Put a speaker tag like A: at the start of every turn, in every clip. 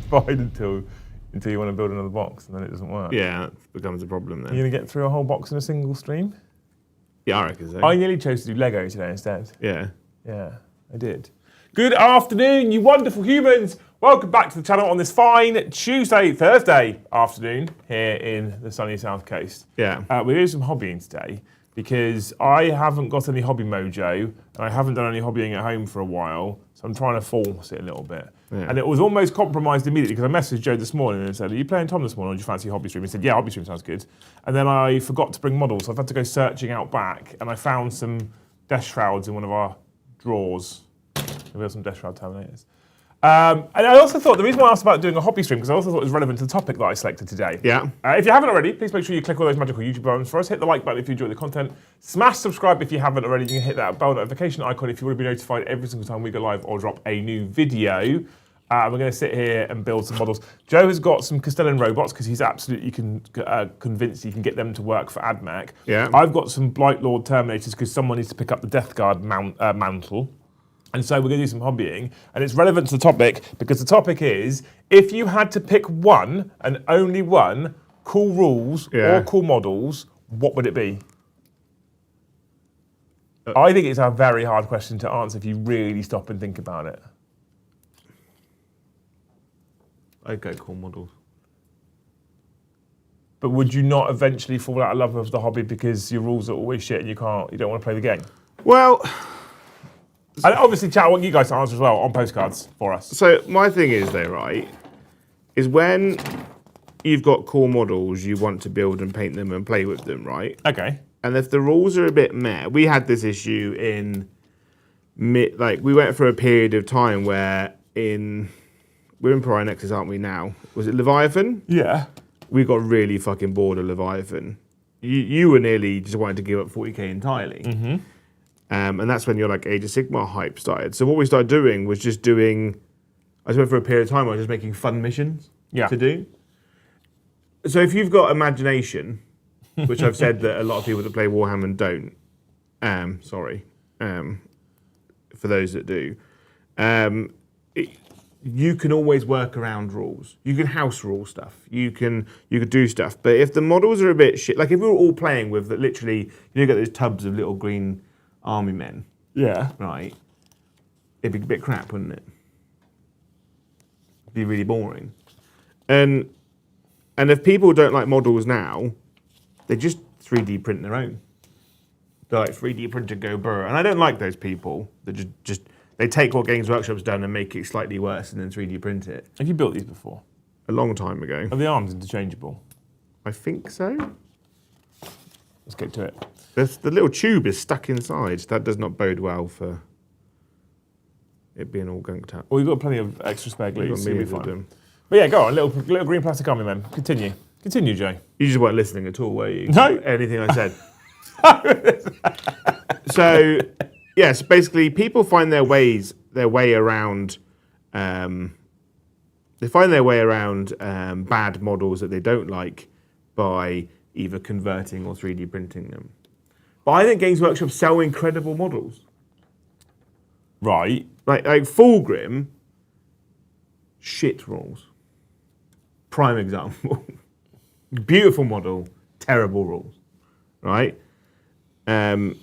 A: fine until you want to build another box, and then it doesn't work.
B: Yeah, that becomes a problem then.
A: You're going to get through a whole box in a single stream?
B: Yeah, I reckon so.
A: I nearly chose to do Lego today instead.
B: Yeah.
A: Yeah, I did. Good afternoon, you wonderful humans. Welcome back to the channel on this fine Thursday afternoon here in the sunny South Coast.
B: Yeah.
A: We're doing some hobbying today because I haven't got any hobby mojo and I haven't done any hobbying at home for a while, so I'm trying to force it a little bit. Yeah. And it was almost compromised immediately because I messaged Joe this morning and said, are you playing Tom this morning or do you fancy hobby stream? He said, yeah, hobby stream sounds good. And then I forgot to bring models, so I've had to go searching out back and I found some death shrouds in one of our drawers. We have some death shroud terminators. And I also thought, the reason why I asked about doing a hobby stream, because I also thought it was relevant to the topic that I selected today.
B: Yeah.
A: If you haven't already, please make sure you click all those magical YouTube buttons for us. Hit the like button if you enjoy the content. Smash subscribe if you haven't already. You can hit that bell notification icon if you want to be notified every single time we go live or drop a new video. We're going to sit here and build some models. Joe has got some Castellan robots because he's absolutely convinced he can get them to work for Admech.
B: Yeah.
A: I've got some Blight Lord Terminators because someone needs to pick up the Death Guard mantle. And so we're going to do some hobbying, and it's relevant to the topic because the topic is, if you had to pick one and only one cool rules or cool models, what would it be? I think it's a very hard question to answer if you really stop and think about it.
B: I'd go cool models.
A: But would you not eventually fall out of love with the hobby because your rules are always shit and you don't want to play the game?
B: Well...
A: And obviously, chat, I want you guys to answer as well on postcards for us.
B: So my thing is though, right, is when you've got core models, you want to build and paint them and play with them, right?
A: Okay.
B: And if the rules are a bit meh, we had this issue we went for a period of time where we're in Pariah Nexus, aren't we now? Was it Leviathan?
A: Yeah.
B: We got really fucking bored of Leviathan. You were nearly just wanting to give up 40k entirely. Mm-hmm. And that's when your Age of Sigmar hype started. So what we started doing was I just went for a period of time where I was just making fun missions to do. So if you've got imagination, which I've said that a lot of people that play Warhammer don't, for those that do, you can always work around rules. You can house rule stuff. You can do stuff. But if the models are a bit shit, like if we were all playing with literally, you get those tubs of little green army men.
A: Yeah.
B: Right. It'd be a bit crap, wouldn't it? It'd be really boring. And if people don't like models now, they just 3D print their own. They're like 3D print and go burr. And I don't like those people that they take what Games Workshop's done and make it slightly worse and then 3D print it.
A: Have you built these before?
B: A long time ago.
A: Are the arms interchangeable?
B: I think so.
A: Let's get to it.
B: The little tube is stuck inside. That does not bode well for it being all gunked up.
A: Well, you've got plenty of extra spare glue, so you'll be fine.
B: Them.
A: But yeah, go on, little green plastic army men. Continue, Joe.
B: You just weren't listening at all, were you?
A: No.
B: Anything I said. So, yes, basically, people find their way around. They find their way around bad models that they don't like by either converting or 3D printing them. But I think Games Workshop sell incredible models.
A: Right.
B: Like Fulgrim, shit rules. Prime example. Beautiful model, terrible rules. Right? So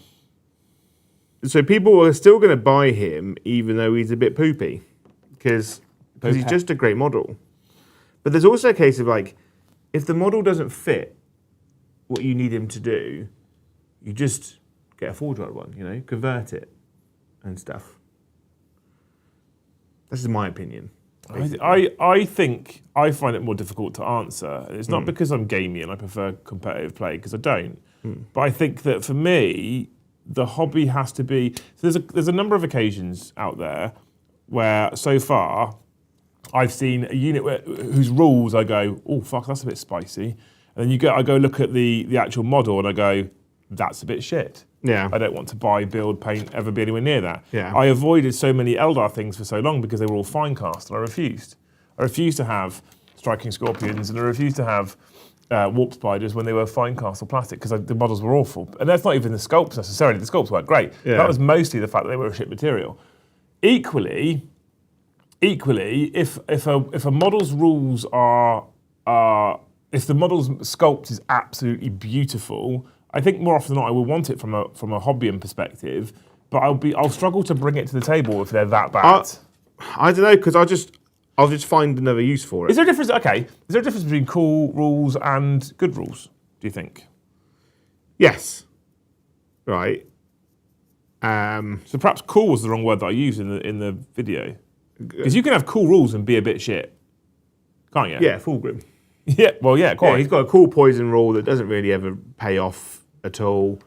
B: people are still going to buy him even though he's a bit poopy. Because he's just a great model. But there's also a case of if the model doesn't fit what you need him to do, you just get a forge rod one, convert it and stuff. This is my opinion.
A: I think I find it more difficult to answer. It's not because I'm gamey and I prefer competitive play, because I don't. But I think that for me, the hobby has to be... So there's a number of occasions out there where so far I've seen a unit whose rules I go, oh fuck, that's a bit spicy. And then I go look at the actual model and I go, that's a bit shit.
B: Yeah.
A: I don't want to buy, build, paint, ever be anywhere near that.
B: Yeah.
A: I avoided so many Eldar things for so long because they were all fine cast, and I refused. I refused to have striking scorpions, and I refused to have warp spiders when they were fine cast or plastic because the models were awful. And that's not even the sculpts necessarily. The sculpts weren't great.
B: Yeah.
A: That was mostly the fact that they were a shit material. Equally, equally, if a model's rules are if the model's sculpt is absolutely beautiful, I think more often than not I will want it from a hobbying perspective, but I'll struggle to bring it to the table if they're that bad.
B: I don't know, because I'll just find another use for it.
A: Is there a difference? Okay, is there a difference between cool rules and good rules? Do you think?
B: Yes. Right.
A: So perhaps cool was the wrong word that I used in the video, because you can have cool rules and be a bit shit, can't you?
B: Yeah, Fulgrim.
A: Yeah. Well, yeah, quite.
B: Yeah, he's got a cool poison rule that doesn't really ever pay off at all.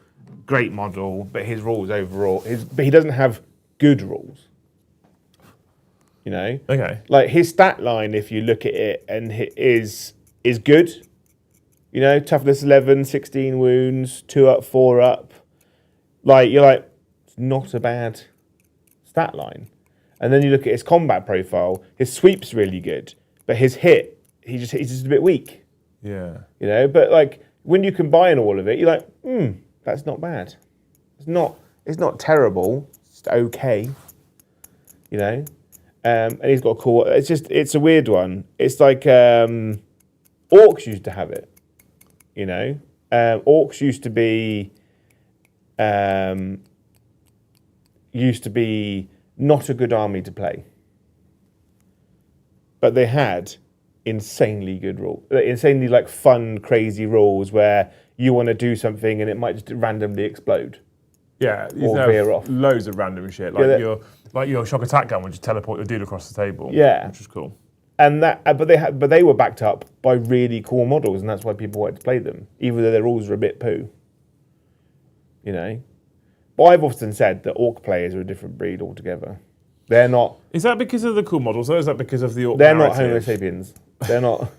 B: Great model, but his rules overall, but he doesn't have good rules. You know.
A: Okay.
B: Like his stat line, if you look at it, and is good. You know, toughness 11, 16 wounds, 2 up, 4 up. Like you're like, it's not a bad stat line. And then you look at his combat profile. His sweep's really good, but his hit, he's just a bit weak.
A: Yeah.
B: You know, but like when you combine all of it, you're like, that's not bad. It's not terrible. It's just okay. You know, and he's got a cool. It's a weird one. It's like orcs used to have it. You know, orcs used to be not a good army to play, but they had insanely good rules, insanely like fun, crazy rules where you want to do something and it might just randomly explode.
A: Yeah,
B: or veer off.
A: Loads of random shit, like your shock attack gun would just teleport your dude across the table.
B: Yeah,
A: which is cool.
B: And that, but they were backed up by really cool models, and that's why people wanted to play them, even though their rules are a bit poo. You know, but I've often said that orc players are a different breed altogether. They're not.
A: Is that because of the cool models, or is that because of the orc?
B: They're
A: narrative?
B: not Homo sapiens. They're not.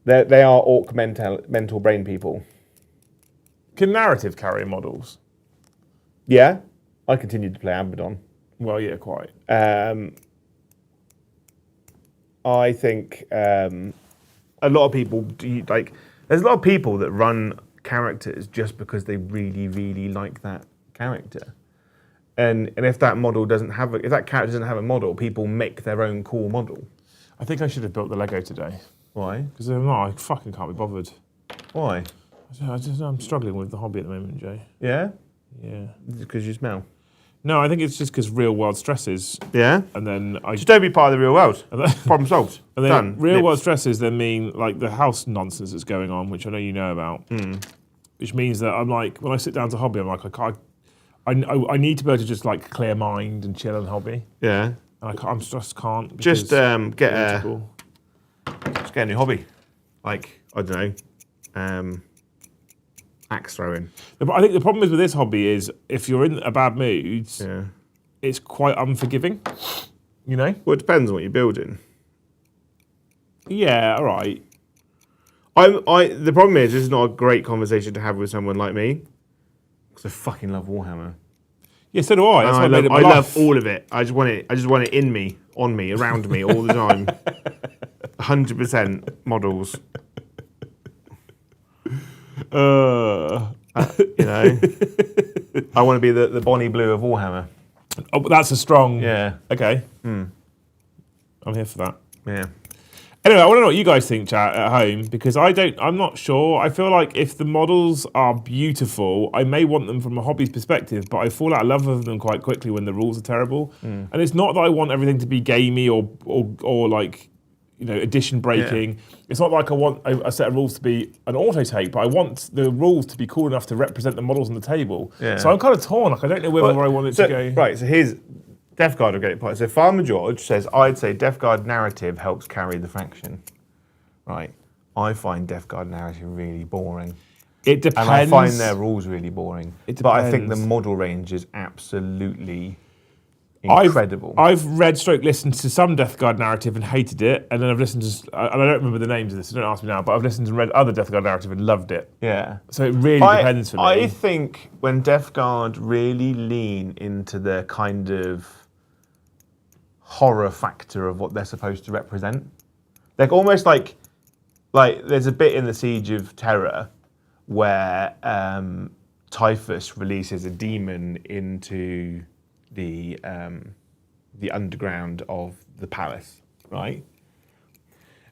B: They are orc mental brain people.
A: Can narrative carry models?
B: Yeah, I continued to play Abaddon.
A: Well, yeah, quite.
B: I think a lot of people like. There's a lot of people that run characters just because they really, really like that character, and if that model doesn't have if that character doesn't have a model, people make their own cool model.
A: I think I should have built the Lego today.
B: Why?
A: Because I fucking can't be bothered.
B: Why?
A: I'm struggling with the hobby at the moment, Jay.
B: Yeah.
A: Yeah.
B: Because you smell.
A: No, I think it's just because real world stresses.
B: Yeah.
A: And then
B: just don't be part of the real world. Problem solved.
A: And then
B: done.
A: Real world stresses then mean like the house nonsense that's going on, which I know you know about. Which means that I'm like, when I sit down to hobby, I'm like, I need to be able to just like clear mind and chill and hobby.
B: Yeah.
A: And I just can't.
B: Just get a new hobby. Like, I don't know, axe throwing.
A: I think the problem is with this hobby is if you're in a bad mood, it's quite unforgiving. You know?
B: Well, it depends on what you're building.
A: Yeah, all right.
B: The problem is, this is not a great conversation to have with someone like me, because I fucking love Warhammer.
A: Yeah, so do I. That's why I
B: love all of it. I just want it in me, on me, around me all the time. 100% models. You know, I want to be the Bonnie Blue of Warhammer.
A: Oh, but that's a strong.
B: Yeah.
A: Okay. I'm here for that.
B: Yeah.
A: Anyway, I want to know what you guys think, chat, at home, because I'm not sure. I feel like if the models are beautiful, I may want them from a hobby's perspective, but I fall out of love with them quite quickly when the rules are terrible. And it's not that I want everything to be gamey or like, you know, edition breaking. Yeah. It's not like I want a set of rules to be an auto take, but I want the rules to be cool enough to represent the models on the table. Yeah. So I'm kind of torn. Like I don't know whether I want it to go.
B: Right. So here's Death Guard will get it point. So Farmer George says, I'd say Death Guard narrative helps carry the faction. Right. I find Death Guard narrative really boring.
A: It depends.
B: And I find their rules really boring.
A: It depends.
B: But I think the model range is absolutely incredible.
A: I've read / listened to some Death Guard narrative and hated it, and then I've listened to, and I don't remember the names of this, so don't ask me now, but I've listened and read other Death Guard narrative and loved it.
B: Yeah.
A: So it really depends for me.
B: I think when Death Guard really lean into the kind of horror factor of what they're supposed to represent, like almost like there's a bit in the Siege of Terror where Typhus releases a demon into the the underground of the palace, right?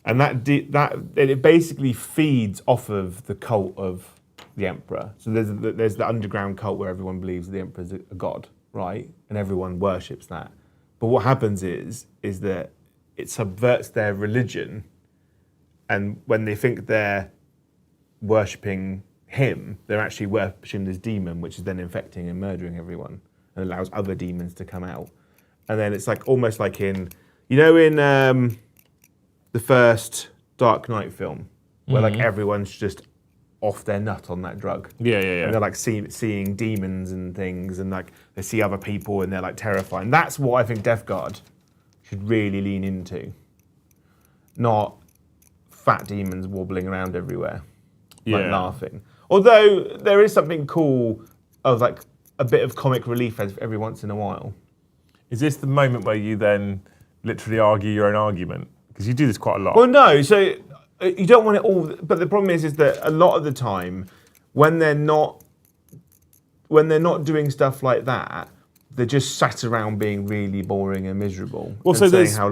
B: And it basically feeds off of the cult of the emperor. So there's the underground cult where everyone believes the emperor is a god, right? And everyone worships that. But what happens is that it subverts their religion, and when they think they're worshipping him, they're actually worshipping this demon, which is then infecting and murdering everyone, and allows other demons to come out. And then it's like almost like in the first Dark Knight film, where like everyone's just off their nut on that drug.
A: Yeah.
B: And they're like seeing demons and things, and like they see other people and they're like terrifying. That's what I think Death Guard should really lean into. Not fat demons wobbling around everywhere, like laughing. Although there is something cool of like a bit of comic relief every once in a while.
A: Is this the moment where you then literally argue your own argument? Because you do this quite a lot.
B: Well, no. So you don't want it all. But the problem is that a lot of the time, when they're not doing stuff like that, they're just sat around being really boring and miserable.
A: Well, so
B: saying how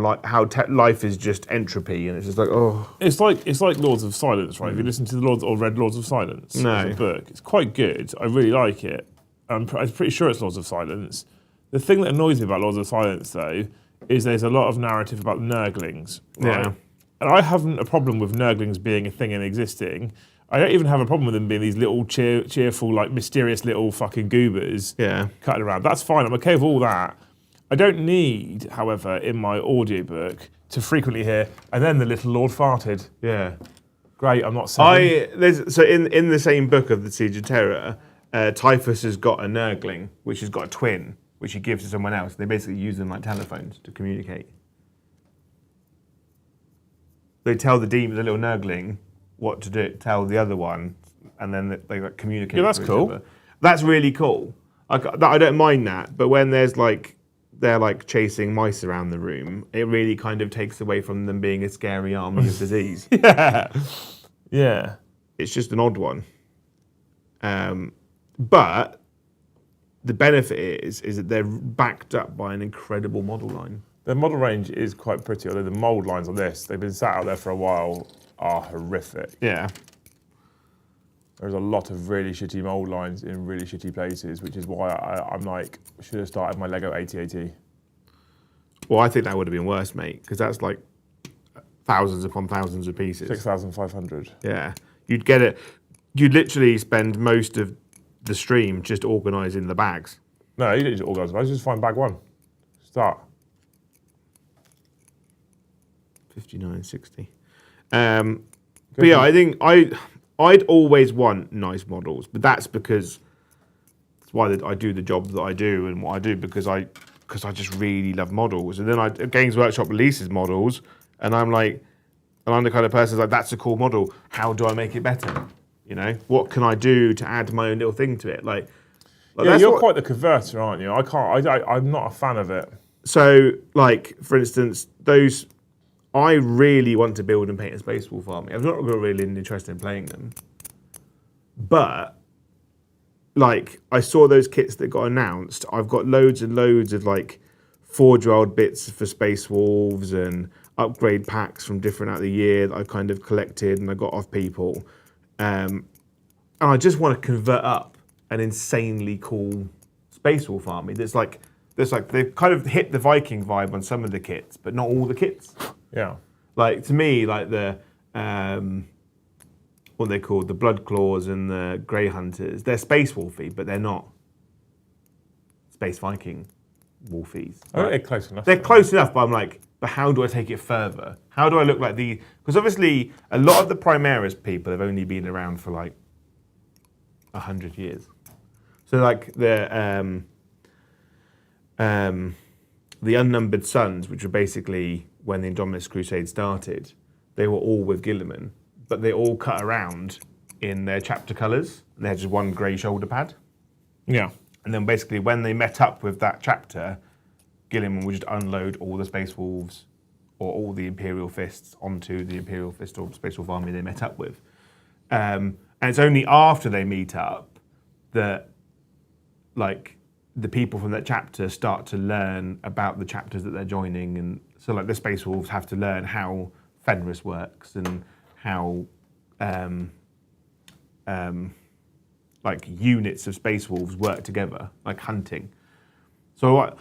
B: life is just entropy, and it's just like, oh.
A: It's like Lords of Silence, right? If you listen to read Lords of Silence,
B: No.
A: as a book, it's quite good. I really like it. I'm pretty sure it's Lords of Silence. The thing that annoys me about Lords of Silence, though, is there's a lot of narrative about Nurglings, right?
B: Yeah.
A: And I haven't a problem with Nurglings being a thing and existing. I don't even have a problem with them being these little cheerful, like mysterious little fucking goobers cutting around. That's fine. I'm okay with all that. I don't need, however, in my audiobook to frequently hear, and then the little Lord farted.
B: Yeah.
A: Great, I'm not saying.
B: So in the same book of the Siege of Terror, Typhus has got a Nurgling, which has got a twin, which he gives to someone else. They basically use them like telephones to communicate. They tell the little Nurgling what to do, tell the other one, and then they like communicate.
A: Yeah, that's
B: with
A: cool.
B: Each other. That's really cool. I don't mind that, but when they're like chasing mice around the room, it really kind of takes away from them being a scary army of disease.
A: Yeah.
B: It's just an odd one. But the benefit is that they're backed up by an incredible model line.
A: The model range is quite pretty, although the mould lines on this, they've been sat out there for a while, are horrific.
B: Yeah.
A: There's a lot of really shitty mould lines in really shitty places, which is why I'm like, should have started my Lego AT-AT.
B: Well, I think that would have been worse, mate, because that's like thousands upon thousands of pieces.
A: 6,500.
B: Yeah. You'd get it. You'd literally spend most of the stream just organising the bags.
A: No, you didn't organise them. I just find bag one. Start.
B: 59.60. But yeah, I think I'd always want nice models, but that's because that's why I do the job that I do and what I do, because I just really love models. And then Games Workshop releases models, and I'm the kind of person who's like, that's a cool model. How do I make it better? You know, what can I do to add my own little thing to it? Like
A: yeah, you're quite the converter, aren't you? I'm not a fan of it.
B: So, like, for instance, I really want to build and paint a Space Wolf army. I've not got really an interest in playing them. But, like, I saw those kits that got announced. I've got loads and loads of, like, forge-rolled bits for Space Wolves and upgrade packs from different out of the year that I kind of collected and I got off people. And I just want to convert up an insanely cool Space Wolf army that's like they've kind of hit the Viking vibe on some of the kits, but not all the kits.
A: Yeah.
B: Like, to me, like the what are they called? The Blood Claws and the Grey Hunters. They're Space Wolfy, but they're not Space Viking Wolfies.
A: I think they're close enough.
B: They're close enough, but I'm like, but how do I take it further? How do I look like the... Because obviously, a lot of the Primaris people have only been around for like 100 years. So like the Unnumbered Sons, which were basically when the Indominus Crusade started, they were all with Guilliman, but they all cut around in their chapter colours. They had just one grey shoulder pad.
A: Yeah.
B: And then basically when they met up with that chapter, Guilliman would just unload all the Space Wolves or all the Imperial Fists onto the Imperial Fist or Space Wolf army they met up with. And it's only after they meet up that, like, the people from that chapter start to learn about the chapters that they're joining, and so like the Space Wolves have to learn how Fenris works and how like units of Space Wolves work together, like hunting. So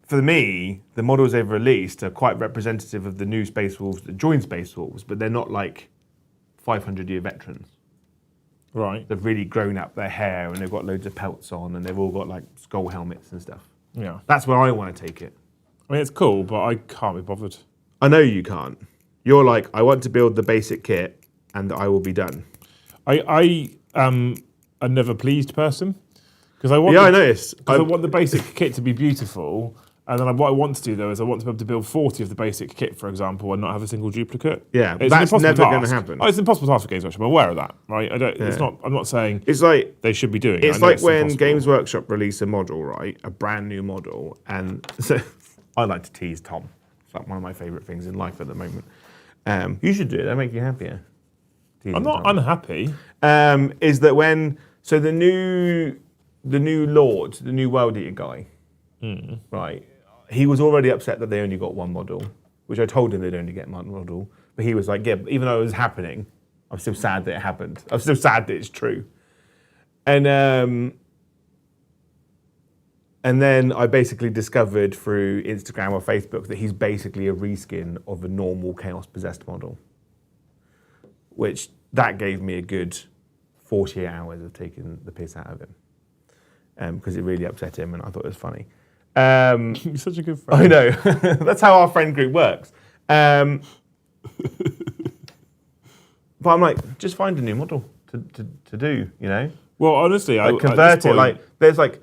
B: for me, the models they've released are quite representative of the new Space Wolves that join Space Wolves, but they're not like 500-year veterans.
A: Right.
B: They've really grown up their hair and they've got loads of pelts on and they've all got like skull helmets and stuff.
A: Yeah.
B: That's where I want to take it.
A: I mean, it's cool, but I can't be bothered.
B: I know you can't. You're like, I want to build the basic kit and I will be done.
A: I am a never pleased person because I want.
B: Yeah, I noticed.
A: I want the basic kit to be beautiful, and then what I want to do though is I want to be able to build 40 of the basic kit, for example, and not have a single duplicate.
B: Yeah,
A: it's
B: that's never going to happen.
A: Oh, it's an impossible task for Games Workshop. I'm aware of that, right? I don't. Yeah. It's not. I'm not saying
B: it's like
A: they should be doing it.
B: It's like when Games Workshop release a model, right? A brand new model, and so I like to tease Tom. It's like one of my favourite things in life at the moment. You should do it. That'll make you happier.
A: I'm not unhappy.
B: Is that when the new Lord, the new World Eater guy, right? He was already upset that they only got one model, which I told him they'd only get one model. But he was like, yeah, even though it was happening, I'm still sad that it happened. I'm still sad that it's true. And then I basically discovered through Instagram or Facebook that he's basically a reskin of a normal Chaos Possessed model, which that gave me a good 48 hours of taking the piss out of him because it really upset him and I thought it was funny.
A: You're such a good friend.
B: I know. That's how our friend group works. But I'm like, just find a new model to do, you know?
A: Well, honestly,
B: I convert it.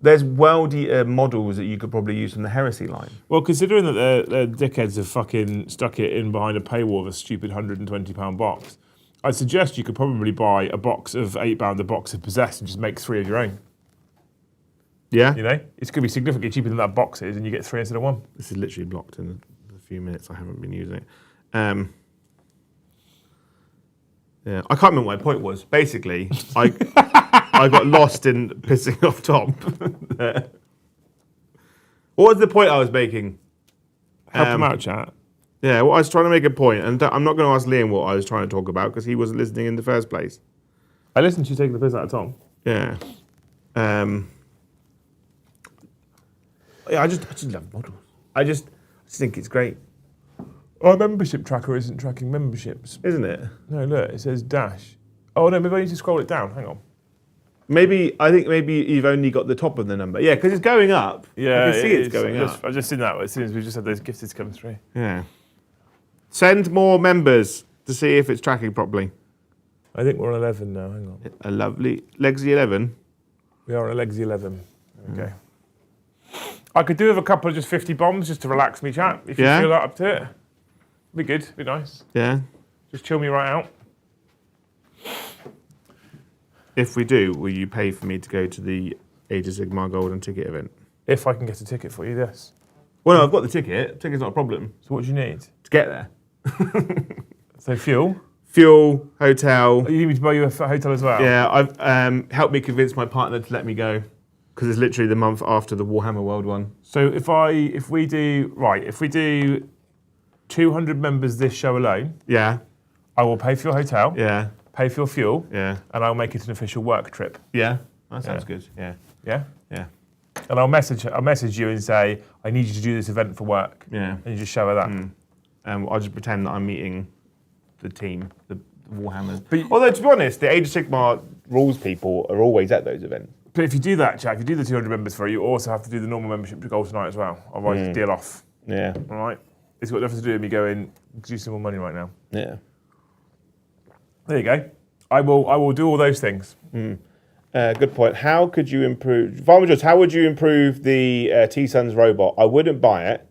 B: There's World Eater models that you could probably use from the Heresy line.
A: Well, considering that the dickheads have fucking stuck it in behind a paywall of a stupid £120 box, I'd suggest you could probably buy a box of £8, a box of Possessed, and just make 3 of your own.
B: Yeah?
A: You know? It's going to be significantly cheaper than that box is, and you get 3 instead of 1.
B: This is literally blocked in a few minutes. I haven't been using it. Yeah, I can't remember what my point was. Basically, I got lost in pissing off Tom. What was the point I was making?
A: Help him out, chat.
B: Yeah, well, I was trying to make a point, and I'm not going to ask Liam what I was trying to talk about because he wasn't listening in the first place.
A: I listened to you taking the piss out of Tom.
B: Yeah. Yeah, I just love models. I just think it's great.
A: Our membership tracker isn't tracking memberships.
B: Isn't it?
A: No, look, it says dash. Oh, no, maybe I need to scroll it down. Hang on.
B: I think maybe you've only got the top of the number. Yeah, because it's going up.
A: Yeah,
B: I can see it's going up.
A: I've just seen that as soon as we just had those gifted come through.
B: Yeah. Send more members to see if it's tracking properly.
A: I think we're on 11 now. Hang on.
B: A lovely Legsy 11.
A: We are on a Legsy 11. There we go. I could do with a couple of just 50 bombs just to relax me, chat. If you feel that up to it. Be good. Be nice.
B: Yeah.
A: Just chill me right out.
B: If we do, will you pay for me to go to the Age of Sigmar Golden ticket event?
A: If I can get a ticket for you, yes.
B: Well, no, I've got the ticket. Ticket's not a problem.
A: So what do you need?
B: To get there.
A: So fuel?
B: Fuel, hotel.
A: You need me to buy you a hotel as well?
B: Yeah, I've helped me convince my partner to let me go because it's literally the month after the Warhammer World one.
A: So if we do 200 members this show alone,
B: yeah,
A: I will pay for your hotel,
B: yeah,
A: pay for your fuel,
B: yeah,
A: and I'll make it an official work trip.
B: Yeah, that sounds good. Yeah,
A: yeah,
B: yeah.
A: And I'll message you and say I need you to do this event for work.
B: Yeah,
A: and you just show her that.
B: I'll just pretend that I'm meeting the team, the Warhammers. But although to be honest, the Age of Sigmar rules people are always at those events.
A: But if you do that, Jack, if you do the 200 members for it, you also have to do the normal membership to Gold tonight as well. Otherwise, you deal off.
B: Yeah.
A: All right. It's got nothing to do with me going, do some more money right now.
B: Yeah.
A: There you go. I will do all those things.
B: Good point. How could you improve... Farmer Jones, how would you improve the T-Sons robot? I wouldn't buy it.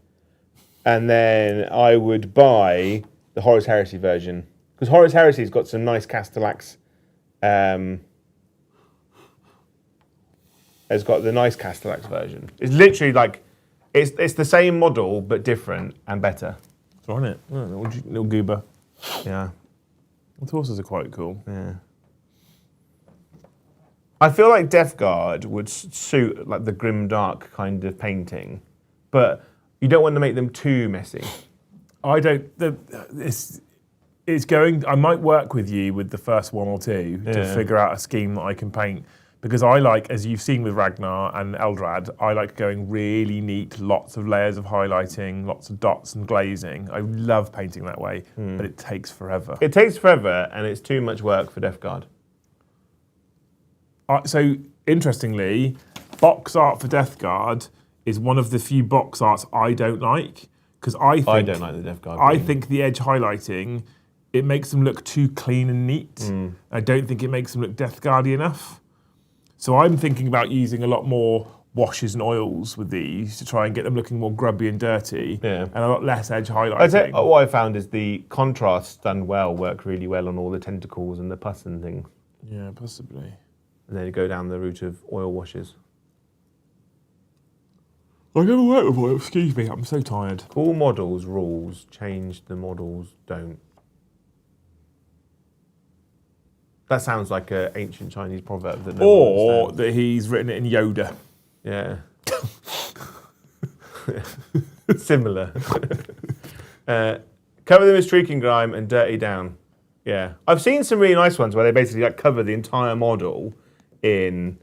B: And then I would buy the Horus Heresy version. Because Horus Heresy's got some nice Castellax... has got the nice Castellax version. It's literally like... It's the same model, but different and better.
A: It's on it. Oh, little goober.
B: Yeah.
A: The horses are quite cool.
B: Yeah. I feel like Death Guard would suit like the grim dark kind of painting, but you don't want to make them too messy.
A: I don't. It's going. I might work with you with the first one or two to figure out a scheme that I can paint. Because I like, as you've seen with Ragnar and Eldrad, I like going really neat, lots of layers of highlighting, lots of dots and glazing. I love painting that way, but it takes forever.
B: It takes forever, and it's too much work for Death Guard.
A: So, interestingly, box art for Death Guard is one of the few box arts I don't like. Because I
B: don't like the Death Guard.
A: I think the edge highlighting, it makes them look too clean and neat. I don't think it makes them look Death Guardy enough. So I'm thinking about using a lot more washes and oils with these to try and get them looking more grubby and dirty, and a lot less edge highlighting.
B: I'd say what I found is the contrasts done well work really well on all the tentacles and the pus and things.
A: Yeah, possibly.
B: And then you go down the route of oil washes.
A: I never work with oil, excuse me, I'm so tired.
B: Cool models rules, change the models don't. That sounds like an ancient Chinese proverb that no one
A: Or
B: understands.
A: that he's written it in Yoda.
B: Yeah. Similar. Cover them in streaking grime and dirty down. Yeah. I've seen some really nice ones where they basically like cover the entire model in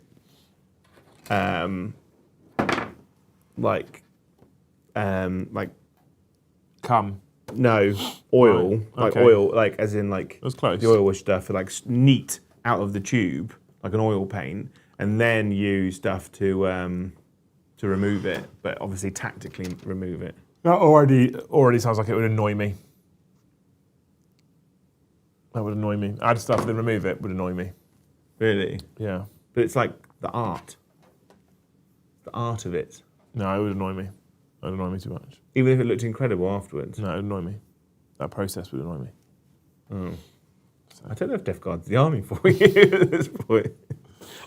B: like
A: Come.
B: no oil,
A: Right,
B: like
A: okay.
B: oil, like as in like
A: That's close.
B: the oil wash stuff, like neat out of the tube, like an oil paint, and then use stuff to remove it, but obviously tactically remove it.
A: That already sounds like it would annoy me. That would annoy me. Add stuff, then remove it would annoy me.
B: Really,
A: Yeah.
B: but it's like the art of it.
A: No, it would annoy me. It would annoy me too much.
B: Even if it looked incredible afterwards.
A: No, it would annoy me. That process would annoy me.
B: I don't know if Death Guard's the army for you at this point.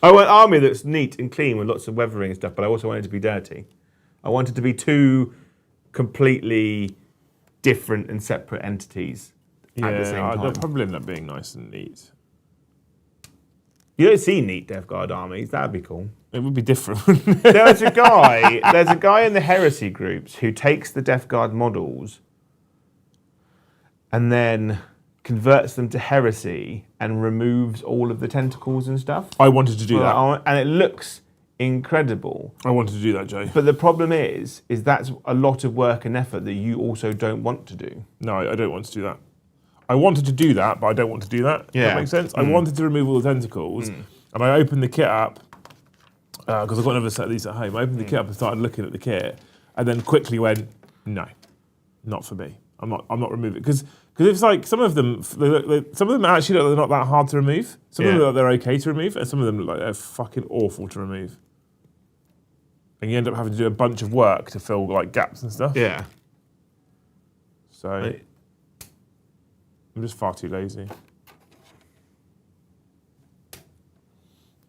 B: I want an army that's neat and clean with lots of weathering and stuff, but I also want it to be dirty. I want it to be two completely different and separate entities at the same time.
A: They'll probably end up being nice and neat.
B: You don't see neat Death Guard armies. That'd be cool.
A: It would be different.
B: There's a guy in the heresy groups who takes the Death Guard models and then converts them to heresy and removes all of the tentacles and stuff.
A: I wanted to do that.
B: And it looks incredible.
A: I wanted to do that, Joe.
B: But the problem is that's a lot of work and effort that you also don't want to do.
A: No, I don't want to do that. I wanted to do that, but I don't want to do that.
B: Yeah.
A: Does that make sense? I wanted to remove all the tentacles, and I opened the kit up, because I've got another set of these at home. I opened the kit up and started looking at the kit, and then quickly went, no, not for me. I'm not removing it. Because it's like some of them actually look like they're not that hard to remove. Some of them look like they're okay to remove, and some of them look like they're fucking awful to remove. And you end up having to do a bunch of work to fill like gaps and stuff.
B: Yeah.
A: So I'm just far too lazy.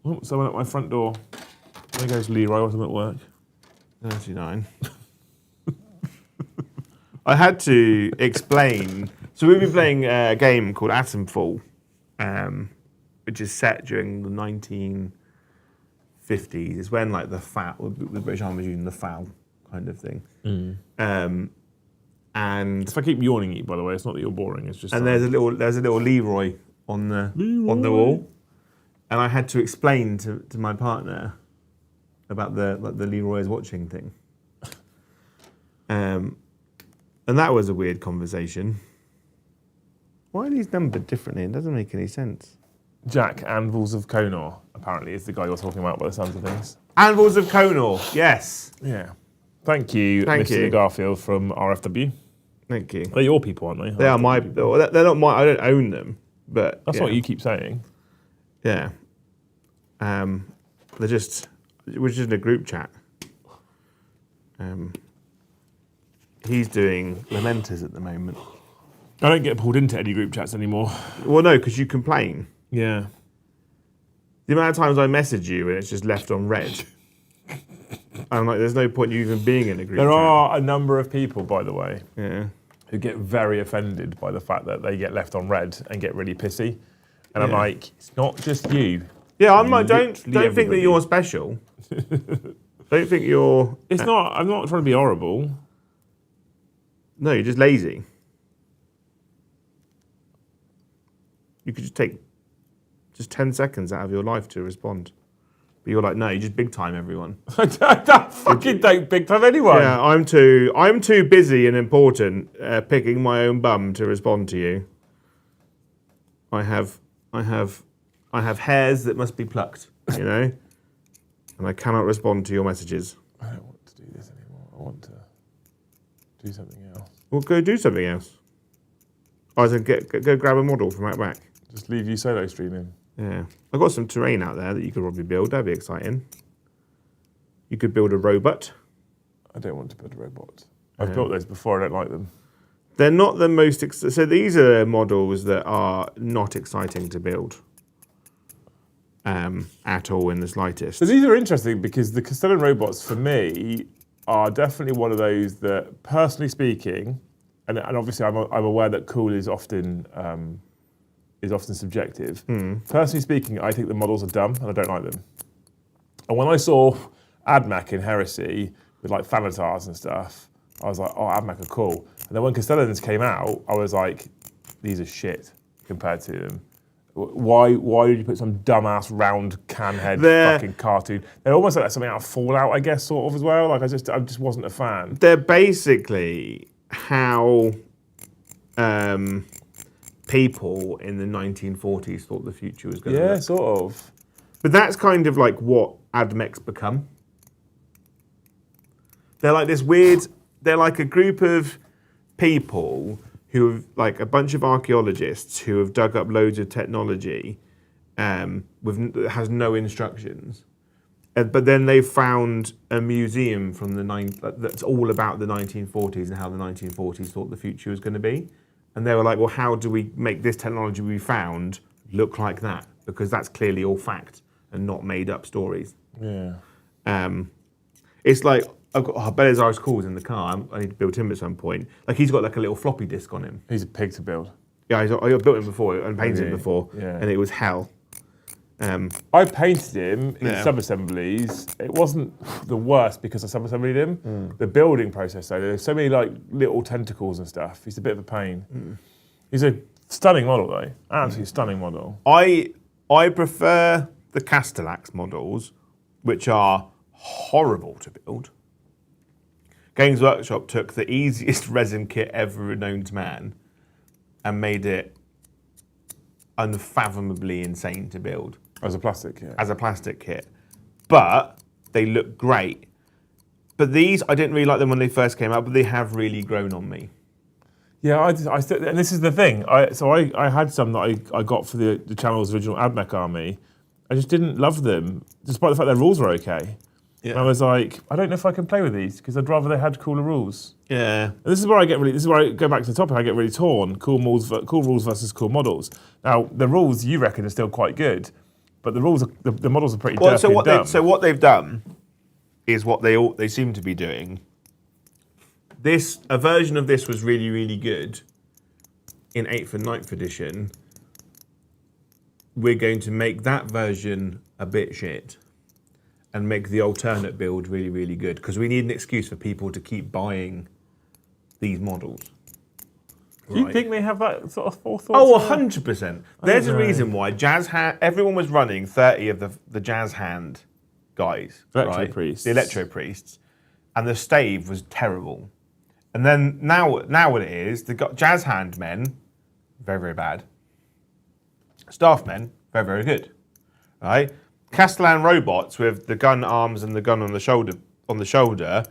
A: Oh, someone at my front door. There goes Leroy, whilst I'm at work.
B: 39. I had to explain. So we've been playing a game called Atomfall, which is set during the 1950s. It's when like the British Army was using the FAL kind of thing. And
A: If I keep yawning at you, by the way, it's not that you're boring. It's just.
B: there's a little Leroy on the wall, and I had to explain to my partner about the Leroy's watching thing. And that was a weird conversation. Why are these numbered differently? It doesn't make any sense.
A: Jack Anvils of Conor, apparently, is the guy you're talking about by the sounds of things.
B: Anvils of Conor, yes.
A: Yeah. Thank you,
B: Thank
A: Mr.
B: you.
A: Garfield from RFW.
B: Thank you.
A: They're your people, aren't they?
B: They are my. They're not my. I don't own them, but
A: That's
B: yeah.
A: what you keep saying.
B: Yeah. We're just in a group chat. He's doing Lamenters at the moment.
A: I don't get pulled into any group chats anymore.
B: Well, no, because you complain.
A: Yeah.
B: The amount of times I message you and it's just left on red. I'm like, there's no point you even being in a group
A: There
B: chat.
A: are a number of people, by the way,
B: Yeah.
A: who get very offended by the fact that they get left on red and get really pissy. And I'm
B: Yeah.
A: like, it's not just you.
B: Yeah, I'm like, don't think that
A: everybody.
B: you're special. Don't think you're...
A: It's not, I'm not trying to be horrible.
B: No, you're just lazy. You could just take just 10 seconds out of your life to respond. But you're like, no, you just big time everyone.
A: I fucking don't big time anyone.
B: Yeah, I'm too busy and important picking my own bum to respond to you. I have hairs that must be plucked, you know? And I cannot respond to your messages.
A: I don't want to do this anymore. I want to do something else.
B: Well, go do something else. I was going to go grab a model from out back.
A: Just leave you solo streaming.
B: Yeah. I've got some terrain out there that you could probably build. That'd be exciting. You could build a robot.
A: I don't want to build a robot. I've built those before. I don't like them.
B: They're not the most... So these are models that are not exciting to build. At all in the slightest.
A: So these are interesting because the Castellan robots, for me, are definitely one of those that, personally speaking, and obviously I'm aware that cool is often subjective. Personally speaking, I think the models are dumb and I don't like them. And when I saw Admech in Heresy with like Thanatars and stuff, I was like, oh, Admech are cool. And then when Castellans came out, I was like, these are shit compared to them. Why did you put some dumbass round can head fucking cartoon? They're almost like something out of Fallout, I guess, sort of as well. Like I just wasn't a fan.
B: They're basically how people in the 1940s thought the future was going to look.
A: Yeah, sort of.
B: But that's kind of like what Admech's become. They're like this weird. They're like a group of people who have, like a bunch of archaeologists who have dug up loads of technology that has no instructions. But then they found a museum from that's all about the 1940s and how the 1940s thought the future was going to be. And they were like, well, how do we make this technology we found look like that? Because that's clearly all fact and not made up stories.
A: Yeah.
B: It's like, I've got Belisarius Calls in the car. I need to build him at some point. Like he's got like a little floppy disk on him.
A: He's a pig to build.
B: Yeah, I built him before and painted him before,
A: yeah.
B: And it was hell.
A: I painted him in sub-assemblies. It wasn't the worst because I sub-assembled him. The building process though, there's so many like little tentacles and stuff. He's a bit of a pain. He's a stunning model though, absolutely stunning model.
B: I prefer the Castellax models, which are horrible to build. Games Workshop took the easiest resin kit ever known to man and made it unfathomably insane to build.
A: As a plastic kit.
B: As a plastic kit. But they look great. But these, I didn't really like them when they first came out, but they have really grown on me.
A: Yeah, I still, and this is the thing. I had some that I got for the channel's original Admech army. I just didn't love them, despite the fact their rules were okay. Yeah. And I was like, I don't know if I can play with these because I'd rather they had cooler rules.
B: Yeah.
A: And this is where I go back to the topic. I get really torn. Cool rules versus cool models. Now the rules you reckon are still quite good, but the rules, the models are pretty dumb.
B: So what they've done is what they seem to be doing. A version of this was really, really good in 8th and 9th edition. We're going to make that version a bit shit and make the alternate build really, really good because we need an excuse for people to keep buying these models.
A: Do you think they have that sort of forethought?
B: Oh, 100%. There's a reason why everyone was running 30 of the Jazz Hand guys.
A: Electro-priests.
B: The Electro-priests. And the stave was terrible. And then now what it is, the Jazz Hand men, very, very bad. Staff men, very, very good. Right? Castellan robots with the gun arms and the gun on the shoulder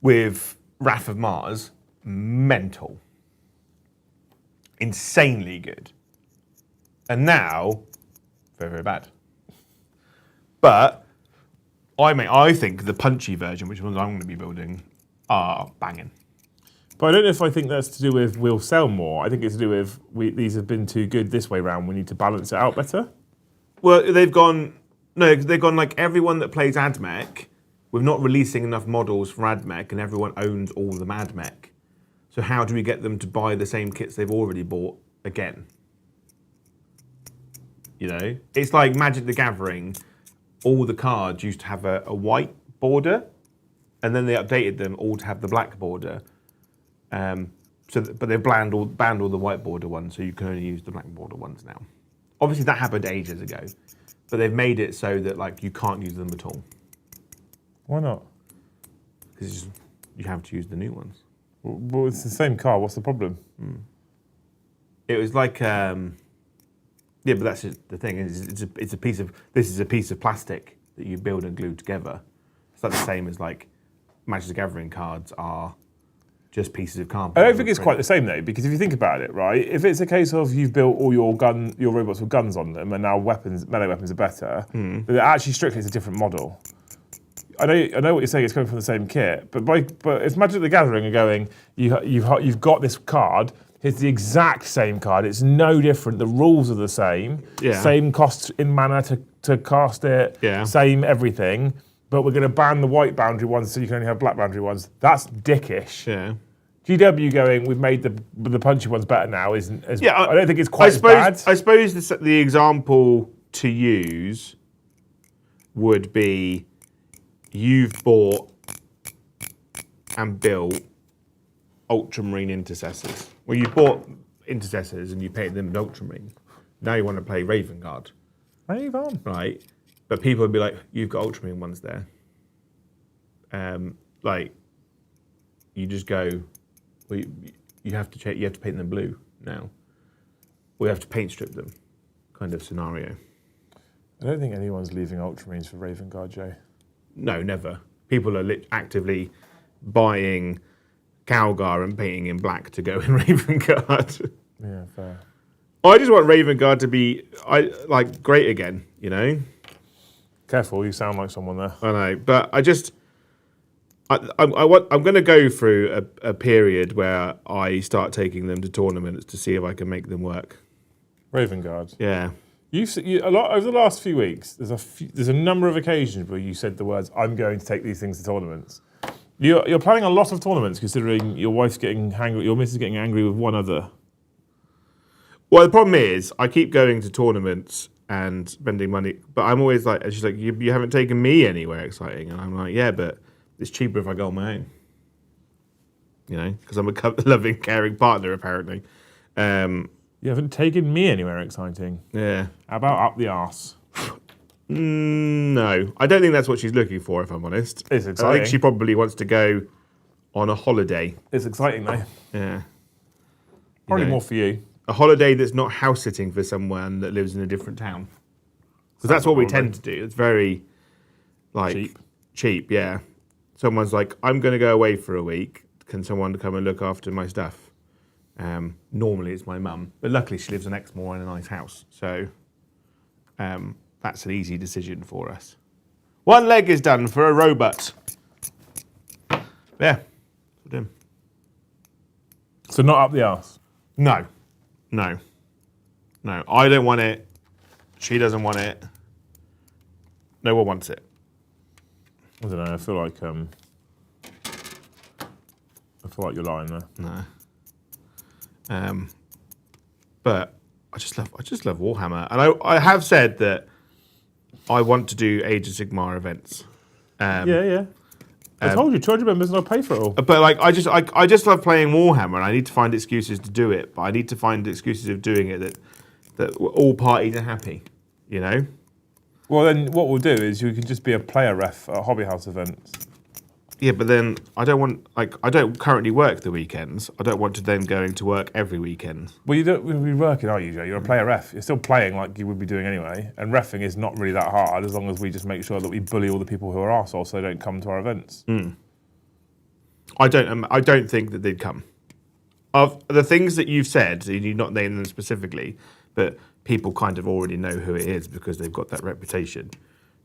B: with Wrath of Mars, mental. Insanely good. And now, very, very bad. But I think the punchy version, which ones I'm going to be building, are banging.
A: But I don't know if I think that's to do with we'll sell more. I think it's to do with these have been too good this way round. We need to balance it out better.
B: Well, they've gone like everyone that plays Admech, we're not releasing enough models for Admech and everyone owns all the Admech. So how do we get them to buy the same kits they've already bought again? You know, it's like Magic the Gathering. All the cards used to have a white border, and then they updated them all to have the black border. But they've banned all the white border ones, so you can only use the black border ones now. Obviously, that happened ages ago, but they've made it so that like you can't use them at all.
A: Why not?
B: Because you have to use the new ones.
A: Well, it's the same car. What's the problem?
B: It was like, yeah, but that's just the thing. It's a piece of plastic that you build and glue together. It's like the same as like Magic the Gathering cards are just pieces of cardboard.
A: I don't think it's quite the same though, because if you think about it, right, if it's a case of you've built all your robots with guns on them, and now melee weapons are better, but actually strictly it's a different model. I know what you're saying. It's coming from the same kit, but if Magic the Gathering are going, you've got this card. It's the exact same card. It's no different. The rules are the same.
B: Yeah.
A: Same cost in mana to cast it.
B: Yeah.
A: Same everything. But we're going to ban the white boundary ones, so you can only have black boundary ones. That's dickish.
B: Yeah.
A: GW going, we've made the punchy ones better now. Isn't as,
B: Yeah.
A: I don't think it's quite as bad.
B: I suppose the example to use would be you've bought and built Ultramarine Intercessors. Well, you bought Intercessors and you painted them with Ultramarine. Now you want to play Raven Guard.
A: Move on.
B: Right? But people would be like, you've got Ultramarine ones there. Like, you just go, well, you have to paint them blue now. We have to paint strip them, kind of scenario.
A: I don't think anyone's leaving Ultramarines for Raven Guard, Joe.
B: No, never. People are actively buying Calgar and painting in black to go in Raven Guard.
A: Yeah, fair.
B: I just want Raven Guard to be great again, you know?
A: Careful, you sound like someone there.
B: I know, but I'm going to go through a period where I start taking them to tournaments to see if I can make them work.
A: Raven Guard.
B: Yeah.
A: You've a lot over the last few weeks. There's a number of occasions where you said the words, "I'm going to take these things to tournaments." You're planning a lot of tournaments, considering your wife's getting angry, your missus getting angry with one other.
B: Well, the problem is, I keep going to tournaments and spending money, but I'm always like, she's like, you haven't taken me anywhere exciting, and I'm like, yeah, but it's cheaper if I go on my own. You know, because I'm a loving, caring partner, apparently.
A: You haven't taken me anywhere exciting.
B: Yeah.
A: How about up the arse?
B: No, I don't think that's what she's looking for, if I'm honest.
A: It's exciting.
B: I think she probably wants to go on a holiday.
A: It's exciting though.
B: Yeah.
A: Probably more for you.
B: A holiday that's not house sitting for someone that lives in a different town. Because that's what we tend to do. It's very, cheap, yeah. Someone's like, I'm going to go away for a week. Can someone come and look after my stuff? Normally it's my mum, but luckily she lives in Exmoor in a nice house. So that's an easy decision for us. One leg is done for a robot. Yeah.
A: So not up the arse.
B: No. I don't want it. She doesn't want it. No one wants it.
A: I don't know. I feel like you're lying there.
B: No. But I just love Warhammer, and I have said that I want to do Age of Sigmar events.
A: Yeah. I told you, 200 members and I'll pay for it all.
B: But like, I just love playing Warhammer, and I need to find excuses to do it. But I need to find excuses of doing it that all parties are happy. You know.
A: Well, then what we'll do is you can just be a player ref at Hobby House events.
B: Yeah, but then I don't currently work the weekends. I don't want to then going to work every weekend.
A: Well, you don't be working, are you, Joe? You're a player ref. You're still playing like you would be doing anyway. And reffing is not really that hard, as long as we just make sure that we bully all the people who are arseholes so they don't come to our events.
B: I don't think that they'd come. Of the things that you've said, you not name them specifically, but people kind of already know who it is because they've got that reputation,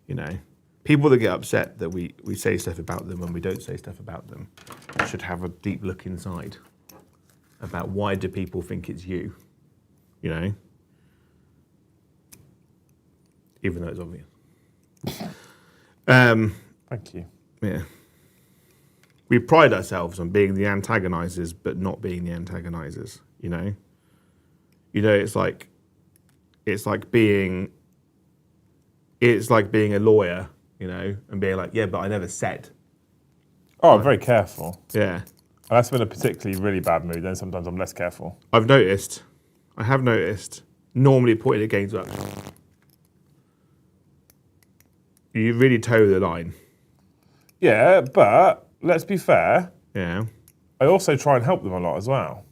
B: you know. People that get upset that we say stuff about them when we don't say stuff about them should have a deep look inside about why do people think it's you, you know? Even though it's obvious.
A: Thank you.
B: Yeah. We pride ourselves on being the antagonizers, but not being the antagonizers, you know? You know, it's like it's like being a lawyer, you know, and being like, yeah, but I never said.
A: Oh, I'm very careful.
B: Yeah.
A: Unless I'm in a particularly really bad mood, then sometimes I'm less careful.
B: I have noticed, normally pointed at games workshop, you really toe the line.
A: Yeah, but let's be fair.
B: Yeah.
A: I also try and help them a lot as well.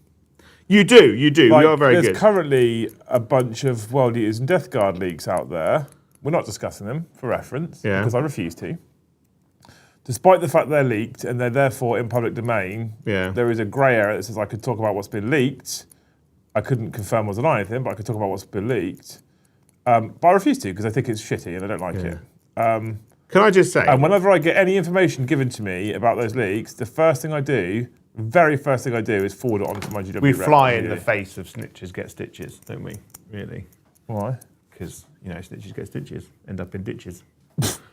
B: You do.
A: Like,
B: You are very good.
A: There's currently a bunch of World Eaters and Death Guard leaks out there. We're not discussing them for reference because I refuse to. Despite the fact they're leaked and they're therefore in public domain, there is a grey area that says I could talk about what's been leaked. I couldn't confirm or deny anything, but I could talk about what's been leaked. But I refuse to because I think it's shitty and I don't like it.
B: Can I just say?
A: And whenever I get any information given to me about those leaks, the very first thing I do is forward it onto my GW.
B: We fly in the face of snitches get stitches, don't we? Really?
A: Why?
B: Because, you know, snitches get stitches, end up in ditches.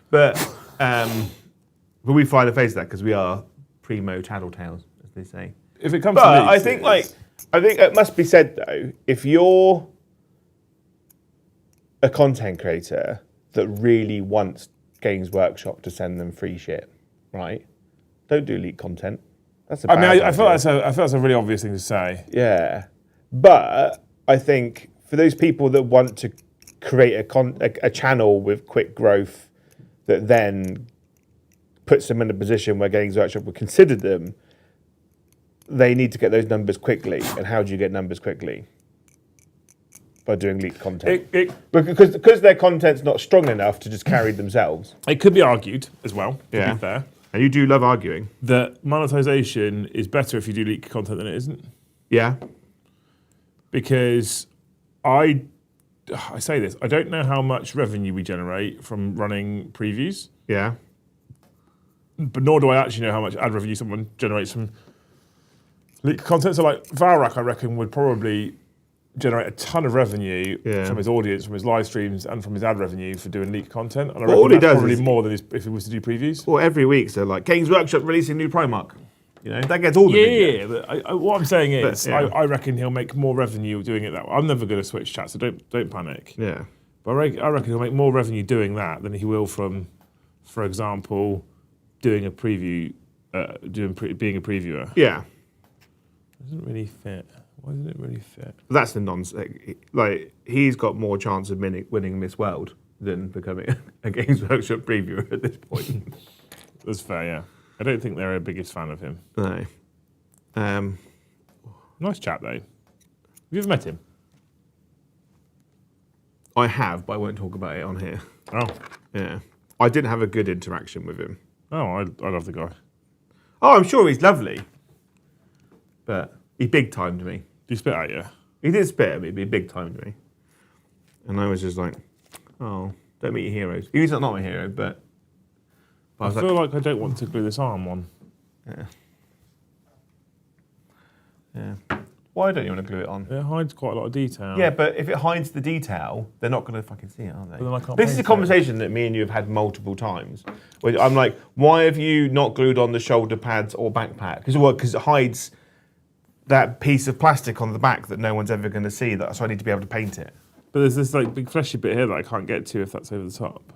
B: But we fly in the face of that because we are primo tattletales, as they say.
A: If it comes to leaks,
B: I think it must be said though, if you're a content creator that really wants Games Workshop to send them free shit, right? Don't do leak content. That's a bad
A: I feel that's a really obvious thing to say.
B: Yeah, but I think for those people that want to create a channel with quick growth that then puts them in a position where Games Workshop would consider them, they need to get those numbers quickly. And how do you get numbers quickly? By doing leaked content. Because their content's not strong enough to just carry themselves.
A: It could be argued as well, to be fair.
B: And you do love arguing.
A: That monetization is better if you do leaked content than it isn't.
B: Yeah.
A: Because I say this, I don't know how much revenue we generate from running previews.
B: Yeah.
A: But nor do I actually know how much ad revenue someone generates from leaked content. So like Valrak, I reckon, would probably generate a ton of revenue from his audience, from his live streams, and from his ad revenue for doing leaked content. And I reckon that's probably more than if he was to do previews.
B: Well, every week, so like Games Workshop releasing new Primark. You know, that gets all the
A: Yeah, but what I'm saying is, I reckon he'll make more revenue doing it that way. I'm never going to switch chat, so don't panic.
B: Yeah.
A: But I reckon he'll make more revenue doing that than he will from, for example, doing a preview, being a previewer.
B: Yeah.
A: It doesn't really fit. Why doesn't it really fit?
B: That's the nonsense. Like, he's got more chance of winning Miss World than becoming a Games Workshop previewer at this point.
A: That's fair, yeah. I don't think they're a biggest fan of him.
B: No.
A: Nice chap, though. Have you ever met him?
B: I have, but I won't talk about it on here.
A: Oh.
B: Yeah. I didn't have a good interaction with him.
A: Oh, I love the guy.
B: Oh, I'm sure he's lovely. But he big-timed me.
A: Did he spit at you?
B: He did spit at me, but he big-timed me. And I was just like, oh, don't meet your heroes. He's not my hero, but
A: I feel like I don't want to glue this arm on.
B: Yeah. Yeah. Why don't you want to glue it on?
A: It hides quite a lot of detail.
B: Yeah, but if it hides the detail, they're not going to fucking see it, are they?
A: But then I can't
B: This is a
A: paint
B: conversation that me and you have had multiple times. Where I'm like, why have you not glued on the shoulder pads or backpack? Because it hides that piece of plastic on the back that no one's ever going to see. So I need to be able to paint it.
A: But there's this like big fleshy bit here that I can't get to if that's over the top.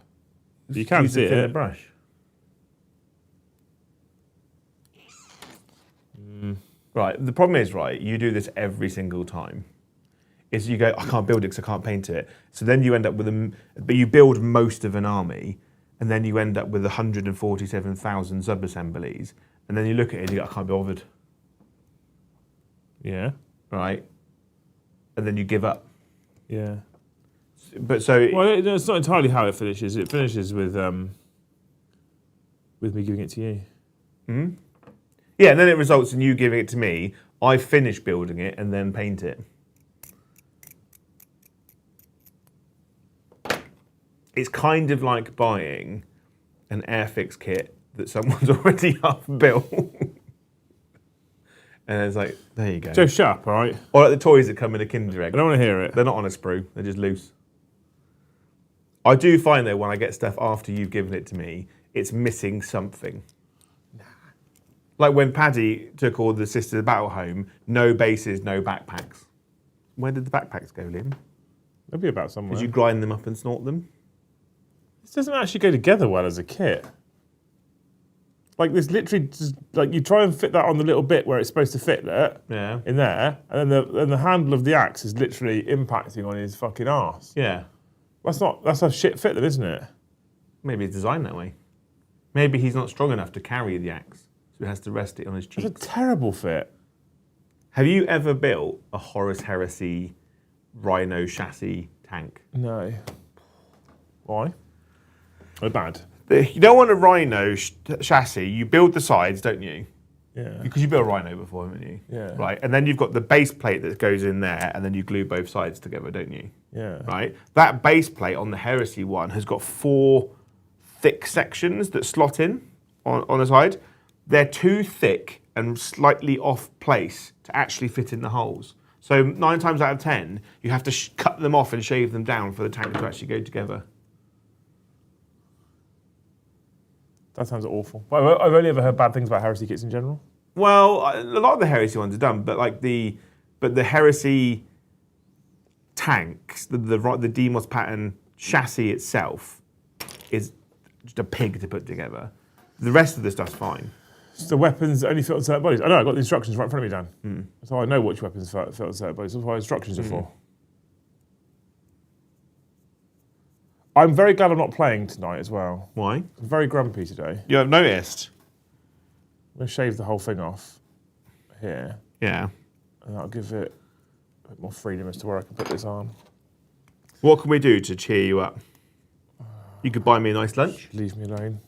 A: You can see
B: Use a thinner
A: it.
B: brush. Right, the problem is, right, you do this every single time. Is you go, I can't build it because I can't paint it. So then you end up with but you build most of an army, and then you end up with 147,000 sub-assemblies, and then you look at it and you go, I can't be bothered.
A: Yeah.
B: Right? And then you give up.
A: Yeah.
B: But so...
A: Well, it's not entirely how it finishes. It finishes with me giving it to you.
B: Hmm? Yeah, and then it results in you giving it to me. I finish building it and then paint it. It's kind of like buying an Airfix kit that someone's already half built. And it's like, there you go.
A: Joe, shut up, all right?
B: Or like the toys that come in a Kinder Egg.
A: I don't want to hear it.
B: They're not on a sprue, they're just loose. I do find though, when I get stuff after you've given it to me, it's missing something. Like when Paddy took all the Sisters of Battle home, no bases, no backpacks. Where did the backpacks go, Liam?
A: They'll be about somewhere.
B: Did you grind them up and snort them?
A: This doesn't actually go together well as a kit. Like this, literally, just, like you try and fit that on the little bit where it's supposed to fit there, in there, and then the handle of the axe is literally impacting on his fucking arse.
B: Yeah.
A: That's a shit fit, then, isn't it?
B: Maybe it's designed that way. Maybe he's not strong enough to carry the axe, so he has to rest it on his cheeks.
A: It's a terrible fit.
B: Have you ever built a Horus Heresy Rhino chassis tank?
A: No. Why? They're bad.
B: You don't want a Rhino chassis. You build the sides, don't you?
A: Yeah.
B: Because you built a Rhino before, haven't you?
A: Yeah.
B: Right, and then you've got the base plate that goes in there, and then you glue both sides together, don't you?
A: Yeah.
B: Right? That base plate on the Heresy one has got 4 thick sections that slot in on the side. They're too thick and slightly off place to actually fit in the holes. So 9 times out of 10, you have to cut them off and shave them down for the tank to actually go together.
A: That sounds awful. Well, I've only ever heard bad things about Heresy kits in general.
B: Well, a lot of the Heresy ones are done, but like the Heresy tanks, the Demos pattern chassis itself is just a pig to put together. The rest of the stuff's fine.
A: So weapons only fit on certain bodies. I know, I've got the instructions right in front of me, Dan. So I know which weapons fit on certain bodies. That's what instructions are for. I'm very glad I'm not playing tonight as well.
B: Why?
A: I'm very grumpy today.
B: You have noticed?
A: I'm going to shave the whole thing off here.
B: Yeah.
A: And that'll give it a bit more freedom as to where I can put this on.
B: What can we do to cheer you up? You could buy me a nice lunch.
A: Leave me alone.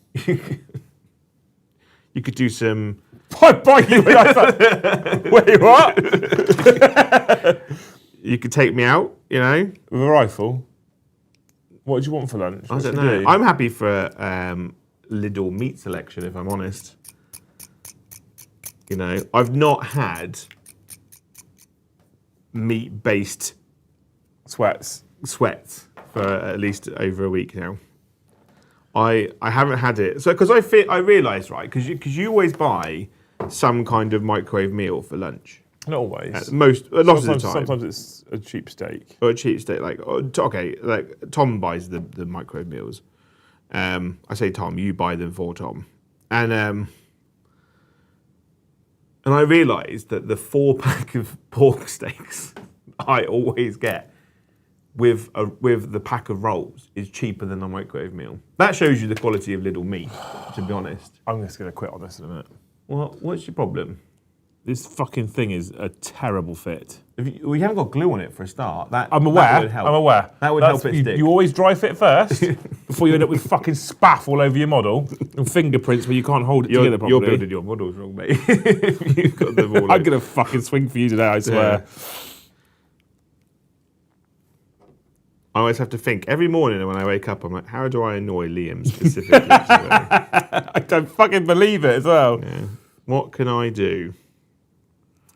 B: You could do some...
A: Buy you a nice lunch? Wait, what?
B: You could take me out, you know?
A: With a rifle? What do you want for lunch?
B: I don't know. I'm happy for a Lidl meat selection, if I'm honest. You know, I've not had meat-based
A: Sweats
B: for at least over a week now. I haven't had it. So because I realised, right, because you always buy some kind of microwave meal for lunch.
A: Not always.
B: A lot of the time.
A: Sometimes it's a cheap steak.
B: Or a cheap steak, like okay, like Tom buys the microwave meals. I say Tom, you buy them for Tom, and I realised that the 4-pack of pork steaks I always get with the pack of rolls is cheaper than a microwave meal. That shows you the quality of Lidl meat, to be honest.
A: I'm just going to quit on this in a minute.
B: Well, what's your problem?
A: This fucking thing is a terrible fit.
B: We haven't got glue on it for a start.
A: I'm aware.
B: That would help.
A: I'm aware.
B: That would help it stick.
A: You always dry fit first before you end up with fucking spaff all over your model and fingerprints where you can't hold it together properly.
B: You're building your models wrong, mate. You've got them all.
A: I'm going to fucking swing for you today, I swear.
B: Yeah. I always have to think every morning when I wake up, I'm like, how do I annoy Liam specifically today?
A: I don't fucking believe it as well.
B: Yeah. What can I do?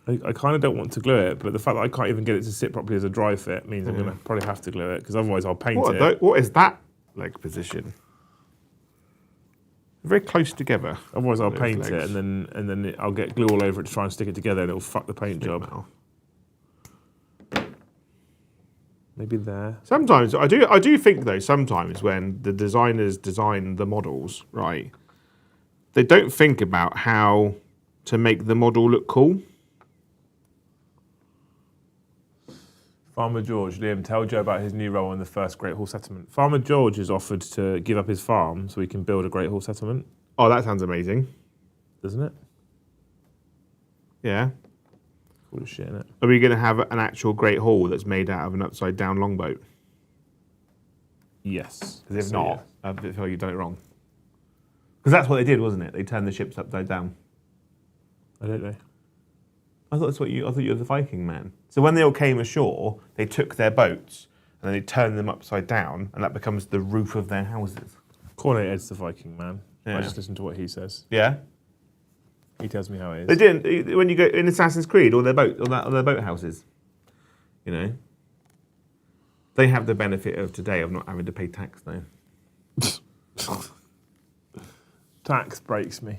A: I kind of don't want to glue it, but the fact that I can't even get it to sit properly as a dry fit means I'm going to probably have to glue it, because otherwise I'll paint it.
B: What is that leg position? Very close together.
A: Otherwise I'll paint it, and then I'll get glue all over it to try and stick it together, and it'll fuck the paint job. Maybe there.
B: Sometimes I do think though. Sometimes when the designers design the models, right, they don't think about how to make the model look cool.
A: Farmer George, Liam, tell Joe about his new role in the first Great Hall settlement. Farmer George has offered to give up his farm so he can build a Great Hall settlement.
B: Oh, that sounds amazing.
A: Doesn't it?
B: Yeah.
A: Cool as shit, innit?
B: Are we going to have an actual Great Hall that's made out of an upside-down longboat?
A: Yes.
B: Because if not, I feel like you've done it wrong. Because that's what they did, wasn't it? They turned the ships upside down.
A: I don't know.
B: I thought you were the Viking man. So when they all came ashore, they took their boats and then they turned them upside down, and that becomes the roof of their houses.
A: Cornet Ed's the Viking man.
B: Yeah.
A: I just listen to what he says.
B: Yeah.
A: He tells me how it is.
B: They didn't. When you go in Assassin's Creed, all their boat houses, you know, they have the benefit of today of not having to pay tax though.
A: Tax breaks me.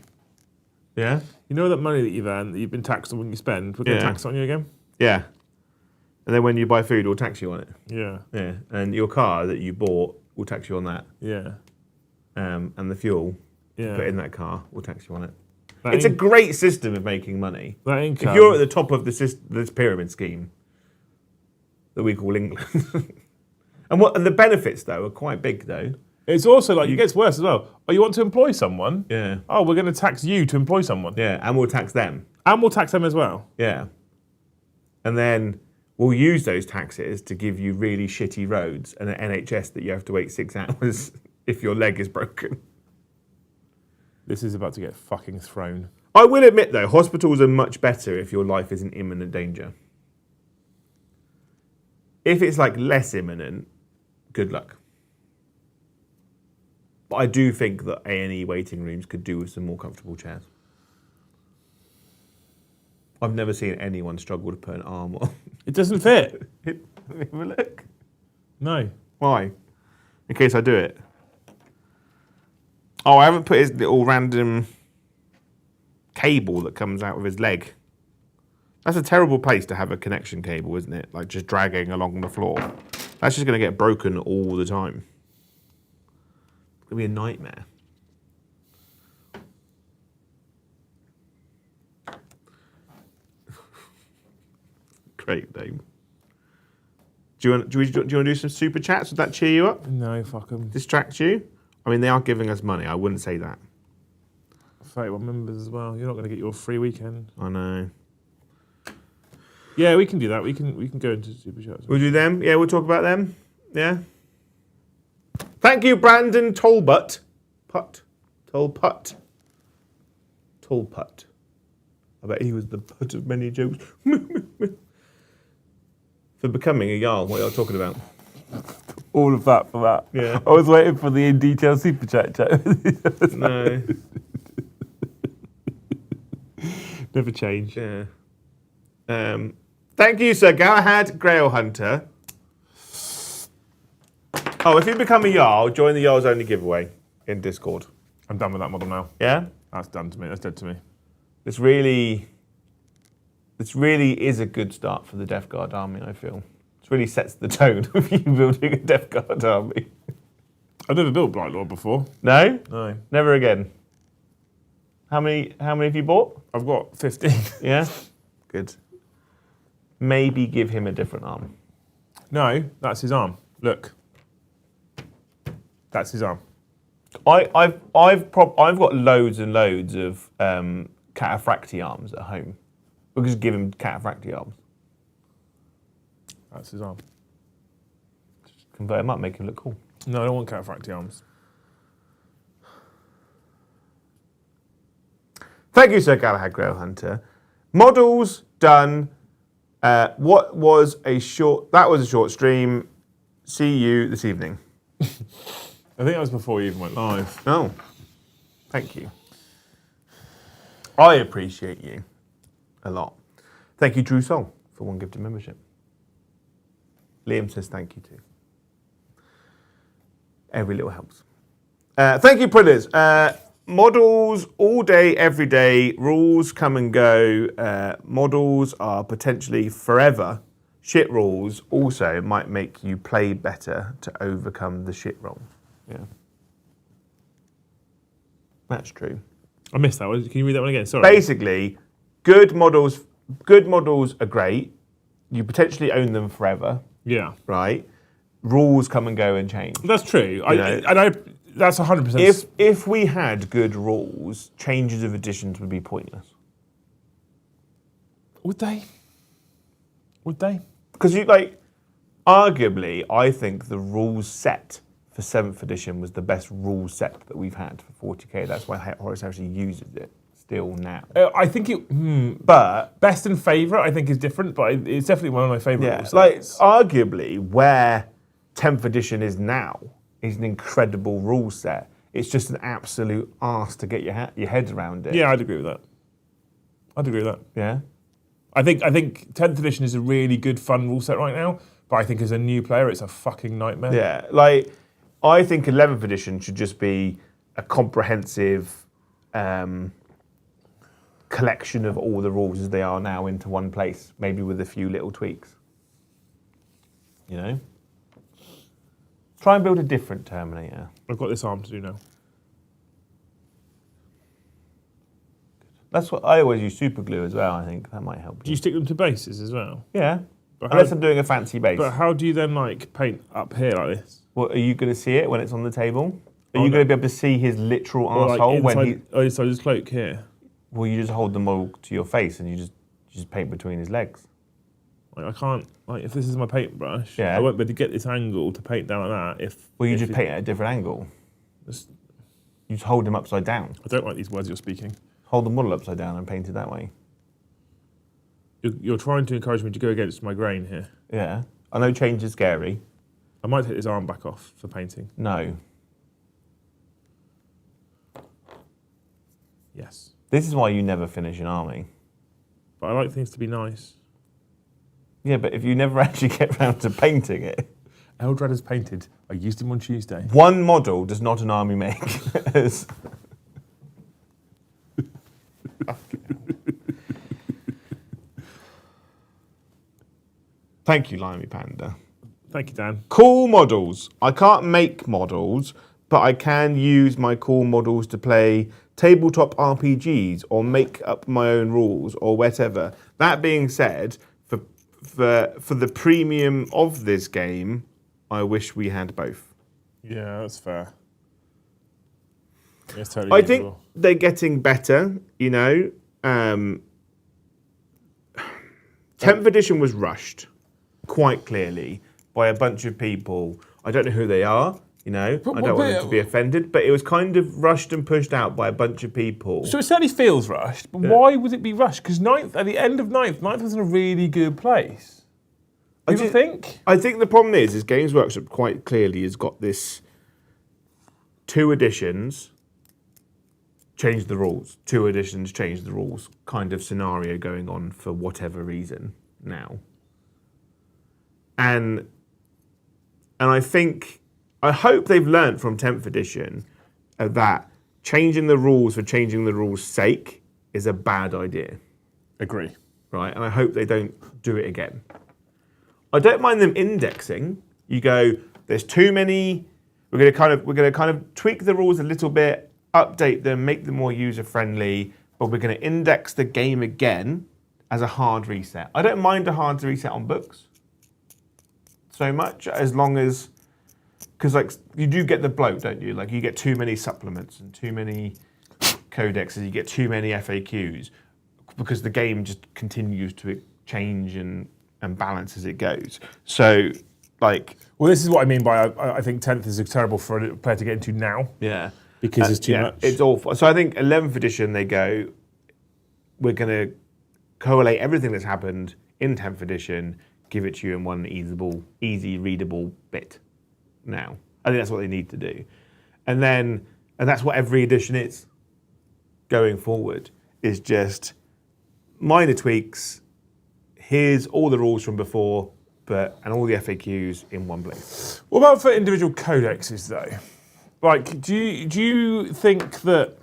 B: Yeah.
A: You know that money that you've earned, that you've been taxed on when you spend, we're going to tax it on you again?
B: Yeah. And then when you buy food, it'll tax you on it.
A: Yeah.
B: Yeah. And your car that you bought will tax you on that.
A: Yeah.
B: And the fuel you
A: Yeah.
B: put in that car will tax you on it.
A: That
B: It's a great system of making money.
A: That income.
B: If you're at the top of this pyramid scheme that we call England. And the benefits, though, are quite big, though.
A: It's also like, it gets worse as well. Oh, you want to employ someone?
B: Yeah.
A: Oh, we're going to tax you to employ someone.
B: Yeah, and we'll tax them.
A: And we'll tax them as well.
B: Yeah. And then we'll use those taxes to give you really shitty roads and an NHS that you have to wait 6 hours if your leg is broken.
A: This is about to get fucking thrown.
B: I will admit, though, hospitals are much better if your life is in imminent danger. If it's like less imminent, good luck. But I do think that A&E waiting rooms could do with some more comfortable chairs. I've never seen anyone struggle to put an arm on.
A: It doesn't fit.
B: Let me have a look.
A: No.
B: Why? In case I do it. Oh, I haven't put his little random cable that comes out of his leg. That's a terrible place to have a connection cable, isn't it? Like just dragging along the floor. That's just going to get broken all the time. It's going to be a nightmare. Great name. Do you want to do some super chats? Would that cheer you up?
A: No, fuck them.
B: Distract you? I mean, they are giving us money. I wouldn't say that.
A: 31 members as well. You're not going to get your free weekend.
B: I know.
A: Yeah, we can do that. We can go into super chats.
B: We'll do them. Yeah, we'll talk about them. Yeah. Thank you, Brandon Tolbutt. Tolputt. I bet he was the butt of many jokes. For becoming a Jarl, what are you talking about?
A: All of that for that.
B: Yeah.
A: I was waiting for the in detail super chat.
B: No.
A: Never change.
B: Yeah. Thank you, Sir Galahad Grail Hunter. Oh, if you become a Jarl, join the Jarls Only giveaway in Discord.
A: I'm done with that model now.
B: Yeah?
A: That's done to me. That's dead to me.
B: This really is a good start for the Death Guard army, I feel. It really sets the tone of you building a Death Guard army.
A: I've never built Blight Lord before.
B: No?
A: No.
B: Never again. How many have you bought?
A: I've got 15.
B: Yeah? Good. Maybe give him a different arm.
A: No, that's his arm. Look. That's his arm.
B: I've got loads and loads of cataphracti arms at home. We'll just give him cataphracti arms.
A: That's his arm.
B: Just convert him up, make him look cool.
A: No, I don't want cataphracti arms.
B: Thank you, Sir Galahad Grail Hunter. Models done. That was a short stream. See you this evening.
A: I think that was before you even went live.
B: Oh, thank you. I appreciate you a lot. Thank you, Drew Soul, for 1 gifted membership. Liam says thank you too. Every little helps. Thank you, Prillers. Models all day, every day. Rules come and go. Models are potentially forever. Shit rules also might make you play better to overcome the shit roll. Yeah. That's true.
A: I missed that one. Can you read that one again? Sorry.
B: Basically, good models are great. You potentially own them forever,
A: Yeah.
B: right? Rules come and go and change.
A: That's true.
B: know.
A: That's 100%.
B: If we had good rules, changes of editions would be pointless.
A: Would they? Would they?
B: Because arguably, I think the rules set for 7th edition was the best rule set that we've had for 40k. That's why Horus actually uses it still now.
A: I think
B: But
A: best and favourite, I think, is different, but it's definitely one of my favourite.
B: yeah,
A: rules.
B: arguably where 10th edition is now is an incredible rule set. It's just an absolute arse to get your head around it.
A: Yeah, I'd agree with that.
B: Yeah.
A: I think 10th edition is a really good, fun rule set right now, but I think as a new player, it's a fucking nightmare.
B: Yeah, I think 11th edition should just be a comprehensive collection of all the rules as they are now into one place, maybe with a few little tweaks.
C: You know? Try and build a different Terminator.
A: I've got this arm to do now.
C: That's what I always use super glue as well, I think. That might help
A: Do you stick them to bases as well?
C: Yeah.
A: But
C: Unless I'm doing a fancy base.
A: But how do you then like paint up here like this?
C: Well, are you going to see it when it's on the table? Are
A: Oh,
C: you
A: no.
C: going to be able to see his literal
A: Or like
C: arsehole when he...
A: inside his cloak here?
C: Well, you just hold the model to your face and you just paint between his legs.
A: Like I can't, like if this is my paintbrush,
C: Yeah.
A: I won't be able to get this angle to paint down like that if...
C: Well, you
A: if
C: just paint at a different angle.
A: It's-
C: You just hold him upside down.
A: I don't like these words you're speaking.
C: Hold the model upside down and paint it that way.
A: You're trying to encourage me to go against my grain here.
C: Yeah. I know change is scary.
A: I might take this arm back off for painting.
C: No.
A: Yes.
C: This is why you never finish an army.
A: But I like things to be nice.
C: Yeah, but if you never actually get around to painting it...
A: Eldrad is painted. I used him on Tuesday.
C: One model does not an army make. Thank you, Limey Panda.
A: Thank you, Dan.
B: Cool models. I can't make models, but I can use my cool models to play tabletop RPGs or make up my own rules or whatever. That being said, for the premium of this game, I wish we had both.
A: Yeah, that's fair. It's totally
B: I think
A: reasonable.
B: they're getting better, you know. 10th edition was rushed, quite clearly, by a bunch of people. I don't know who they are, you know. I don't want them to be offended, but it was kind of rushed and pushed out by a bunch of people.
A: So it certainly feels rushed, but why would it be rushed? Because at the end of ninth was in a really good place. Do you think?
B: I think the problem is Games Workshop quite clearly has got this 2 editions, change the rules, 2 editions, change the rules kind of scenario going on for whatever reason now. And I hope they've learnt from 10th edition that changing the rules for changing the rules' sake is a bad idea.
A: Agree.
B: Right? And I hope they don't do it again. I don't mind them indexing. You go, there's too many. We're going to kind of tweak the rules a little bit, update them, make them more user friendly, but we're going to index the game again as a hard reset. I don't mind a hard reset on books so much, as long as, because like you do get the bloat, don't you? Like you get too many supplements and too many codexes, you get too many FAQs, because the game just continues to change and balance as it goes. So, like...
A: Well, this is what I mean by I think 10th is terrible for a player to get into now.
B: Yeah.
A: Because it's too much.
B: It's awful. So I think 11th edition, they go, we're going to collate everything that's happened in 10th edition, give it to you in one easy readable bit now. I think that's what they need to do. And that's what every edition is going forward, is just minor tweaks. Here's all the rules from before, and all the FAQs in one place.
A: What about for individual codexes, though? Like, do you think that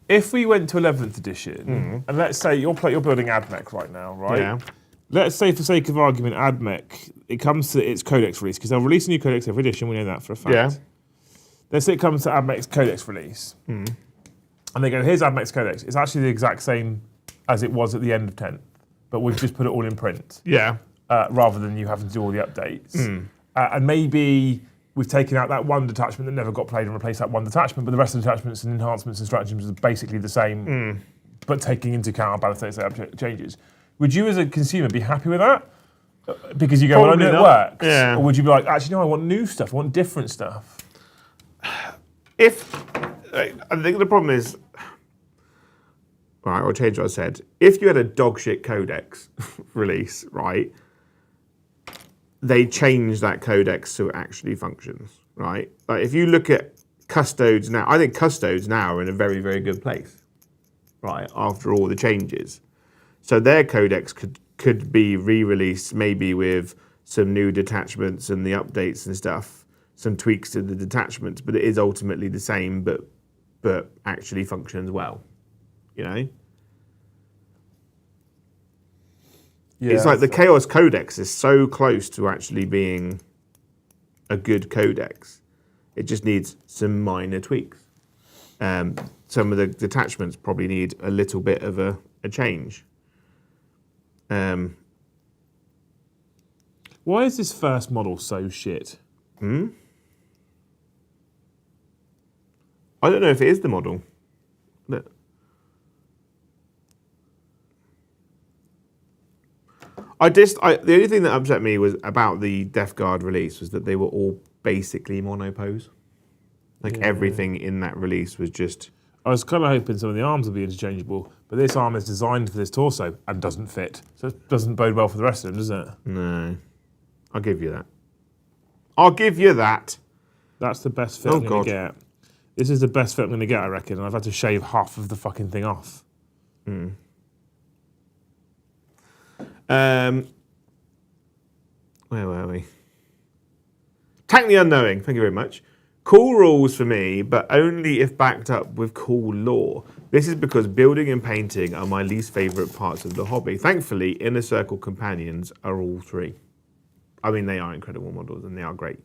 A: if we went to 11th edition, and let's say you're building Admech right now, right?
B: Yeah.
A: Let's say, for sake of argument, Admech, it comes to its codex release, because they'll release a new codex every edition, we know that for a fact.
B: Yeah.
A: Let's say it comes to Admech's codex release, and they go, here's Admech's codex. It's actually the exact same as it was at the end of 10th, but we've just put it all in print.
B: Yeah.
A: Rather than you having to do all the updates. And maybe we've taken out that one detachment that never got played and replaced that one detachment, but the rest of the detachments and enhancements and stratagems are basically the same, but taking into account our balance state setup changes. Would you as a consumer be happy with that? Because you go,
B: Probably
A: well, I know
B: not.
A: it works.
B: Yeah.
A: Or would you be like, actually, no, I want new stuff, I want different stuff?
B: I think the problem is, right, I'll change what I said. If you had a dogshit codex release, right, they change that codex so it actually functions, right? Like if you look at Custodes now, I think Custodes now are in a very, very good place, right, after all the changes. So their codex could be re-released maybe with some new detachments and the updates and stuff, some tweaks to the detachments, but it is ultimately the same, but actually functions well, you know? it's like the Chaos Codex is so close to actually being a good codex. It just needs some minor tweaks. Some of the detachments probably need a little bit of a change.
A: Why is this first model so shit?
B: I don't know if it is the model. Look. The only thing that upset me was about the Death Guard release was that they were all basically monopose. Like everything in that release was just...
A: I was kind of hoping some of the arms would be interchangeable, but this arm is designed for this torso and doesn't fit. So it doesn't bode well for the rest of them, does it?
B: No. I'll give you that. I'll give you that.
A: That's the best fit I'm going to get. This is the best fit I'm going to get, I reckon, and I've had to shave half of the fucking thing off.
B: Where were we? Tank the Unknowing, thank you very much. Cool rules for me, but only if backed up with cool lore. This is because building and painting are my least favourite parts of the hobby. Thankfully, Inner Circle companions are all three. I mean, they are incredible models and they are great.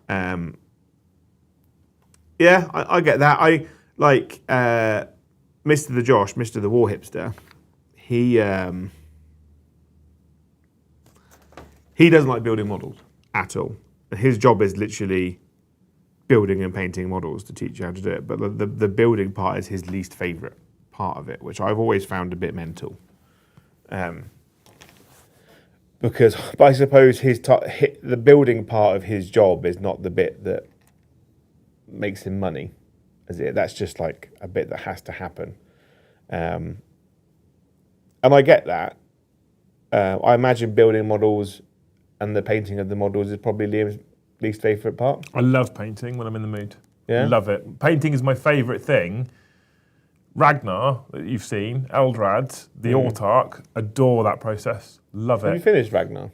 B: I get that. I like Mr. the Josh, Mr. the War Hipster. He doesn't like building models at all. His job is literally building and painting models to teach you how to do it. But the building part is his least favourite part of it, which I've always found a bit mental. Because I suppose the building part of his job is not the bit that makes him money. That's just like a bit that has to happen. And I get that. I imagine building models and the painting of the models is probably Liam's least favourite part.
A: I love painting when I'm in the mood.
B: Yeah?
A: Love it. Painting is my favourite thing. Ragnar, that you've seen, Eldrad, the Autarch, adore that process. Love it.
B: Have you finished Ragnar?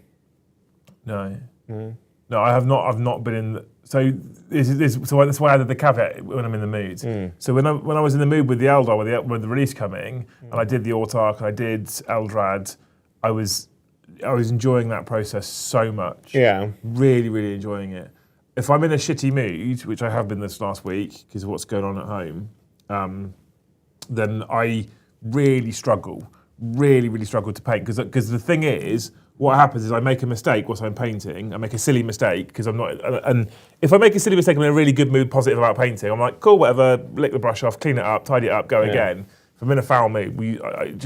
A: No. No, I have not. I've not been in. So that's why I added the caveat when I'm in the mood. So when I was in the mood with the Eldar, with the release coming, and I did the Autarch and I did Eldrad, I was enjoying that process so much.
B: Yeah.
A: Really, really enjoying it. If I'm in a shitty mood, which I have been this last week because of what's going on at home, then I really struggle to paint. Because the thing is, what happens is I make a mistake whilst I'm painting. I make a silly mistake because I'm not... And if I make a silly mistake, I'm in a really good mood, positive about painting. I'm like, cool, whatever, lick the brush off, clean it up, tidy it up, go again. If I'm in a foul mood, I'll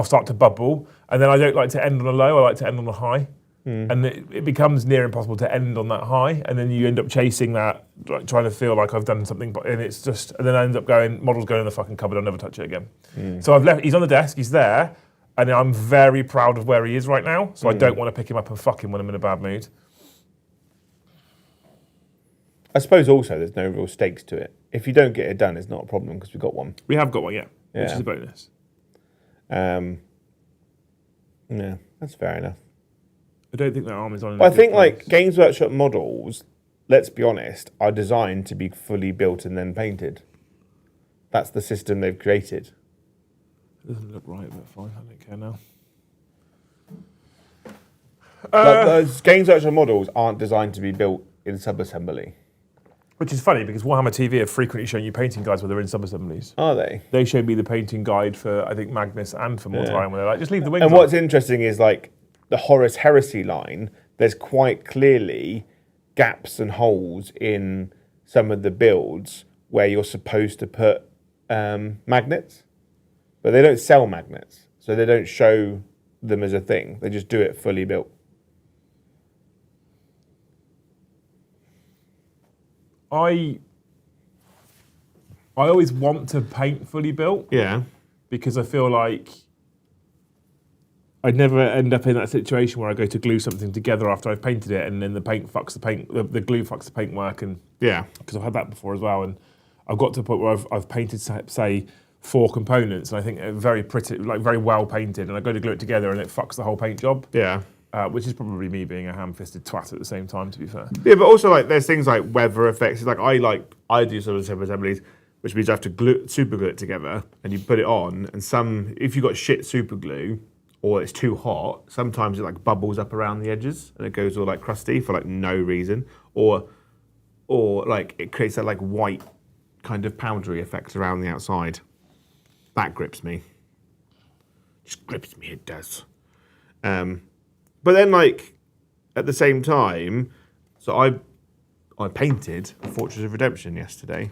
A: start to bubble. And then I don't like to end on a low, I like to end on a high. And it becomes near impossible to end on that high, and then you end up chasing that, like trying to feel like I've done something, and it's just, and then I end up models going in the fucking cupboard, I'll never touch it again. So I've left, he's on the desk, he's there, and I'm very proud of where he is right now, so I don't want to pick him up and fuck him when I'm in a bad mood.
B: I suppose also there's no real stakes to it. If you don't get it done, it's not a problem because we've got one.
A: We have got one, which is a bonus.
B: Yeah, that's fair enough.
A: I don't think that arm is on.
B: I think like Games Workshop models, let's be honest, are designed to be fully built and then painted. That's the system they've created.
A: It doesn't look right, but fine. I don't care now.
B: Those Games Workshop models aren't designed to be built in sub-assembly.
A: Which is funny because Warhammer TV have frequently shown you painting guides where they're in sub-assemblies.
B: Are they?
A: They showed me the painting guide for, I think, Magnus and for Mortarion, where they're like, just leave the wings
B: And
A: on.
B: what's interesting is like the Horus Heresy line, there's quite clearly gaps and holes in some of the builds where you're supposed to put magnets, but they don't sell magnets, so they don't show them as a thing. They just do it fully built.
A: I always want to paint fully built.
B: Yeah.
A: Because I feel like I'd never end up in that situation where I go to glue something together after I've painted it, and then the glue fucks the paintwork, and because I've had that before as well, and I've got to the point where I've painted say 4 components, and I think very pretty, like very well painted, and I go to glue it together, and it fucks the whole paint job. Yeah. Which is probably me being a ham-fisted twat at the same time, to be fair.
B: Yeah, but also like there's things like weather effects. Like I do some of the sub-assemblies, which means I have to super glue it together, and you put it on, and if you've got shit super glue, or it's too hot, sometimes it like bubbles up around the edges and it goes all like crusty for like no reason, or like it creates that like white kind of powdery effect around the outside. That grips me. Just grips me, it does. But then like at the same time, so I painted a Fortress of Redemption yesterday,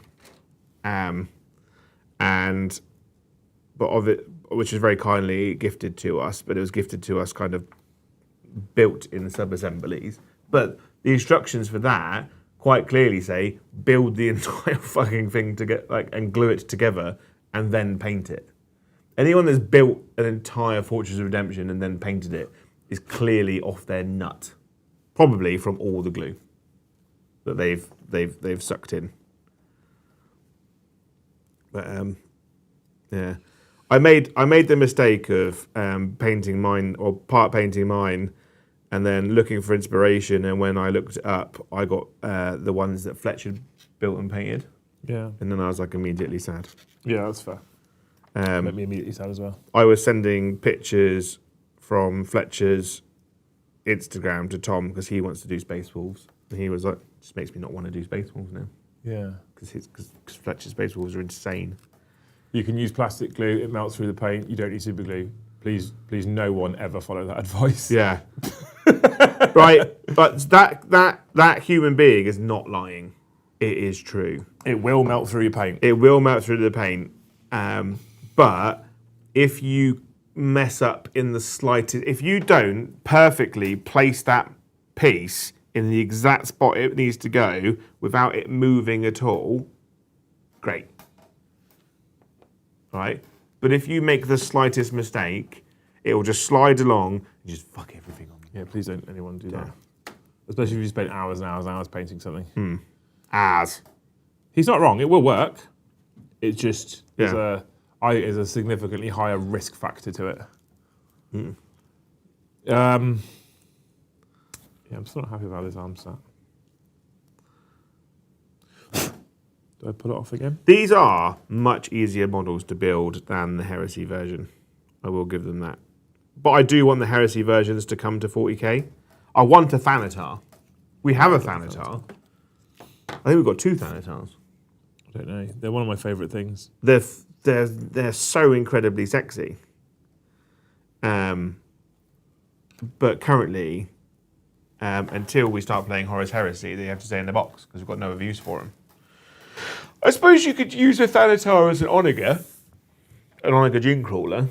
B: which was very kindly gifted to us, but it was gifted to us kind of built in sub-assemblies. But the instructions for that quite clearly say build the entire fucking thing to get like and glue it together and then paint it. Anyone that's built an entire Fortress of Redemption and then painted it is clearly off their nut, probably from all the glue that they've sucked in. But yeah, I made the mistake of painting mine or part painting mine, and then looking for inspiration. And when I looked it up, I got the ones that Fletcher built and painted.
A: Yeah.
B: And then I was like immediately sad.
A: Yeah, that's fair. Made me immediately sad as well.
B: I was sending pictures from Fletcher's Instagram to Tom because he wants to do Space Wolves, and he was like, "Just makes me not want to do Space Wolves now."
A: Yeah.
B: Because Fletcher's Space Wolves are insane.
A: You can use plastic glue; it melts through the paint. You don't need super glue. Please, no one ever follow that advice.
B: Yeah. Right, but that human being is not lying. It is true.
A: It will melt through your paint.
B: It will melt through the paint. But if you mess up in the slightest, if you don't perfectly place that piece in the exact spot it needs to go without it moving at all, great. Right? But if you make the slightest mistake, it will just slide along and just fuck everything on.
A: Yeah, please don't anyone do that. Especially if you spend hours and hours and hours painting something. He's not wrong. It will work. It just is a significantly higher risk factor to it. Yeah, I'm still not happy about this arm set. Do I pull it off again?
B: These are much easier models to build than the Heresy version. I will give them that. But I do want the Heresy versions to come to 40k. I want a Thanatar. We have a Thanatar. I think we've got 2 Thanatars.
A: I don't know. They're one of my favourite things.
B: They're so incredibly sexy. But currently, until we start playing Horus Heresy, they have to stay in the box because we've got no other use for them. I suppose you could use a Thanatar as an Onager Gene Crawler.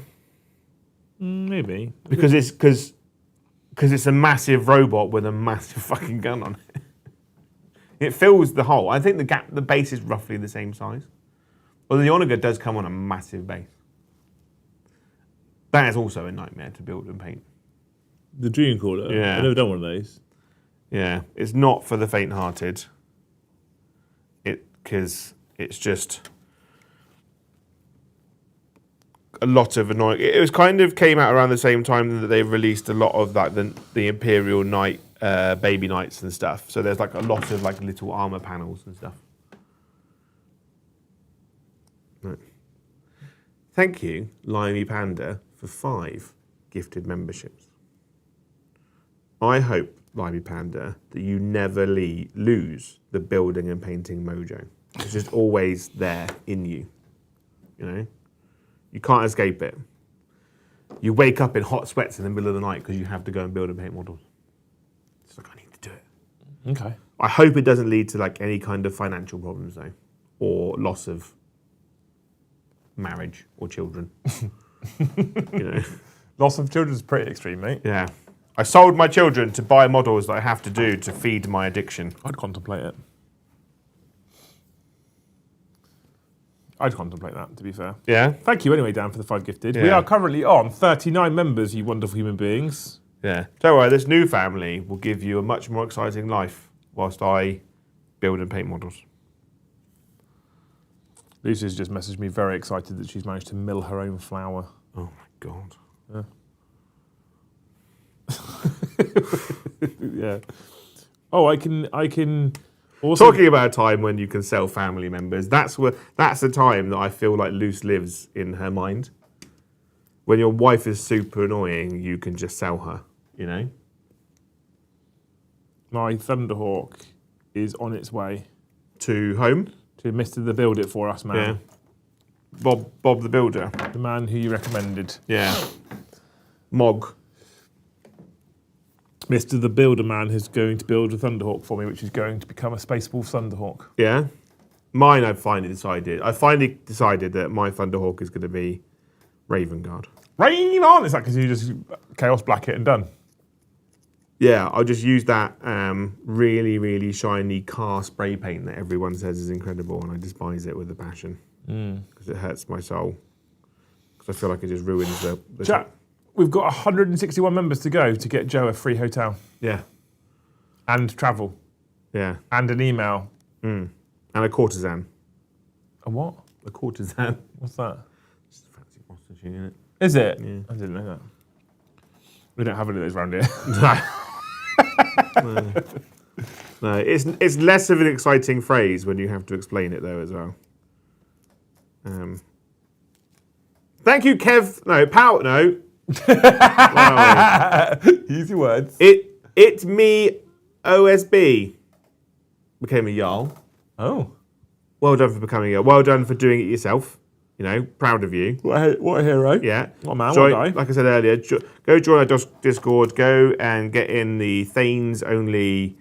A: Maybe.
B: Because it's a massive robot with a massive fucking gun on it. It fills the hole. I think the base is roughly the same size. Well, the Onager does come on a massive base. That is also a nightmare to build and paint.
A: The Dream Caller?
B: Yeah.
A: I've never done one of those.
B: Yeah, it's not for the faint-hearted. Because it's just a lot of annoying. It was kind of came out around the same time that they released a lot of like the Imperial Knight baby knights and stuff. So there's like a lot of like little armor panels and stuff. Right. Thank you, Limey Panda, for 5 gifted memberships. I hope, Limey Panda, that you never lose the building and painting mojo. It's just always there in you. You know? You can't escape it. You wake up in hot sweats in the middle of the night because you have to go and build and paint models. It's like, I need to do it.
A: Okay.
B: I hope it doesn't lead to like any kind of financial problems though, or loss of marriage or children. You know?
A: Loss of children is pretty extreme, mate.
B: Yeah. I sold my children to buy models that I have to do to feed my addiction.
A: I'd contemplate it. I'd contemplate that, to be fair.
B: Yeah?
A: Thank you anyway, Dan, for the 5 gifted.
B: Yeah.
A: We are currently on 39 members, you wonderful human beings.
B: Yeah. Don't worry, this new family will give you a much more exciting life whilst I build and paint models.
A: Lucy's just messaged me very excited that she's managed to mill her own flour.
B: Oh my God.
A: Yeah. Yeah. Oh, I can also...
B: Talking about a time when you can sell family members, that's the time that I feel like Luce lives in her mind. when your wife is super annoying, you can just sell her, you know?
A: My Thunderhawk is on its way
B: To home?
A: to Mr. The Build It For Us man.
B: Yeah. Bob the Builder.
A: The man who you recommended.
B: Yeah. Mog.
A: Mr. The Builder man who's going to build a Thunderhawk for me, which is going to become a Space Wolf Thunderhawk.
B: Yeah. Mine, I finally decided that my Thunderhawk is going to be Raven Guard.
A: Rain on! Is that because you just Chaos Black it and done?
B: Yeah, I'll just use that really, really shiny car spray paint that everyone says is incredible, and I despise it with a passion because it hurts my soul. Because I feel like it just ruins the
A: Chat, we've got 161 members to go to get Joe a free hotel
B: Yeah,
A: and travel
B: yeah,
A: and an email.
B: and a courtesan.
A: A what?
B: A courtesan.
A: What's that?
B: Just a fancy prostitute, isn't it?
A: Is it?
B: Yeah.
A: I didn't know that. We don't have any of those around here.
B: No, it's less of an exciting phrase when you have to explain it though as well. Thank you, Kev. No, Pout. No.
A: Easy words.
B: It me OSB became a Jarl.
A: Oh.
B: Well done for becoming a Jarl. Well done for doing it yourself. You know, proud of you.
A: What a hero.
B: Yeah.
A: What a man,
B: Join,
A: what a guy.
B: like I said earlier, go join our Discord. Go and get in the Thanes only,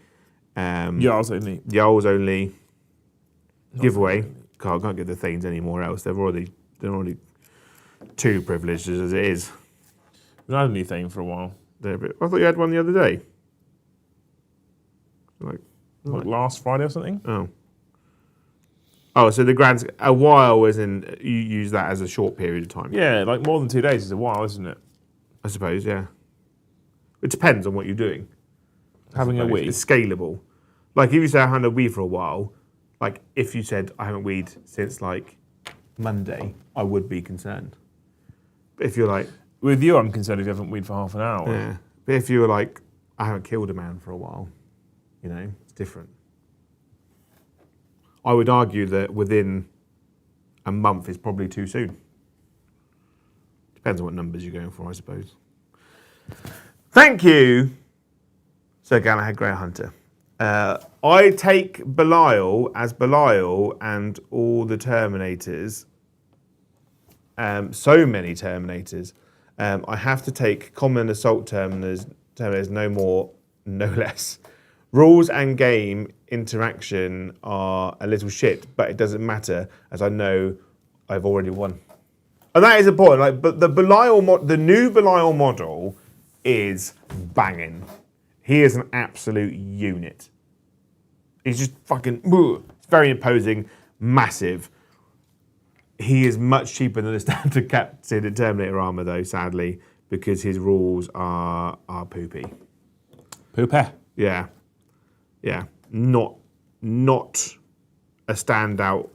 A: Yar's only.
B: Jarls only giveaway. Can't get the Thanes anymore else. They're already too privileged as it is.
A: We haven't had anything for a while.
B: I thought you had one the other day. Like
A: Last Friday or something?
B: Oh, so a while as in you use that as a short period of time.
A: Yeah, like more than 2 days is a while, isn't it?
B: I suppose, yeah. It depends on what you're doing.
A: Having a wee.
B: It's scalable. Like if you say I haven't had a wee for a while, like if you said I haven't weed since like Monday, I would be concerned. But if you're like,
A: With you, I'm concerned if you haven't weed for half an hour.
B: yeah. But if you were like, I haven't killed a man for a while, you know, it's different. I would argue that within a month is probably too soon. Depends on what numbers you're going for, I suppose. Thank you, Sir Galahad Grey Hunter. I take Belial as Belial and all the Terminators. So many Terminators. I have to take Common Assault Terminators, no more, no less. Rules and game interaction are a little shit, but it doesn't matter as I know I've already won. And that is important. Like, but the new Belial model is banging. He is an absolute unit. He's just fucking. It's very imposing, massive. He is much cheaper than a standard Captain Terminator armor, though. Sadly, because his rules are poopy.
A: Poopy.
B: Yeah. Yeah, not a standout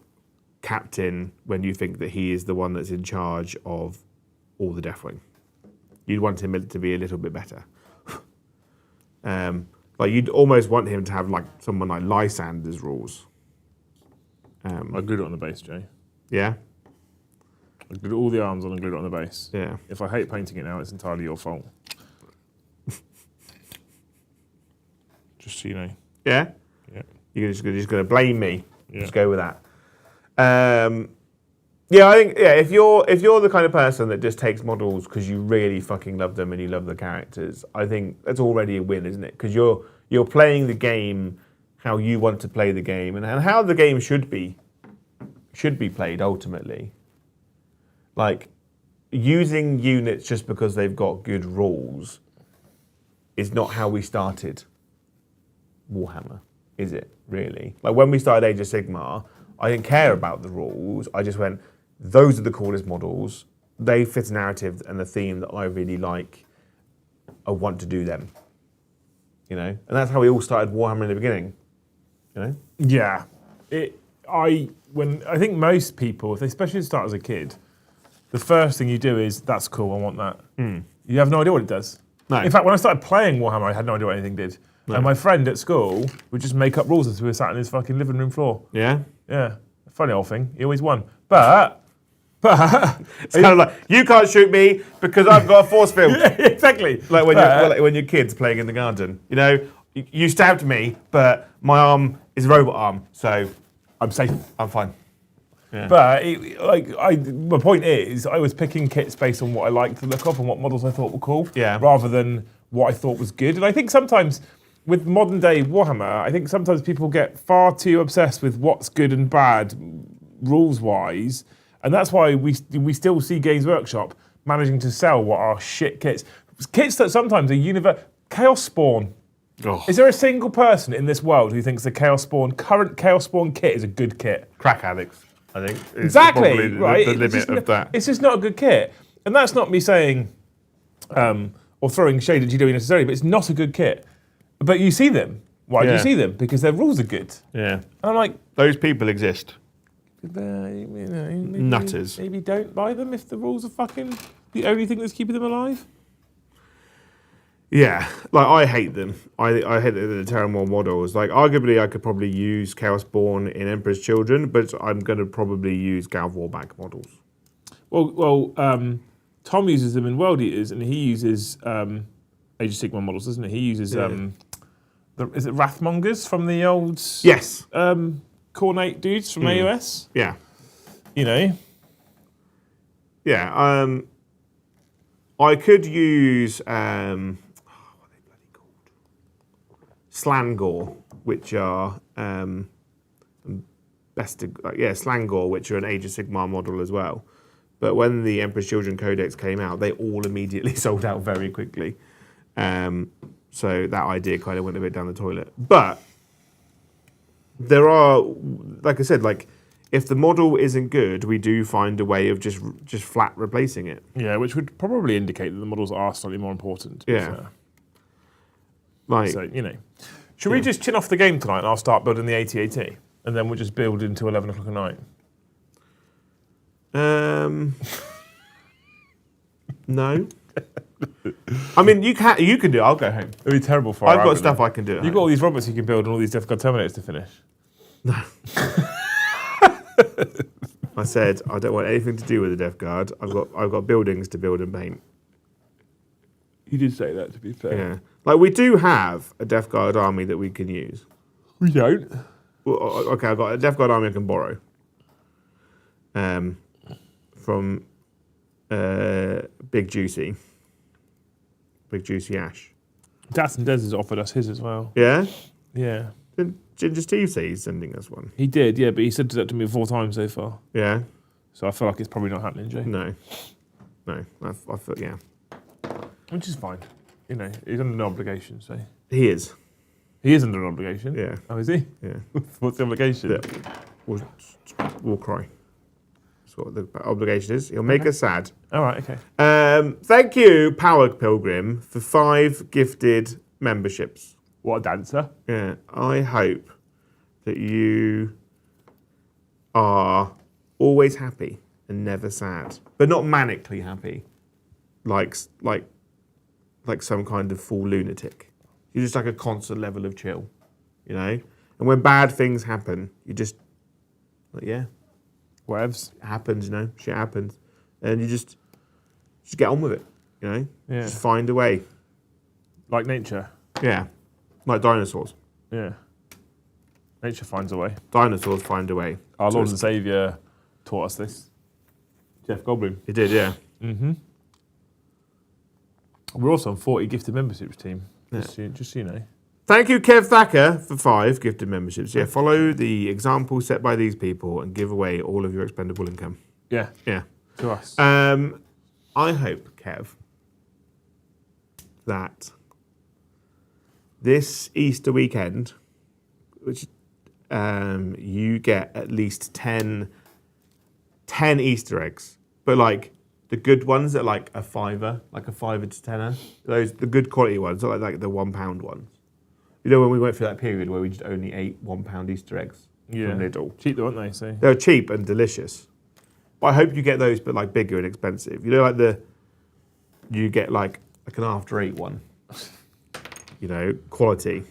B: captain when you think that he is the one that's in charge of all the Deathwing. You'd want him to be a little bit better. Like you'd almost want him to have like someone like Lysander's rules.
A: I glued it on the base, Jay.
B: Yeah,
A: I glued all the arms on and glued it on the base.
B: yeah.
A: If I hate painting it now, it's entirely your fault. Just so you know.
B: Yeah?
A: Yeah.
B: You're just going to blame me.
A: Yeah.
B: Just go with that. Yeah, I think if you're the kind of person that just takes models because you really fucking love them and you love the characters, I think that's already a win, isn't it? Because you're playing the game how you want to play the game and how the game should be played ultimately. Like using units just because they've got good rules is not how we started Warhammer, is it, really? Like when we started Age of Sigmar, I didn't care about the rules. I just went, those are the coolest models. They fit a narrative and the theme that I really like. I want to do them. You know? And that's how we all started Warhammer in the beginning. You know?
A: Yeah. I think most people, if they especially start as a kid, the first thing you do is, that's cool, I want that. You have no idea what it does.
B: No.
A: In fact, when I started playing Warhammer, I had no idea what anything did. No. And my friend at school would just make up rules as we were sat on his fucking living room floor.
B: Yeah?
A: Yeah. Funny old thing. He always won. But But
B: It's kind of like, you can't shoot me because I've got a force field.
A: yeah, exactly.
B: Like when your kid's playing in the garden. You know, you stabbed me, but my arm is a robot arm, so
A: I'm safe.
B: I'm fine. Yeah.
A: But my point is, I was picking kits based on what I liked to look up and what models I thought were cool, rather than what I thought was good. And I think sometimes with modern day Warhammer, I think sometimes people get far too obsessed with what's good and bad rules wise, and that's why we still see Games Workshop managing to sell what are shit kits that sometimes are Chaos Spawn.
B: Oh.
A: Is there a single person in this world who thinks the current Chaos Spawn kit is a good kit?
B: Crack addicts, I think. Is
A: Exactly,
B: probably
A: right?
B: The limit of that.
A: It's just not a good kit. And that's not me saying, or throwing shade at GW necessarily, but it's not a good kit. But you see them. Why do you see them? Because their rules are good.
B: Yeah.
A: And I'm like,
B: those people exist.
A: maybe,
B: Nutters.
A: Maybe don't buy them if the rules are fucking the only thing that's keeping them alive.
B: Yeah, like I hate them. I hate the Terramore models. Like arguably, I could probably use Chaosborn in Emperor's Children, but I'm going to probably use Galv Warback models.
A: Well, Tom uses them in World Eaters, and he uses Age of Sigmar models, doesn't he? He uses is it Wrathmongers from the old Cornate dudes from AOS?
B: Yeah,
A: You know.
B: yeah. I could use what are they bloody called? Slangor, which are Slangor, which are an Age of Sigmar model as well. But when the Emperor's Children Codex came out, they all immediately sold out very quickly. So that idea kind of went a bit down the toilet. But there are, like I said, like if the model isn't good, we do find a way of just flat replacing it.
A: Yeah, which would probably indicate that the models are slightly more important.
B: Yeah. Like,
A: So, you know. Should we just chin off the game tonight and I'll start building the AT-AT? And then we'll just build until 11 o'clock at night?
B: No. I mean, you can do it. I'll go home.
A: It'd be terrible for
B: I've got stuff I can do.
A: You've got all these robots you can build and all these Death Guard Terminators to finish.
B: No. I said I don't want anything to do with the Death Guard. I've got buildings to build and paint.
A: You did say that, to be fair.
B: Yeah. Like we do have a Death Guard army that we can use.
A: We don't.
B: Well, okay, I've got a Death Guard army I can borrow. From Big Juicy Ash.
A: Das and Des has offered us his as well.
B: Yeah?
A: Yeah.
B: Did Ginger Steve say he's sending us one?
A: He did, yeah, but he said that to me 4 times so far.
B: Yeah?
A: So I feel like it's probably not happening, Jay.
B: No. I feel, yeah.
A: Which is fine. You know, he's under no obligation, so.
B: He is.
A: He is under an obligation.
B: Yeah.
A: Oh, is he?
B: Yeah.
A: What's the obligation?
B: Yeah. We'll cry. That's what the obligation is. He'll make us sad.
A: All right, okay.
B: Thank you, Power Pilgrim, for 5 gifted memberships.
A: What a dancer.
B: Yeah. I hope that you are always happy and never sad, but not manically happy, like some kind of full lunatic. You're just like a constant level of chill, you know? And when bad things happen, you just, like, yeah.
A: Whatevs.
B: It happens, you know? Shit happens. And you just get on with it, you know?
A: Yeah.
B: Just find a way.
A: Like nature.
B: Yeah. Like dinosaurs.
A: Yeah. Nature finds a way.
B: Dinosaurs find a way.
A: Our Lord and Saviour taught us this. Jeff Goldblum.
B: He did, yeah.
A: Mm-hmm. We're also on 40 gifted memberships team.
B: Yeah.
A: Just so you know.
B: Thank you, Kev Thacker, for 5 gifted memberships. Yeah, follow the example set by these people and give away all of your expendable income.
A: Yeah.
B: Yeah.
A: To us.
B: I hope, Kev, that this Easter weekend, which you get at least 10 Easter eggs, but like the good ones that are like a $5, like a $5 to $10. Those the good quality ones, not like the £1 ones. You know when we went through that period where we just only ate £1 Easter eggs from Lidl.
A: Cheap though, aren't they? So
B: they're cheap and delicious. But I hope you get those, but like bigger and expensive. You know, like you get like an After 8 one. You know, quality.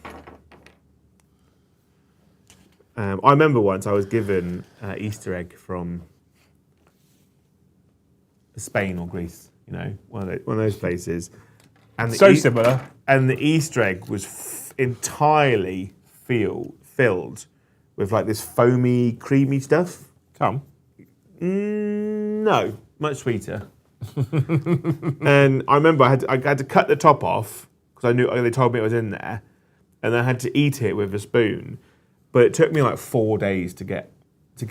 B: I remember once I was given Easter egg from Spain or Greece, one of those places. And
A: So similar.
B: And the Easter egg was entirely filled with like this foamy, creamy stuff.
A: Come.
B: No, much sweeter. And I remember I had to cut the top off because I knew they told me it was in there, and I had to eat it with a spoon. But it took me like 4 days to get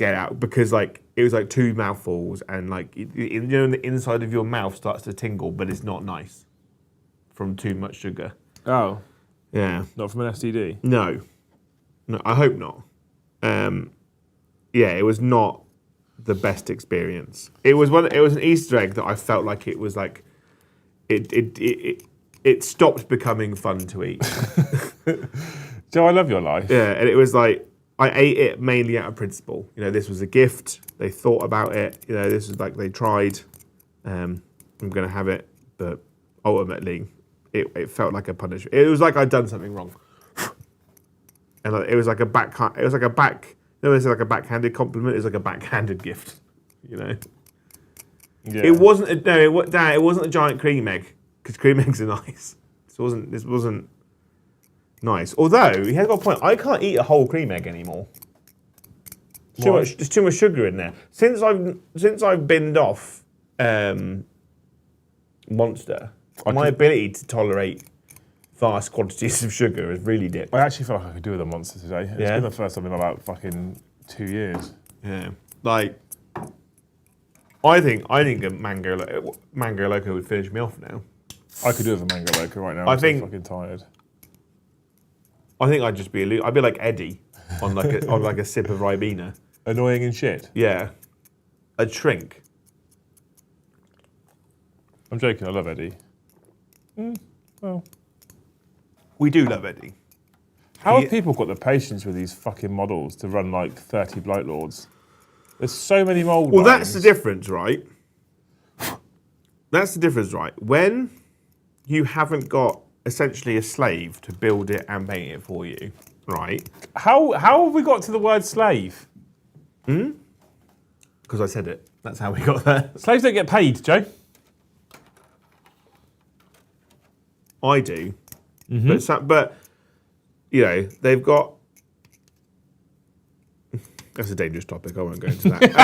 B: out because like it was like 2 mouthfuls, and like the inside of your mouth starts to tingle, but it's not nice from too much sugar.
A: Oh.
B: Yeah.
A: Not from an STD?
B: No, I hope not. Yeah, it was not the best experience. It was an Easter egg that I felt like it was like it stopped becoming fun to eat.
A: Joe, I love your life.
B: Yeah, and it was like I ate it mainly out of principle. This was a gift. They thought about it. This was like they tried. I'm going to have it, but ultimately, it felt like a punishment. It was like I'd done something wrong, and it was like a back. It was like a back. It's like a backhanded compliment. It's like a backhanded gift.
A: Yeah.
B: It wasn't. It wasn't a giant cream egg because cream eggs are nice. This wasn't nice. Although he has got a point. I can't eat a whole cream egg anymore. There's too much sugar in there. Since I've binned off Monster, my ability to tolerate vast quantities of sugar has really dipped.
A: I actually feel like I could do with a Monster today. It's been the first time in about fucking 2 years.
B: Yeah, like I think a mango loco would finish me off now.
A: I could do with a mango loco right now. I'm so fucking tired.
B: I think I'd be like Eddie on like a sip of Ribena.
A: Annoying and shit.
B: Yeah, I'd shrink.
A: I'm joking. I love Eddie. Well,
B: we do love Eddie.
A: How have people got the patience with these fucking models to run like 30 Blight Lords? There's so many mold
B: Well,
A: lines.
B: that's the difference, right? That's the difference, right? When you haven't got essentially a slave to build it and paint it for you, right?
A: How have we got to the word slave?
B: Because I said it. That's how we got there.
A: Slaves don't get paid, Joe.
B: I do. But they've got... That's a dangerous topic. I won't go into that.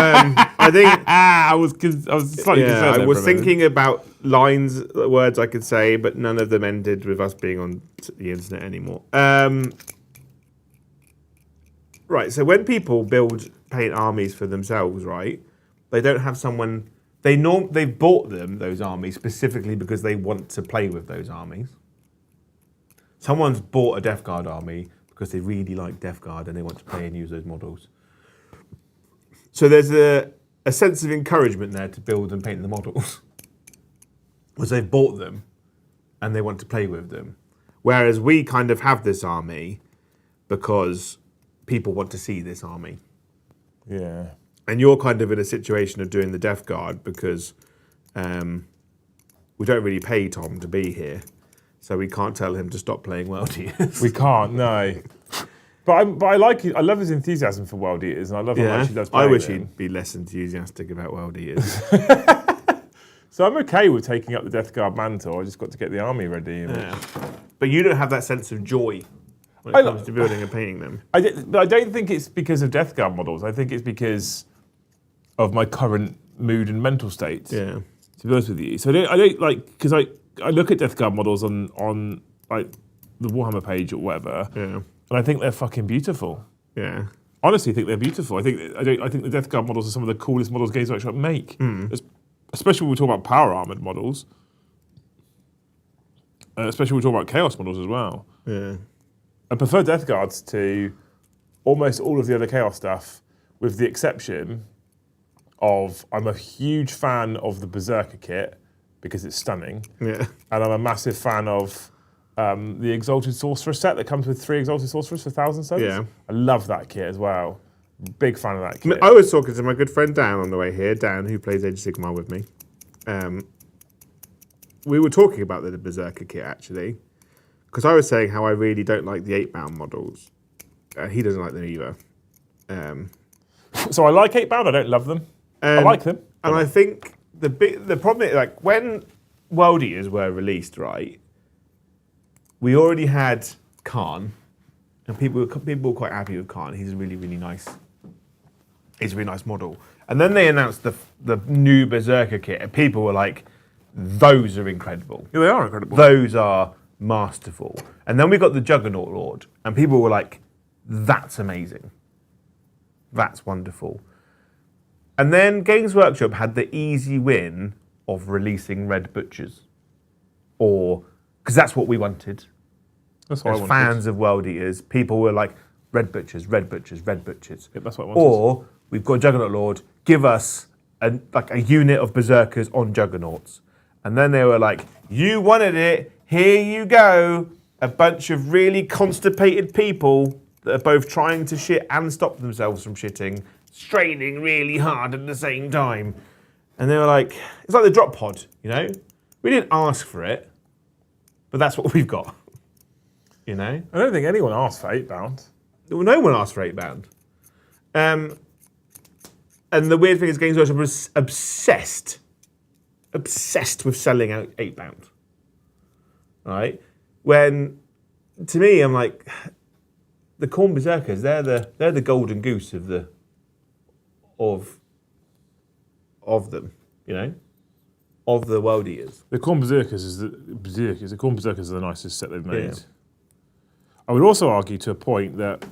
B: I think...
A: I was slightly concerned.
B: I was thinking about words I could say, but none of them ended with us being on the internet anymore. Right, so when people paint armies for themselves, right, they don't have someone... They've bought those armies specifically because they want to play with those armies. Someone's bought a Death Guard army because they really like Death Guard and they want to play and use those models. So there's a sense of encouragement there to build and paint the models. Because they've bought them and they want to play with them. Whereas we kind of have this army because people want to see this army.
A: Yeah.
B: And you're kind of in a situation of doing the Death Guard because we don't really pay Tom to be here. So we can't tell him to stop playing World Eaters.
A: We can't, no. But I like it. I love his enthusiasm for World Eaters, and I love how much he does play.
B: I wish he'd be less enthusiastic about World Eaters.
A: So I'm okay with taking up the Death Guard mantle. I just got to get the army ready.
B: Yeah. But you don't have that sense of joy when it comes to building and painting them.
A: But I don't think it's because of Death Guard models. I think it's because of my current mood and mental state.
B: Yeah.
A: To be honest with you, so I don't like because I look at Death Guard models on like the Warhammer page or whatever, and I think they're fucking beautiful.
B: Yeah.
A: Honestly, I think they're beautiful. I think the Death Guard models are some of the coolest models Games Workshop make. Especially when we talk about power armored models. Especially when we talk about chaos models as well.
B: Yeah.
A: I prefer Death Guards to almost all of the other chaos stuff, with the exception of I'm a huge fan of the Berserker kit because it's stunning.
B: Yeah.
A: And I'm a massive fan of the Exalted Sorceress set that comes with 3 Exalted Sorcerers for 1,000 suns.
B: Yeah.
A: I love that kit as well. Big fan of that kit.
B: I was talking to my good friend Dan on the way here, Dan, who plays Age of Sigmar with me. We were talking about the Berserker kit, actually, because I was saying how I really don't like the 8-bound models. He doesn't like them either.
A: So I like 8-bound, I don't love them. I like them.
B: And I think the problem is, like, when World Eaters were released, right, we already had Khan, and people were quite happy with Khan. He's a really, really nice. He's a really nice model. And then they announced the new Berserker kit, and people were like, those are incredible.
A: Yeah, they are incredible.
B: Those are masterful. And then we got the Juggernaut Lord, and people were like, that's amazing. That's wonderful. And then Games Workshop had the easy win of releasing Red Butchers. Because that's what we wanted.
A: That's what I
B: As
A: wanted.
B: fans of World Eaters, people were like, Red Butchers, Red Butchers, Red Butchers.
A: Yep, that's what I wanted.
B: Or, we've got Juggernaut Lord, give us a unit of Berserkers on Juggernauts. And then they were like, you wanted it, here you go. A bunch of really constipated people that are both trying to shit and stop themselves from shitting, straining really hard at the same time. And they were like, it's like the drop pod, you know? We didn't ask for it, but that's what we've got. You know?
A: I don't think anyone asked for £8.
B: Well, no one asked for £8. And the weird thing is Games Workshop was obsessed with selling out £8. Right? When, to me, I'm like, the Khorne Berserkers, they're the golden goose of them, you know? Of the World Eaters.
A: The Khorne Berserkers the Khorne Berserkers are the nicest set they've made. Yeah. I would also argue to a point that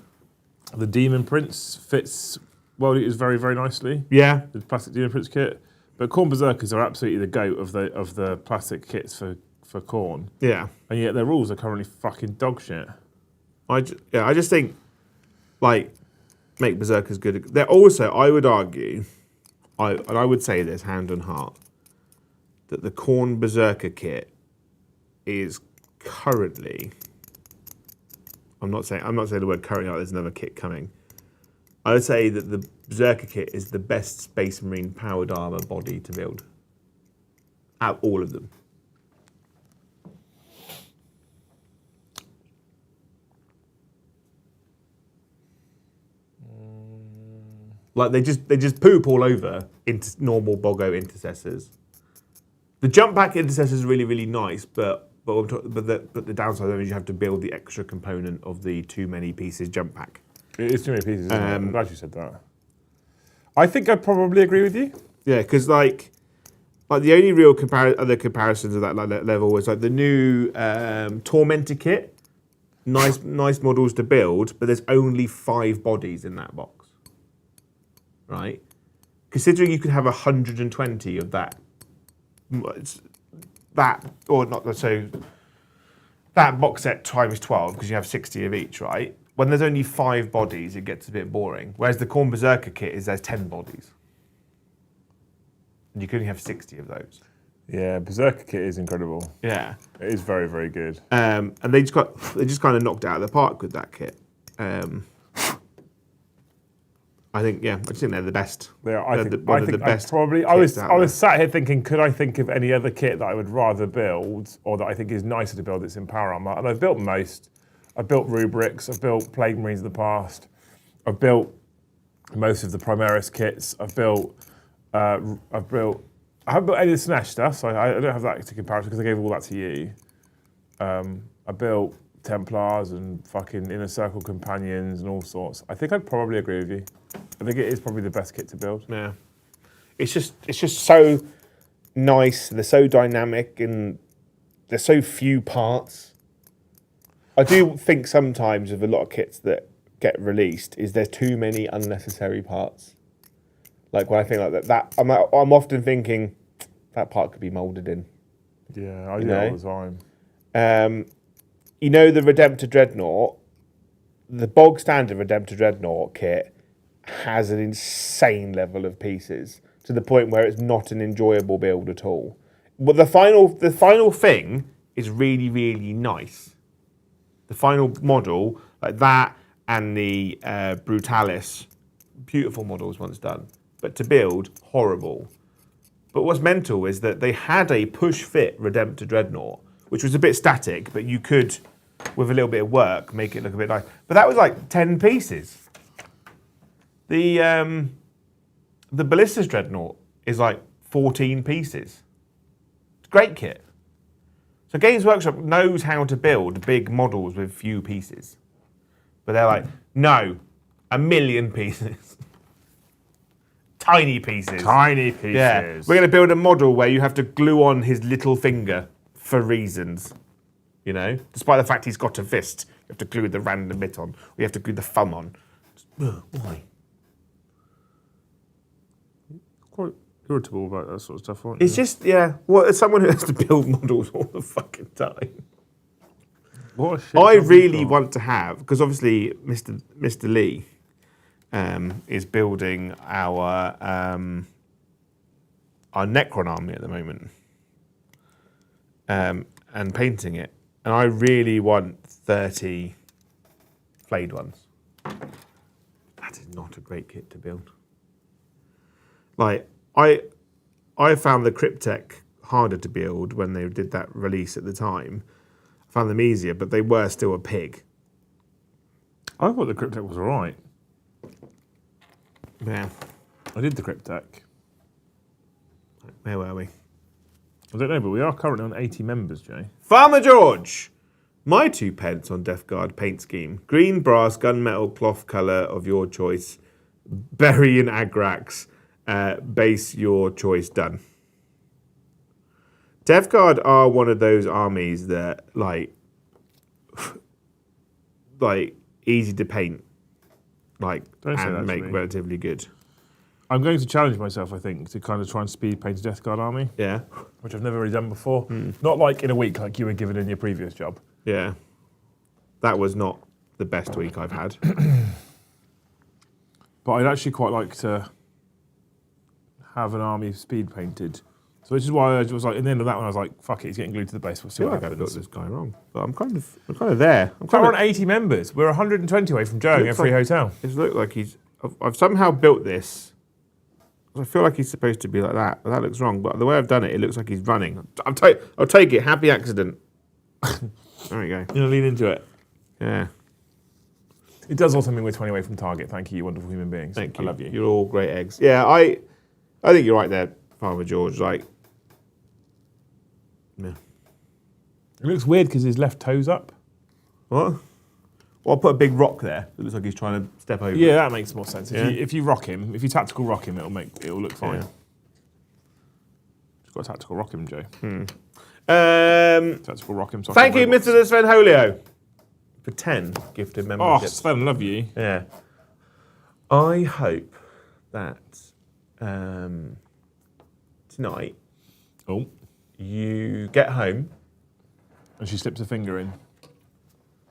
A: the Demon Prince fits World Eaters very, very nicely.
B: Yeah.
A: The plastic Demon Prince kit. But Khorne Berserkers are absolutely the goat of the plastic kits for Khorne.
B: Yeah.
A: And yet their rules are currently fucking dog shit.
B: I just think, like, make Berserkers good. They're also, I would argue, I would say this hand on heart, that the Khorne Berserker kit is currently, I'm not saying the word currently, like there's another kit coming. I would say that the Berserker kit is the best Space Marine powered armor body to build. Out of all of them. Like they just poop all over into normal Bogo intercessors. The jump pack intercessor is really, really nice, but the downside of it is you have to build the extra component of the too many pieces jump pack.
A: It is too many pieces. Isn't it? I'm glad you said that. I think I'd probably agree with you.
B: Yeah, because like the only real other comparisons of that level was like the new Tormentor kit. Nice models to build, but there's only 5 bodies in that box. Right? Considering you could have 120 of that box set times 12 because you have 60 of each, right? When there's only 5 bodies, it gets a bit boring. Whereas the Khorne Berserker kit there's 10 bodies. And you can only have 60 of those.
A: Yeah, Berserker kit is incredible.
B: Yeah.
A: It is very, very good.
B: And they just kind of knocked it out of the park with that kit. I just think they're the best.
A: I was sat here thinking, could I think of any other kit that I would rather build or that I think is nicer to build that's in Power Armor? And I've built most. I've built Rubrics, I've built Plague Marines in the past, I've built most of the Primaris kits, I haven't built any of the Smash stuff, so I don't have that to comparison because I gave all that to you. I built Templars and fucking Inner Circle Companions and all sorts. I think I'd probably agree with you. I think it is probably the best kit to build.
B: Yeah. It's just so nice, they're so dynamic and there's so few parts. I do think sometimes with a lot of kits that get released is there's too many unnecessary parts. Like when I think like that I'm often thinking that part could be moulded in.
A: Yeah, I do that all the time.
B: You know the Redemptor Dreadnought, the bog standard Redemptor Dreadnought kit has an insane level of pieces to the point where it's not an enjoyable build at all. But the final thing is really, really nice. The final model, like that and the Brutalis, beautiful models once done. But to build, horrible. But what's mental is that they had a push-fit Redemptor Dreadnought, which was a bit static, but you could, with a little bit of work, make it look a bit nice. But that was like 10 pieces. The Ballistas Dreadnought is like
C: 14 pieces. It's a great kit. So Games Workshop knows how to build big models with few pieces. But they're like, no, 1 million pieces. Tiny pieces.
A: Tiny pieces.
C: Yeah. We're going to build a model where you have to glue on his little finger for reasons. You know? Despite the fact he's got a fist. You have to glue the random bit on. Or you have to glue the thumb on. Why?
A: Quite irritable about that sort of stuff, aren't
C: It's just, yeah. Well, as someone who has to build models all the fucking time.
A: What a shit
C: I
A: job you've
C: really
A: got.
C: want to have, because obviously Mr. Lee is building our Necron army at the moment and painting it. And I really want 30 flayed ones. That is not a great kit to build. Like, I found the Cryptek harder to build when they did that release at the time. I found them easier, but they were still a pig.
A: I thought the Cryptek was alright.
C: Yeah.
A: I did the Cryptek.
C: Where were we?
A: I don't know, but we are currently on 80 members, Jay.
C: Farmer George! My 2 pence on Death Guard paint scheme. Green, brass, gunmetal, cloth colour of your choice. Berry and Agrax. Base your choice, done. Death Guard are one of those armies that, like easy to paint,
A: Don't say that to
C: and make
A: me.
C: relatively good.
A: I'm going to challenge myself, I think, to kind of try and speed paint a Death Guard army,
C: Yeah,
A: which I've never really done before. Not like in a week like you were given in your previous job.
C: yeah. That was not the best week I've had.
A: But I'd actually quite like to have an army speed painted. So which is why I was like, in the end of that one, I was like, fuck it, he's getting glued to the base. We'll
C: I
A: see
C: feel
A: what
C: like I got
A: happens.
C: this guy wrong, but I'm kind of there.
A: We're on 80 members. We're 120 away from joining a
C: Looks
A: free
C: like-
A: hotel.
C: It looks like I've somehow built this. I feel like he's supposed to be like that, but that looks wrong. But the way I've done it, it looks like he's running. I'll take it. Happy accident. There we go.
A: You're going to lean into it.
C: Yeah.
A: It does also mean we're 20 away from target. Thank you, you wonderful human beings.
C: Thank you.
A: I love you.
C: You're all great eggs. Yeah, I think you're right there, Farmer George. Like, yeah.
A: It looks weird because his left toe's up.
C: What? Well, I'll put a big rock there. It looks like he's trying to step over.
A: Yeah, that makes more sense.
C: Yeah.
A: If you rock him, if you tactical rock him, it'll look fine.
C: Yeah.
A: Just got to tactical rock him, Joe. Tactical rock him. So I
C: Thank
A: can
C: you,
A: robots.
C: Mr. Sven Holio, for 10 gifted
A: Oh,
C: memberships.
A: Sven, love you.
C: Yeah. I hope that tonight
A: Oh,
C: you get home.
A: and she slips a finger in.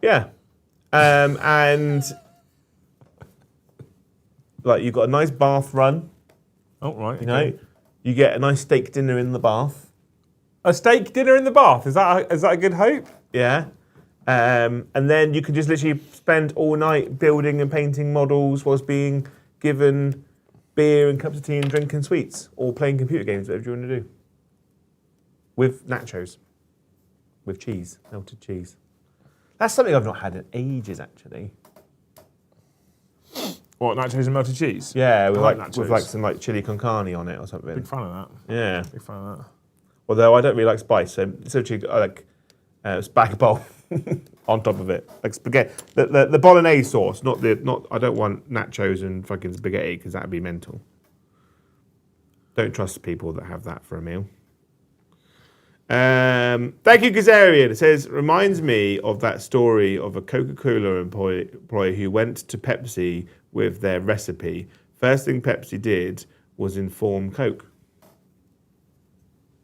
C: Yeah. And like you've got a nice bath run,
A: Oh, right.
C: you know. You get a nice steak dinner in the bath.
A: A steak dinner in the bath. Is that a good hope?
C: Yeah. And then you can just literally spend all night building and painting models whilst being given beer and cups of tea and drinking sweets or playing computer games, whatever you want to do. With nachos. With cheese, melted cheese. That's something I've not had in ages, actually.
A: What, nachos and melted cheese?
C: Yeah, with
A: I like
C: like
A: nachos.
C: with like some like chili con carne on it or something.
A: Big fan of that.
C: Yeah.
A: Big fan of that.
C: Although I don't really like spice, so essentially I like spag bowl on top of it, like spaghetti. The bolognese sauce, not. I don't want nachos and fucking spaghetti because that'd be mental. Don't trust people that have that for a meal. Thank you, Gazarian. It says, reminds me of that story of a Coca-Cola employee who went to Pepsi with their recipe. First thing Pepsi did was inform Coke.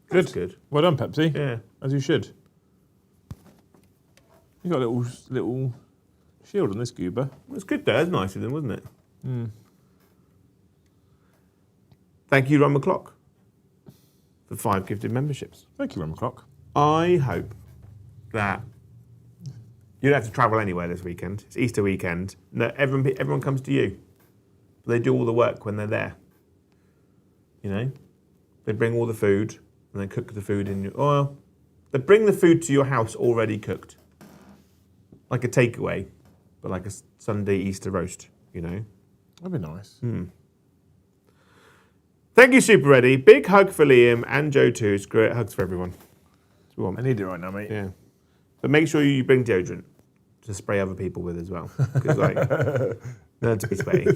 A: Good.
C: That's good.
A: Well done, Pepsi.
C: Yeah.
A: As you should. You got a little shield on this goober.
C: It was good though. That's nice of them, wasn't it? Thank you, Ron McClock, for 5 gifted memberships.
A: Thank you, Rum Clock.
C: I hope that you don't have to travel anywhere this weekend. It's Easter weekend. No, everyone comes to you. They do all the work when they're there. You know? They bring all the food and they cook the food in your... Well, they bring the food to your house already cooked. Like a takeaway, but like a Sunday Easter roast, you know?
A: That'd be nice.
B: Thank you, Super Eddie. Big hug for Liam and Joe too. Screw it, hugs for everyone. That's what we want.
A: I need it right now, mate.
B: Yeah. But make sure you bring deodorant to spray other people with as well. Because, like, no to be sweaty.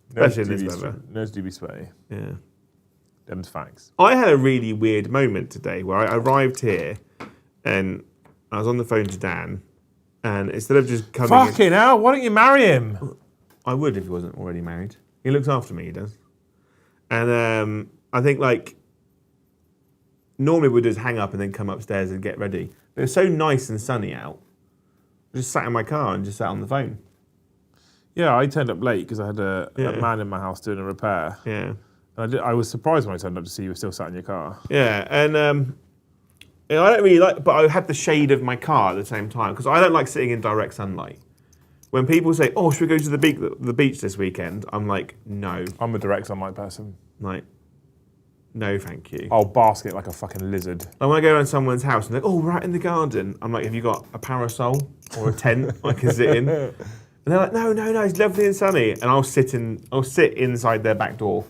B: Especially in this weather.
A: No to be sweaty.
B: Yeah.
A: Them's facts.
B: I had a really weird moment today where I arrived here and I was on the phone to Dan, and instead of just coming
A: Fucking hell, why don't you marry him?
B: I would if he wasn't already married. He looks after me, he does. And I think, like, normally we'd just hang up and then come upstairs and get ready. But it was so nice and sunny out. I just sat in my car and just sat on the phone.
A: Yeah, I turned up late because I had a man in my house doing a repair.
B: Yeah.
A: And I was surprised when I turned up to see you were still sat in your car.
B: Yeah, and you know, I don't really like, but I had the shade of my car at the same time because I don't like sitting in direct sunlight. When people say, "Oh, should we go to the beach this weekend?" I'm like, "No."
A: I'm a direct sunlight person.
B: Like, no, thank you.
A: I'll bask it like a fucking lizard.
B: I want to go around someone's house and they're like, "Oh, we're out in the garden." I'm like, "Have you got a parasol or a tent I can sit in?" And they're like, "No, it's lovely and sunny." And I'll sit inside their back door.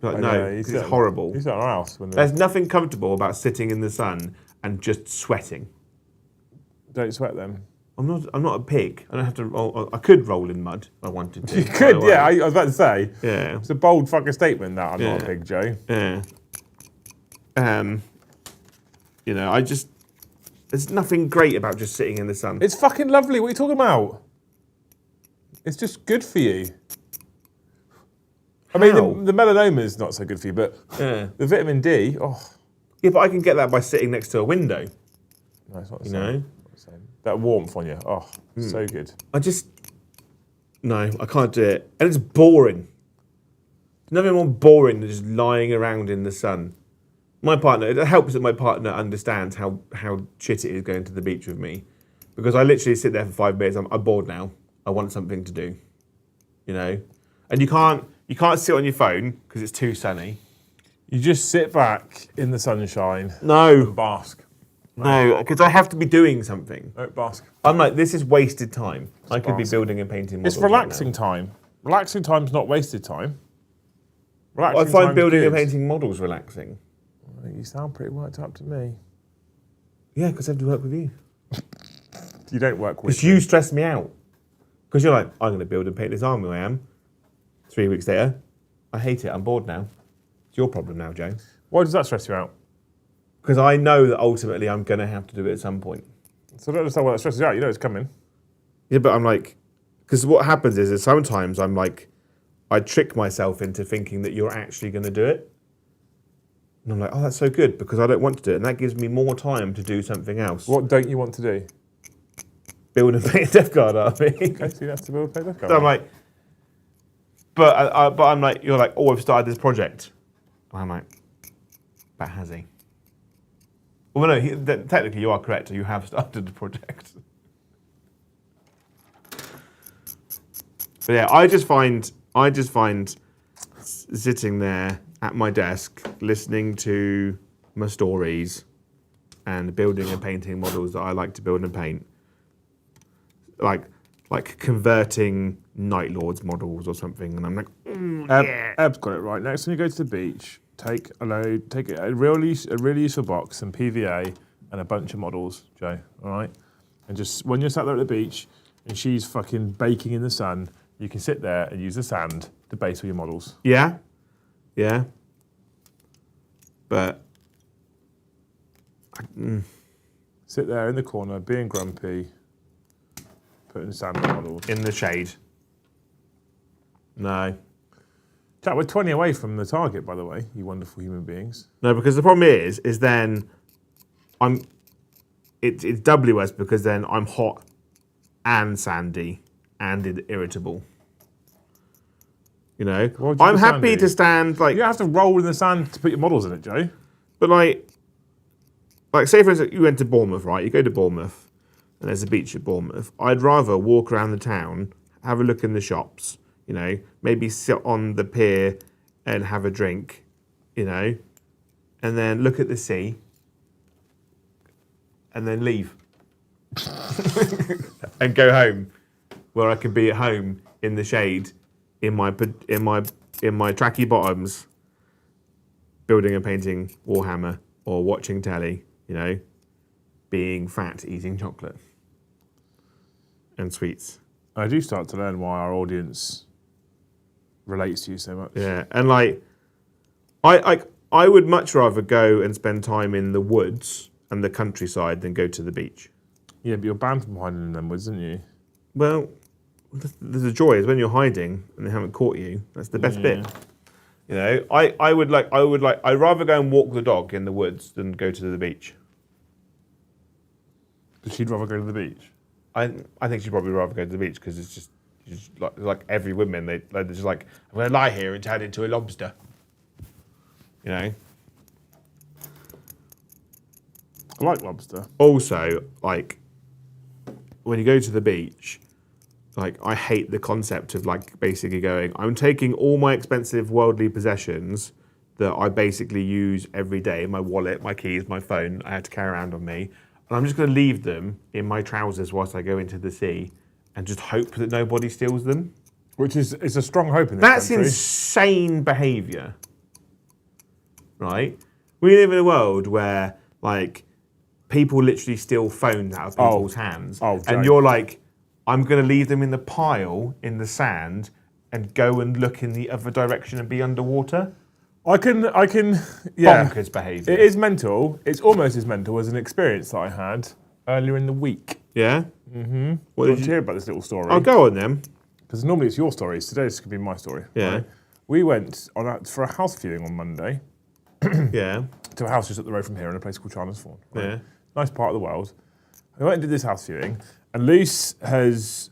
B: Like, no, because it's horrible.
A: You sit in our house.
B: There's nothing comfortable about sitting in the sun and just sweating.
A: Don't sweat them.
B: I'm not a pig. I don't have to roll. I could roll in mud if I wanted to.
A: You could, yeah. I was about to say.
B: Yeah.
A: It's a bold fucking statement that I'm not a pig, Joe.
B: Yeah. You know, there's nothing great about just sitting in the sun.
A: It's fucking lovely. What are you talking about? It's just good for you. I mean, the melanoma is not so good for you, but the vitamin D,
B: Yeah, but I can get that by sitting next to a window.
A: No, it's not the
B: You
A: same.
B: know?
A: Not the same. That warmth on you, so good.
B: No, I can't do it. And it's boring. There's nothing more boring than just lying around in the sun. My partner, it helps that my partner understands how shit it is going to the beach with me. Because I literally sit there for 5 minutes, I'm bored now. I want something to do. You know? And you can't sit on your phone because it's too sunny.
A: You just sit back in the sunshine.
B: No.
A: And bask.
B: No, because I have to be doing something.
A: No, bask.
B: I'm like, this is wasted time. I could be building and painting models.
A: It's relaxing time. Relaxing time's not wasted time.
B: I find building and painting models relaxing.
A: You sound pretty worked up to me.
B: Yeah, because I have to work with you.
A: You don't work with
B: Because you stress me out. Because you're like, I'm going to build and paint this army. I am. 3 weeks later, I hate it. I'm bored now. It's your problem now, Joe.
A: Why does that stress you out?
B: Because I know that ultimately I'm going to have to do it at some point.
A: So I don't understand why that stresses you out. You know it's coming.
B: Yeah, but I'm like, because what happens is sometimes I'm like, I trick myself into thinking that you're actually going to do it. And I'm like, oh, that's so good because I don't want to do it. And that gives me more time to do something else.
A: What don't you want to do?
B: Build and paint a Death Guard army.
A: Okay, so you have to build a Death Guard.
B: So I'm like, but I'm like, you're like, oh, I've started this project. And I'm like, but has he? Well, no, technically you are correct. You have started the project. But yeah, I just find sitting there at my desk, listening to my stories and building and painting models that I like to build and paint, like converting Night Lords models or something, and I'm like, yeah.
A: Eb's got it right. Next time you go to the beach, take a really useful box, some PVA, and a bunch of models, Joe. All right, and just when you're sat there at the beach and she's fucking baking in the sun, you can sit there and use the sand to base all your models.
B: Yeah. But
A: sit there in the corner, being grumpy, putting sand on models
B: in the shade. No.
A: Chat, we're 20 away from the target, by the way, you wonderful human beings.
B: No, because the problem is then it's doubly worse because then I'm hot and sandy and irritable. You know, I'm happy to stand like.
A: You have to roll in the sand to put your models in it, Joe.
B: But like say for instance, you went to Bournemouth, right? You go to Bournemouth, and there's a beach at Bournemouth. I'd rather walk around the town, have a look in the shops, you know, maybe sit on the pier and have a drink, you know, and then look at the sea, and then leave, and go home, where I could be at home in the shade. In my tracky bottoms
C: building and painting Warhammer or watching telly, you know, being fat, eating chocolate and sweets.
A: I do start to learn why our audience relates to you so much.
C: Yeah, and like, I would much rather go and spend time in the woods and the countryside than go to the beach.
A: Yeah, but you're bound from hiding in them woods, isn't you?
C: Well, the joy is when you're hiding and they haven't caught you. That's the best bit. You know, I'd rather go and walk the dog in the woods than go to the beach.
A: But she'd rather go to the beach.
C: I think she'd probably rather go to the beach because it's just like every woman, they're just like, I'm going to lie here and turn into a lobster. You know?
A: I like lobster.
C: Also, like, when you go to the beach, like, I hate the concept of, like, basically going, I'm taking all my expensive worldly possessions that I basically use every day, my wallet, my keys, my phone, I had to carry around on me, and I'm just going to leave them in my trousers whilst I go into the sea and just hope that nobody steals them.
A: Which is a strong hope in this
C: That's
A: country.
C: insane behaviour, right? We live in a world where, like, people literally steal phones out of people's hands.
A: Oh,
C: and you're like, I'm going to leave them in the pile in the sand and go and look in the other direction and be underwater.
A: I can, yeah.
C: Bonkers behaviour.
A: It is mental. It's almost as mental as an experience that I had earlier in the week.
C: Yeah?
A: Mm-hmm.
C: What
A: Did
C: did
A: you
C: you...
A: hear about this little story?
C: I'll go on then.
A: Because normally it's your stories. Today this could be my story.
C: Yeah.
A: Right? We went for a house viewing on Monday
C: Yeah.
A: to a house just up the road from here in a place called Chalmers-Ford. Right?
C: Yeah.
A: Nice part of the world. I went and did this house viewing, and Luce has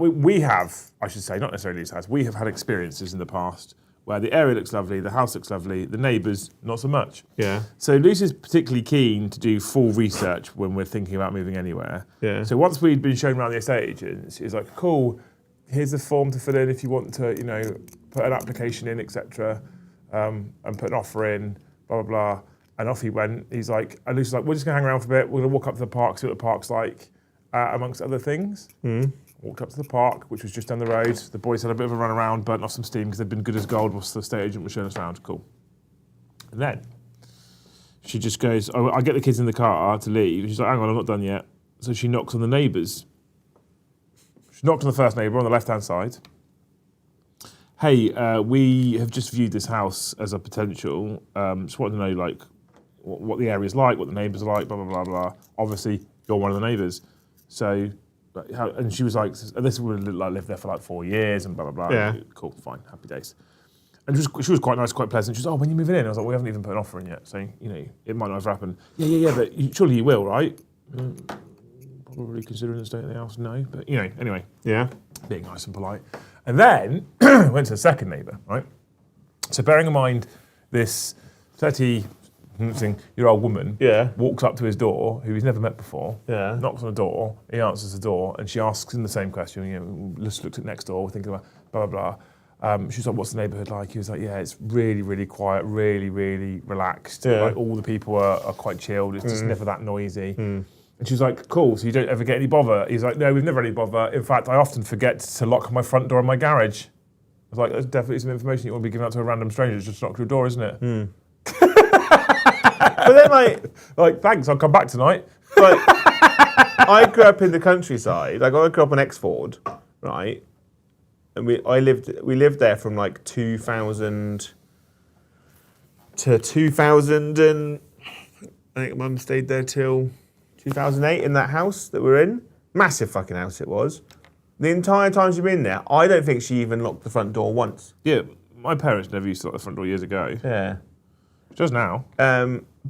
A: we have, I should say, not necessarily Luce has, we have had experiences in the past where the area looks lovely, the house looks lovely, the neighbours not so much.
C: Yeah.
A: So Luce is particularly keen to do full research when we're thinking about moving anywhere.
C: Yeah.
A: So once we'd been shown around the estate agents, it's like, cool, here's the form to fill in if you want to, you know, put an application in, etc., and put an offer in, blah, blah, blah. And off he went. He's like, and Lucy's like, we're just going to hang around for a bit. We're going to walk up to the park, see what the park's like, amongst other things. Walked up to the park, which was just down the road. The boys had a bit of a run around, burnt off some steam because they'd been good as gold whilst the estate agent was showing us around. Cool. And then she just goes, I get the kids in the car to leave. She's like, hang on, I'm not done yet. So she knocks on the neighbours. She knocked on the first neighbour on the left-hand side. Hey, we have just viewed this house as a potential. Just wanted to know, like, what the area's like, what the neighbours are like, blah, blah, blah, blah. Obviously, you're one of the neighbours. So, and she was like, and this would like lived there for like 4 years and blah, blah, blah.
C: Yeah.
A: Cool, fine, happy days. And she was quite nice, quite pleasant. She was, when are you moving in? I was like, we haven't even put an offer in yet. So, you know, it might not have happened. Yeah, but surely you will, right? Probably considering the state of the house, no. But, you know, anyway.
C: Yeah.
A: Being nice and polite. And then went to the second neighbour, right? So bearing in mind this 30-year-old woman walks up to his door, who he's never met before, knocks on the door, he answers the door, and she asks him the same question, you know, just looked at next door, we're thinking about blah, blah, blah. She was like, what's the neighbourhood like? He was like, yeah, it's really, really quiet, really, really relaxed.
C: Yeah.
A: Like all the people are quite chilled, it's just never that noisy. And she was like, cool, so you don't ever get any bother? He's like, no, we've never had any bother. In fact, I often forget to lock my front door in my garage. I was like, that's definitely some information you want to be giving out to a random stranger. It's just knock your door, isn't it?
C: But then,
A: like, thanks, I'll come back tonight.
C: like, I grew up in the countryside. Like, I grew up on Exford, right? And we lived there from like 2000 to 2000, and I think Mum stayed there till 2008 in that house that we're in. Massive fucking house it was. The entire time she's been there, I don't think she even locked the front door once.
A: Yeah, my parents never used to lock the front door years ago.
C: Yeah.
A: Just now.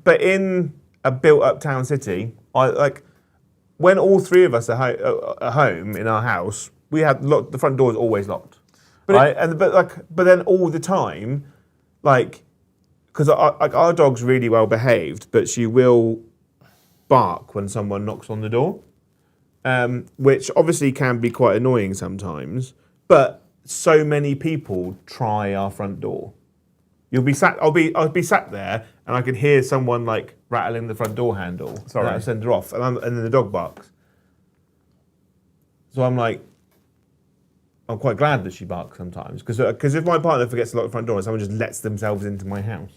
C: But in a built-up town city, when all three of us are at home in our house, we had locked, the front door is always locked, right? But then all the time, like, because our dog's really well behaved, but she will bark when someone knocks on the door, which obviously can be quite annoying sometimes. But so many people try our front door. I'll be sat there and I can hear someone like rattling the front door handle.
A: Sorry.
C: And I send her off, and then the dog barks. So I'm like, I'm quite glad that she barks sometimes because if my partner forgets to lock the front door and someone just lets themselves into my house,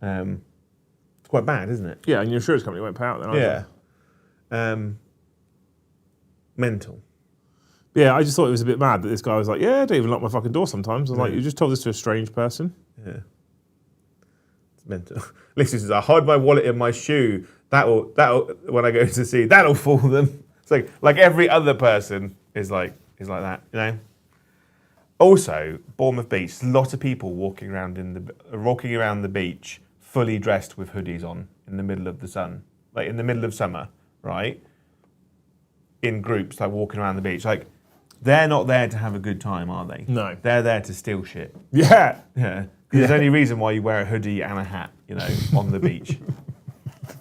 C: it's quite bad, isn't it?
A: Yeah, and your insurance company won't pay out then either.
C: Yeah. Mental.
A: Yeah, I just thought it was a bit mad that this guy was like, yeah, I don't even lock my fucking door sometimes. I was like, you just told this to a strange person.
C: Yeah. It's mental. Lisa says, I hide my wallet in my shoe. That'll when I go to sea, that'll fool them. It's like every other person is like that, you know? Also, Bournemouth Beach, a lot of people walking around the beach fully dressed with hoodies on in the middle of the sun. Like in the middle of summer, right? In groups, like walking around the beach. Like, they're not there to have a good time, are they?
A: No.
C: They're there to steal shit.
A: Yeah.
C: Yeah. There's only reason why you wear a hoodie and a hat, you know, on the beach.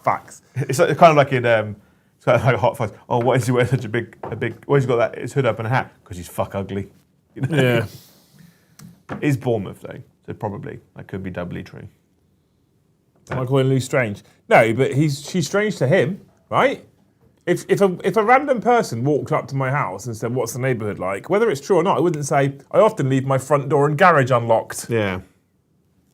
A: Facts.
C: It's kind of like in it's kind of like Hot Fuzz. Oh, why is he wearing such a big? Why has he got his hood up and a hat? Because he's fuck ugly. You know?
A: Yeah.
C: Is Bournemouth though? So probably that could be doubly true.
A: Am I calling Lou strange? No, but she's strange to him, right? If a random person walked up to my house and said, "What's the neighbourhood like?" Whether it's true or not, I wouldn't say. I often leave my front door and garage unlocked.
C: Yeah.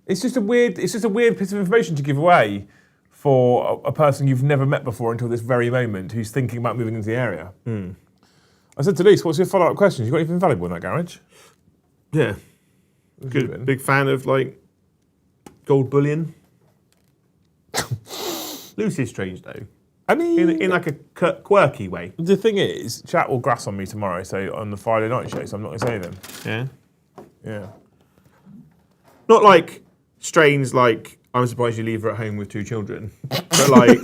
A: It's just a weird piece of information to give away for a person you've never met before until this very moment, who's thinking about moving into the area. I said to Lisa, "What's your follow-up questions? You got anything valuable in that garage?"
C: Yeah. Good. Big fan of like gold bullion. Lucy's strange though.
A: I mean,
C: In like a quirky way.
A: the thing is, chat will grass on me tomorrow, so on the Friday night show, so I'm not going to say them.
C: Yeah.
A: Yeah.
C: Not like strange, like I'm surprised you leave her at home with 2 children, but like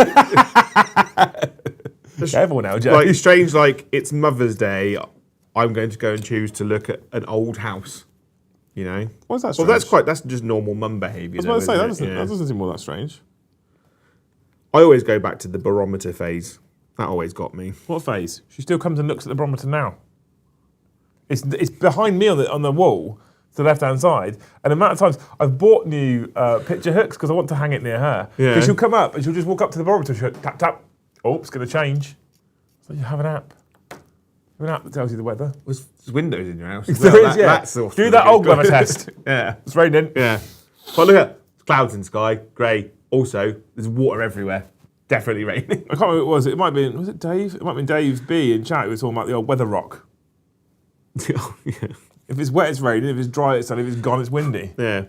A: Careful now, Joe.
C: like strange, like it's Mother's Day. I'm going to go and choose to look at an old house. You know.
A: What's that
C: Well,
A: strange?
C: that's just normal mum behaviour.
A: I was about to say,
C: isn't it?
A: that doesn't seem all that strange.
C: I always go back to the barometer phase. That always got me.
A: What phase? She still comes and looks at the barometer now. It's behind me on the wall to the left-hand side. And the amount of times I've bought new picture hooks because I want to hang it near her.
C: Yeah.
A: Because she'll come up and she'll just walk up to the barometer, she'll tap, tap. Oh, it's going to change. So you have an app. You have an app that tells you the weather.
C: There's windows in your house.
A: There is, yeah.
C: That's awesome.
A: Do that old weather test.
C: Yeah.
A: It's raining.
C: Yeah. But look at clouds in sky, grey. Also, there's water everywhere. Definitely raining.
A: I can't remember what it was. It might have been, was it Dave? It might have been Dave's B in chat. He was talking about the old weather rock.
C: Oh, yeah.
A: If it's wet, it's raining. If it's dry, it's sunny. If it's gone, it's windy.
C: Yeah.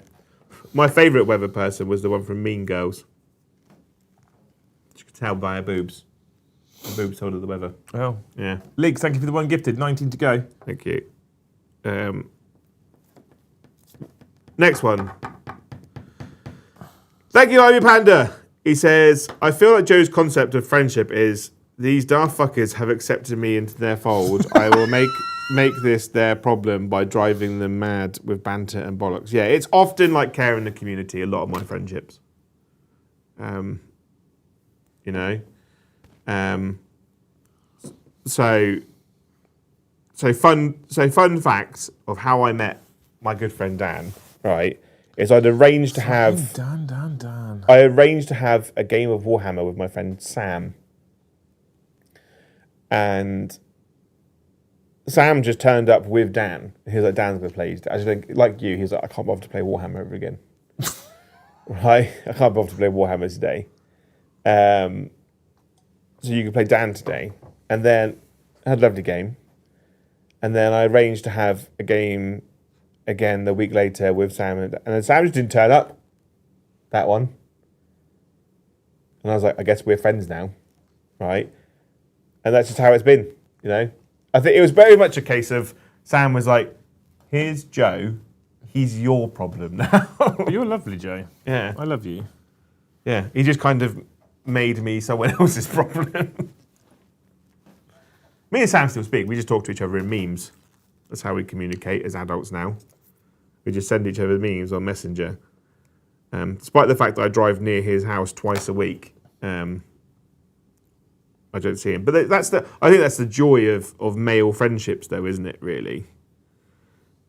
C: My favourite weather person was the one from Mean Girls. You could tell by her boobs. Her boobs told her the weather.
A: Oh.
C: Yeah.
A: Liggs, thank you for the one gifted. 19 to go.
C: Thank you. Next one. Thank you, Ivy Panda. He says, I feel like Joe's concept of friendship is these daft fuckers have accepted me into their fold. I will make this their problem by driving them mad with banter and bollocks. Yeah, it's often like care in the community, a lot of my friendships. You know? So fun fact of how I met my good friend Dan, right, is I'd arranged to have...
A: Dan.
C: I arranged to have a game of Warhammer with my friend Sam. And Sam just turned up with Dan. He was like, Dan's going to play. I just think, like you, he was like, I can't bother to play Warhammer ever again. Right? I can't bother to play Warhammer today. So you can play Dan today. And then I had a lovely game. And then I arranged to have a game again the week later with Sam. And then Sam just didn't turn up. That one. And I was like, I guess we're friends now. Right? And that's just how it's been, you know? I think it was very much a case of Sam was like, here's Joe. He's your problem now.
A: You're lovely, Joe.
C: Yeah.
A: I love you.
C: Yeah. He just kind of made me someone else's problem. Me and Sam still speak. We just talk to each other in memes. That's how we communicate as adults now. We just send each other memes on Messenger. Despite the fact that I drive near his house twice a week, I don't see him. But I think that's the joy of male friendships, though, isn't it? Really,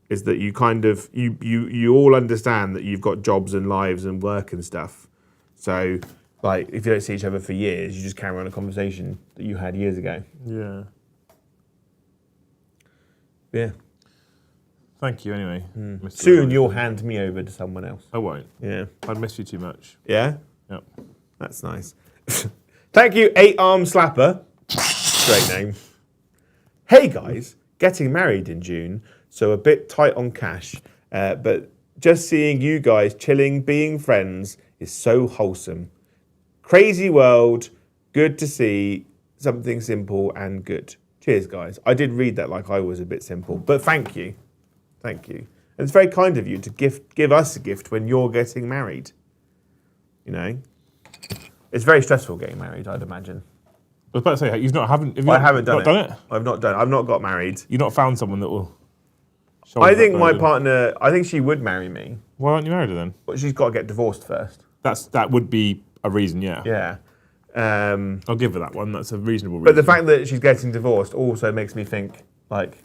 C: is that you kind of you all understand that you've got jobs and lives and work and stuff. So, like, if you don't see each other for years, you just carry on a conversation that you had years ago.
A: Yeah.
C: Yeah.
A: Thank you anyway. Mr.
C: Soon
A: Advisor.
C: you'll hand me over to someone else.
A: I won't.
C: Yeah.
A: I'd miss you too much.
C: Yeah?
A: Yep.
C: That's nice. Thank you, 8-Arm Slapper. Great name. Hey guys, getting married in June, so a bit tight on cash. But just seeing you guys chilling, being friends is so wholesome. Crazy world, good to see something simple and good. Cheers, guys. I did read that like I was a bit simple, but thank you. Thank you. And it's very kind of you to give us a gift when you're getting married. You know? It's very stressful getting married, I'd imagine.
A: I was about to say, I haven't
C: done
A: it.
C: I've not done it. I've not got married.
A: You've not found someone that will.
C: I think my partner, I think she would marry me.
A: Why aren't you married then?
C: But she's got to get divorced first.
A: That would be a reason, yeah.
C: Yeah.
A: I'll give her that one. That's a reasonable reason.
C: But the fact that she's getting divorced also makes me think, like,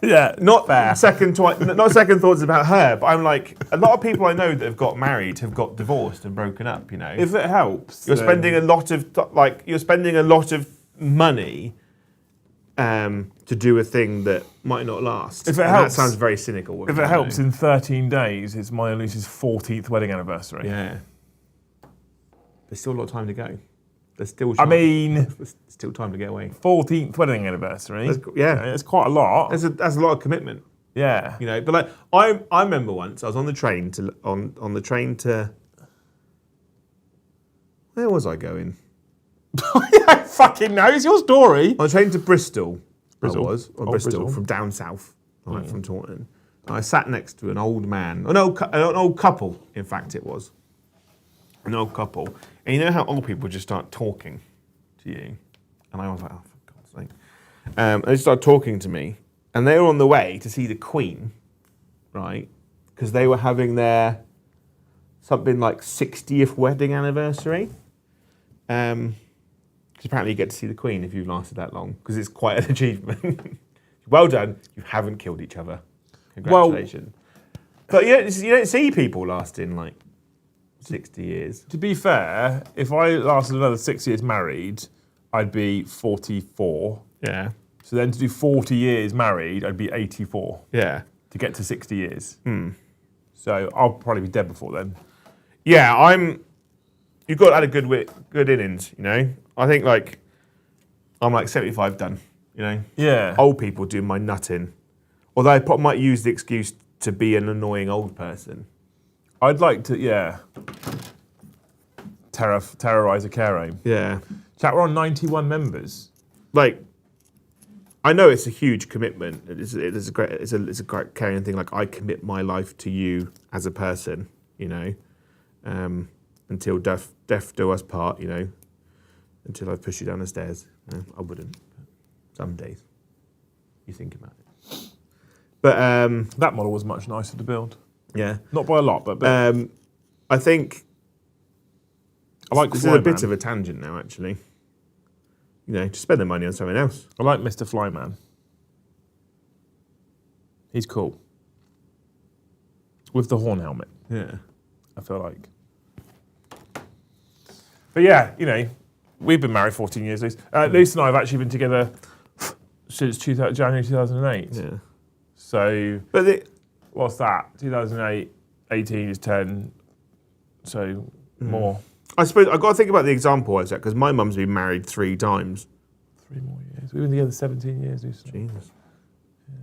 A: yeah,
C: not second thoughts about her, but I'm like, a lot of people I know that have got married have got divorced and broken up. You know,
A: if it helps,
C: you're spending a lot of money to do a thing that might not last.
A: If it helps,
C: that sounds very cynical.
A: If it helps, in 13 days, it's my and Lucy's 14th wedding anniversary.
C: Yeah. There's still a lot of time to go. There's still.
A: There's
C: still time to get away.
A: 14th wedding anniversary.
C: Yeah,
A: it's quite a lot.
C: That's a lot of commitment.
A: Yeah,
C: you know. But like, I remember once I was on the train on the train to. Where was I going?
A: I fucking know. It's your story.
C: On the train to Bristol.
A: Bristol.
C: Bristol from down south, like from Taunton. And I sat next to an old man, an old couple. In fact, it was an old couple. And you know how old people just start talking to you? And I was like, oh, for God's sake. And they started talking to me. And they were on the way to see the Queen, right? Because they were having their something like 60th wedding anniversary. Because apparently you get to see the Queen if you've lasted that long. Because it's quite an achievement. Well done. You haven't killed each other. Congratulations. But you don't see people lasting like 60 years.
A: To be fair, if I lasted another 6 years married, I'd be 44.
C: Yeah.
A: So then to do 40 years married, I'd be 84.
C: Yeah.
A: To get to 60 years. So I'll probably be dead before then.
C: Yeah, you've got to add a good innings, you know? I think like, I'm like 75 done, you know?
A: Yeah.
C: Old people do my nutting. Although I probably might use the excuse to be an annoying old person.
A: I'd like to, terrorise a care home.
C: Yeah.
A: Chat, we're on 91 members.
C: Like, I know it's a huge commitment. It's a great caring thing. Like, I commit my life to you as a person, you know, until death do us part, you know, until I push you down the stairs. No, I wouldn't. Some days. You think about it. But
A: that model was much nicer to build.
C: Yeah.
A: Not by a lot, but
C: I think
A: I like
C: this is a bit of a tangent now, actually. You know, just spend the money on something else.
A: I like Mr. Flyman. He's cool. With the horn helmet.
C: Yeah.
A: I feel like. But yeah, you know, we've been married 14 years, Luce. Luce and I have actually been together since January 2008.
C: Yeah.
A: So, what's that? 2008, 18 is 10. So, more.
C: I suppose I've got to think about the example, Isaac, because my mum's been married 3 times.
A: 3 more years. We've been together 17 years, Luce.
C: Jesus.
A: Yeah.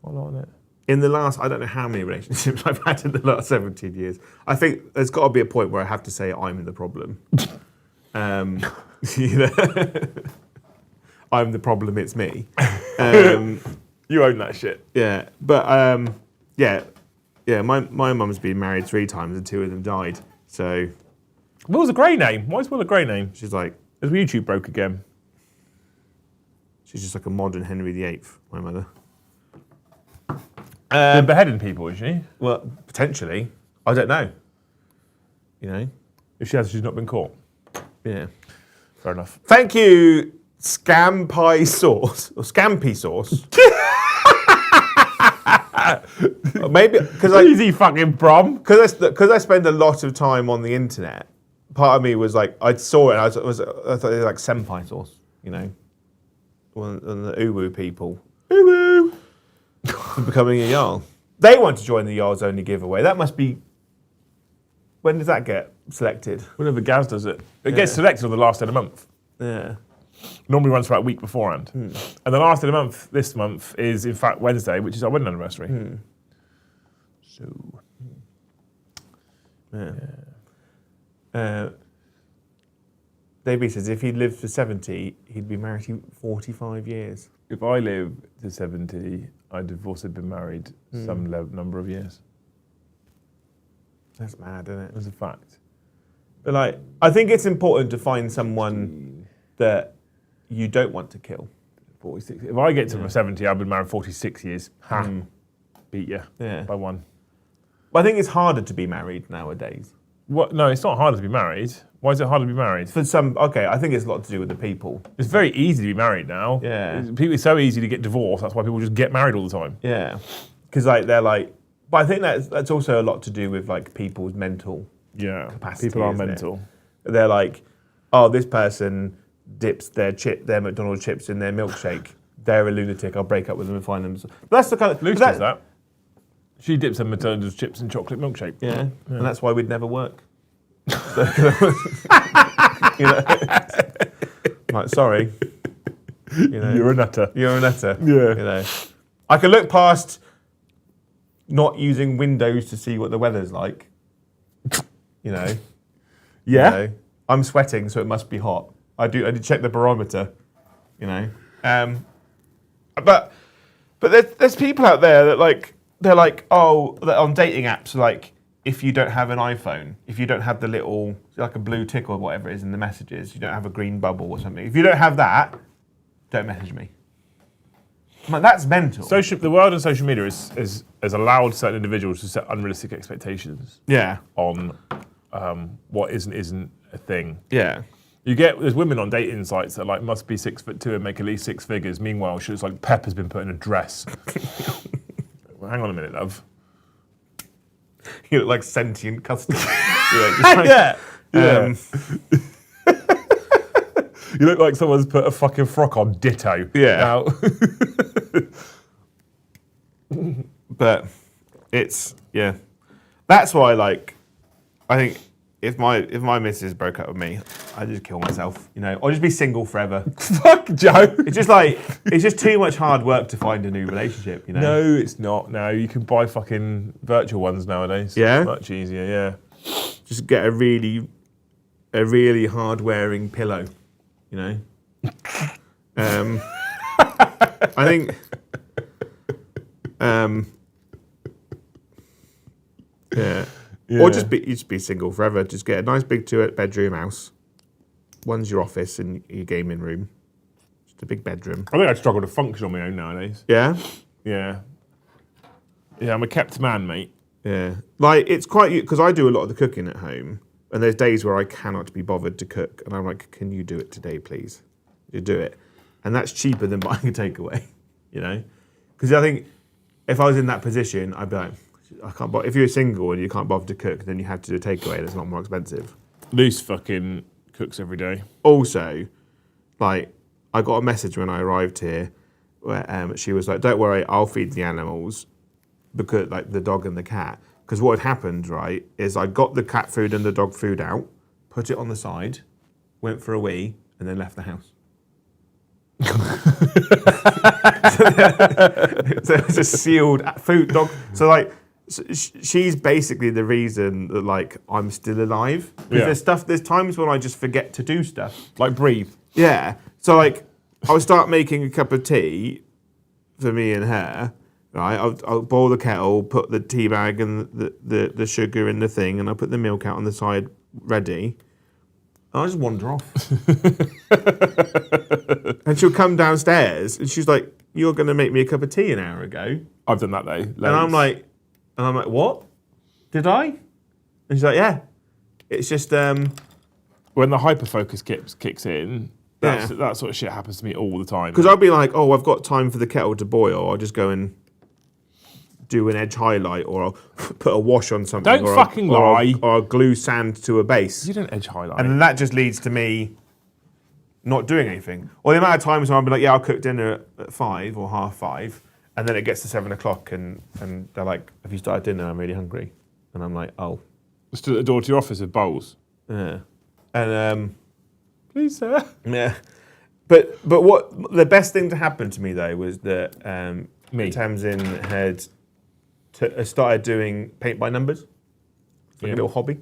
A: Quite a lot, isn't it?
C: In the last, I don't know how many relationships I've had in the last 17 years. I think there's got to be a point where I have to say I'm the problem. You know, I'm the problem. It's me.
A: You own that shit.
C: Yeah, but yeah. My mum's been married 3 times and 2 of them died. So,
A: Will's a grey name. Why is Will a grey name?
C: she's like,
A: As YouTube broke again.
C: she's just like a modern Henry VIII. My mother.
A: Been beheading people, is she?
C: Well, potentially. I don't know. You know.
A: If she has, she's not been caught.
C: Yeah.
A: Fair enough.
C: Thank you, Scam Pie Sauce or Scampy Sauce. Maybe because
A: Easy fucking prom.
C: because I spend a lot of time on the internet. Part of me was like, I saw it. And I thought it was like senpai sauce, you know, one of the uwu people.
A: Uwu.
C: for becoming a Jarl. They want to join the Jarl's Only giveaway. That must be... When does that get selected?
A: Whenever Gaz does it. It gets selected on the last day of the month.
C: Yeah.
A: Normally runs for about a week beforehand. And the last day of the month, this month, is in fact Wednesday, which is our wedding anniversary. So...
C: Yeah. Davey says if he'd lived to 70, he'd be married to 45 years.
A: If I live to 70, I'd have also been married some number of years.
C: That's mad, isn't it?
A: As a fact.
C: But like, I think it's important to find someone that you don't want to kill.
A: 46. If I get to 70, I've been married 46 years. Ha. Beat you by one.
C: But I think it's harder to be married nowadays.
A: What? No, it's not harder to be married. Why is it harder to be married?
C: For some, okay, I think it's a lot to do with the people.
A: It's very easy to be married now.
C: Yeah.
A: It's so easy to get divorced. That's why people just get married all the time.
C: Yeah. Because like they're like, but I think that's also a lot to do with like people's mental capacity.
A: People are
C: isn't
A: mental.
C: It? They're like, oh, this person dips their McDonald's chips in their milkshake. They're a lunatic. I'll break up with them and find them. But that's the kind of
A: Lucy does that. She dips her McDonald's chips in chocolate milkshake.
C: Yeah. And that's why we'd never work. You know, like, sorry. You know,
A: You're a nutter.
C: You're a nutter.
A: Yeah.
C: You know, I can look past not using Windows to see what the weather's like. You know.
A: Yeah.
C: You know, I'm sweating, so it must be hot. I did check the barometer. You know. But there's people out there that they're like, oh, that on dating apps, like, if you don't have an iPhone, if you don't have the little, like a blue tick or whatever it is in the messages, you don't have a green bubble or something. If you don't have that, don't message me. I'm like, that's mental.
A: The world of social media has allowed certain individuals to set unrealistic expectations.
C: Yeah.
A: On what isn't a thing.
C: Yeah.
A: There's women on dating sites that like must be 6'2" and make at least 6 figures. Meanwhile, she's like Pepper's been put in a dress. Well, hang on a minute, love.
C: You look like sentient custard.
A: Yeah. You look like someone's put a fucking frock on. Ditto.
C: Yeah. But it's That's why I think if my missus broke up with me, I'd just kill myself. You know, or just be single forever.
A: Fuck Joe.
C: It's just too much hard work to find a new relationship. You know.
A: No, it's not. No, you can buy fucking virtual ones nowadays.
C: Yeah.
A: Much easier. Yeah.
C: Just get a really hard wearing pillow. You know. I think. Yeah. Or just be single forever. Just get a nice big 2-bedroom house. One's your office and your gaming room. Just a big bedroom.
A: I think I'd struggle to function on my own nowadays.
C: Yeah?
A: Yeah. Yeah, I'm a kept man, mate.
C: Yeah. Like, it's quite... Because I do a lot of the cooking at home. And there's days where I cannot be bothered to cook. And I'm like, can you do it today, please? You do it. And that's cheaper than buying a takeaway. You know? Because I think if I was in that position, I'd be like... I can't. If you're single and you can't bother to cook, then you have to do a takeaway. That's a lot more expensive.
A: Luce fucking cooks every day.
C: Also, I got a message when I arrived here where she was like, "Don't worry, I'll feed the animals, because the dog and the cat." Because what had happened, right, is I got the cat food and the dog food out, put it on the side, went for a wee, and then left the house. So it's a sealed food dog. So she's basically the reason that I'm still alive. Because there's times when I just forget to do stuff.
A: Like breathe.
C: Yeah. So I'll start making a cup of tea for me and her. Right. I'll boil the kettle, put the tea bag and the sugar in the thing, and I'll put the milk out on the side ready. And I just wander off. And she'll come downstairs and she's like, "You're going to make me a cup of tea an hour ago."
A: I've done that though.
C: Loads. And I'm like, "What? Did I?" And she's like, "Yeah." It's just
A: when the hyperfocus kicks in, that sort of shit happens to me all the time.
C: Because I'll be like, "Oh, I've got time for the kettle to boil. I'll just go and do an edge highlight, or I'll put a wash on something.
A: Don't fucking lie.
C: Or I'll glue sand to a base."
A: You don't edge highlight.
C: And then that just leads to me not doing anything. Or the amount of times when I'll be like, "Yeah, I'll cook dinner at 5 or 5:30," And then it gets to 7 o'clock and they're like, have you started dinner? I'm really hungry. And I'm like, oh.
A: Stood at the door to your office with bowls.
C: Yeah. And
A: Please, sir.
C: yeah. But what the best thing to happen to me though was that Tamsin had started doing paint by numbers. It's like a little hobby.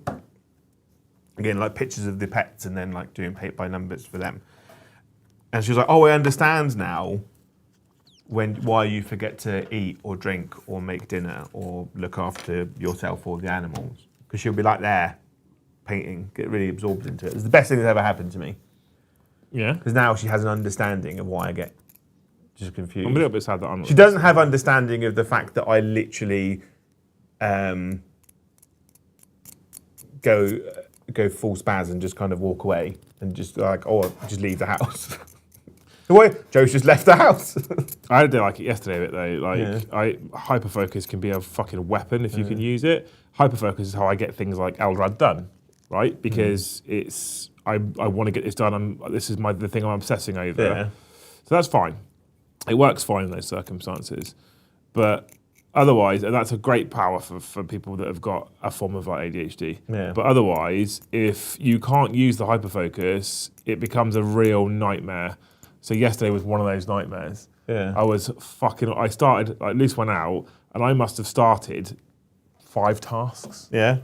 C: Again, like pictures of the pets and then like doing paint by numbers for them. And she was like, oh, I understand now why you forget to eat or drink or make dinner or look after yourself or the animals. Because she'll be like there, painting, get really absorbed into it. It's the best thing that's ever happened to me.
A: Yeah.
C: Because now she has an understanding of why I get just confused.
A: I'm a little bit sad that I'm not.
C: She doesn't have understanding of the fact that I literally go full spaz and just kind of walk away and just like, oh, just leave the house. The way Joe's just left the house.
A: I didn't like it yesterday, but though, like, hyperfocus can be a fucking weapon if you can use it. Hyperfocus is how I get things like Eldrad done, right? Because it's I want to get this done. This is the thing I'm obsessing over.
C: Yeah.
A: So that's fine. It works fine in those circumstances, but otherwise, and that's a great power for people that have got a form of like ADHD.
C: Yeah.
A: But otherwise, if you can't use the hyperfocus, it becomes a real nightmare. So yesterday was one of those nightmares.
C: Yeah.
A: I started, like, Luce went out, and I must have started 5 tasks.
C: Yeah.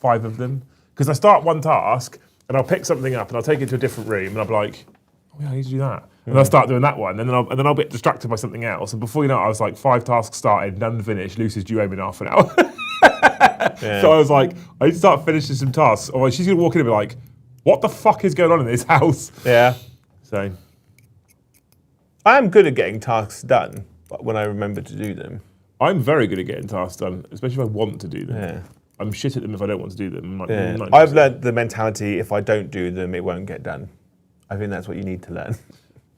A: 5 of them. Because I start one task, and I'll pick something up, and I'll take it to a different room, and I'll be like, oh yeah, I need to do that. And I'll start doing that one, and then I'll get distracted by something else. And before you know it, I was like 5 tasks started, none finished. Luce is due home in half an hour. So I was like, I need to start finishing some tasks, or she's going to walk in and be like, what the fuck is going on in this house?
C: Yeah.
A: So
C: I am good at getting tasks done when I remember to do them.
A: I'm very good at getting tasks done, especially if I want to do them.
C: Yeah.
A: I'm shit at them if I don't want to do them.
C: Yeah. I've learned the mentality, if I don't do them, it won't get done. I think that's what you need to learn.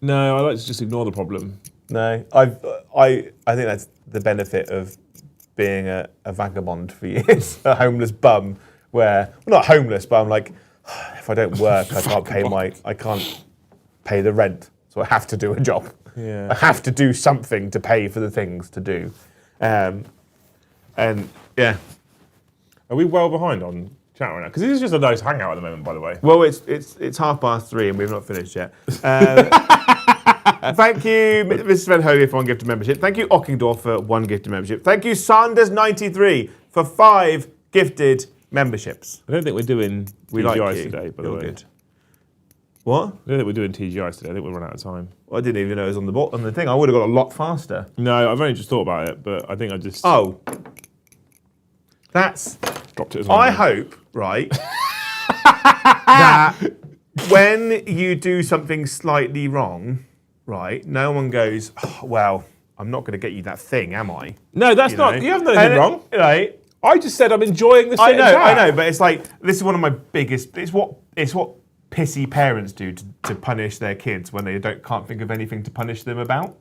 A: No, I like to just ignore the problem.
C: No, I think that's the benefit of being a vagabond for years, a homeless bum. Well, not homeless, but I'm like, if I don't work, I can't pay the rent, so I have to do a job.
A: Yeah.
C: I have to do something to pay for the things to do, and yeah.
A: Are we well behind on chat right now? Because this is just a nice hangout at the moment, by the way.
C: Well, it's 3:30 and we've not finished yet. Thank you, Mrs. Van Hoge, for 1 gifted membership. Thank you, Ockingdorf, for 1 gifted membership. Thank you, Sanders93, for 5 gifted memberships.
A: I don't think we're doing TGIs today, by the way.
C: Good. What?
A: I don't think we're doing TGIs today. I think we'll run out of time.
C: Well, I didn't even know it was on the thing. I would have got a lot faster.
A: No, I've only just thought about it, but I think I just
C: Oh. That's...
A: dropped it as well.
C: I hope, right, that when you do something slightly wrong, right, no one goes, oh, well, I'm not going to get you that thing, am I?
A: No, that's not. You haven't done anything wrong.
C: Right?
A: I just said I'm enjoying the
C: I
A: sit and chat.
C: know, but it's like, this is one of my biggest, it's what pissy parents do to punish their kids when they can't think of anything to punish them about,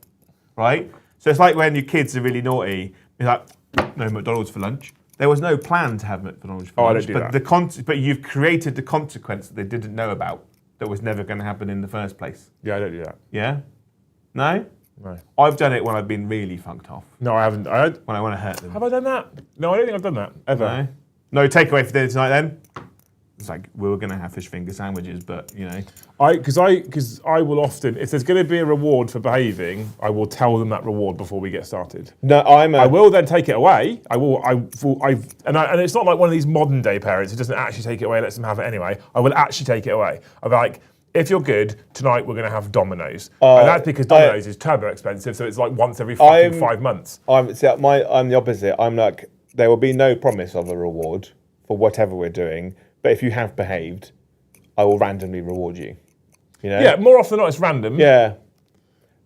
C: right? So it's like when your kids are really naughty, you're like, no McDonald's for lunch. There was no plan to have McDonald's for lunch,
A: I don't do
C: but but you've created the consequence that they didn't know about, that was never going to happen in the first place.
A: Yeah, I don't do that.
C: Yeah? No?
A: No.
C: I've done it when I've been really funked off,
A: No, I haven't.
C: when I want to hurt them.
A: Have I done that? No, I don't think I've done that ever.
C: No takeaway for dinner tonight then? It's like, we were going to have fish finger sandwiches, but, you know.
A: Because I will often, if there's going to be a reward for behaving, I will tell them that reward before we get started.
C: No,
A: I will then take it away. And it's not like one of these modern day parents who doesn't actually take it away, lets them have it anyway. I will actually take it away. I'll be like, if you're good, tonight we're going to have Domino's. And that's because Domino's is turbo expensive, so it's like once every fucking 5 months.
C: I'm the opposite. I'm like, there will be no promise of a reward for whatever we're doing, but if you have behaved, I will randomly reward you. You know?
A: Yeah, more often than not, it's random.
C: Yeah.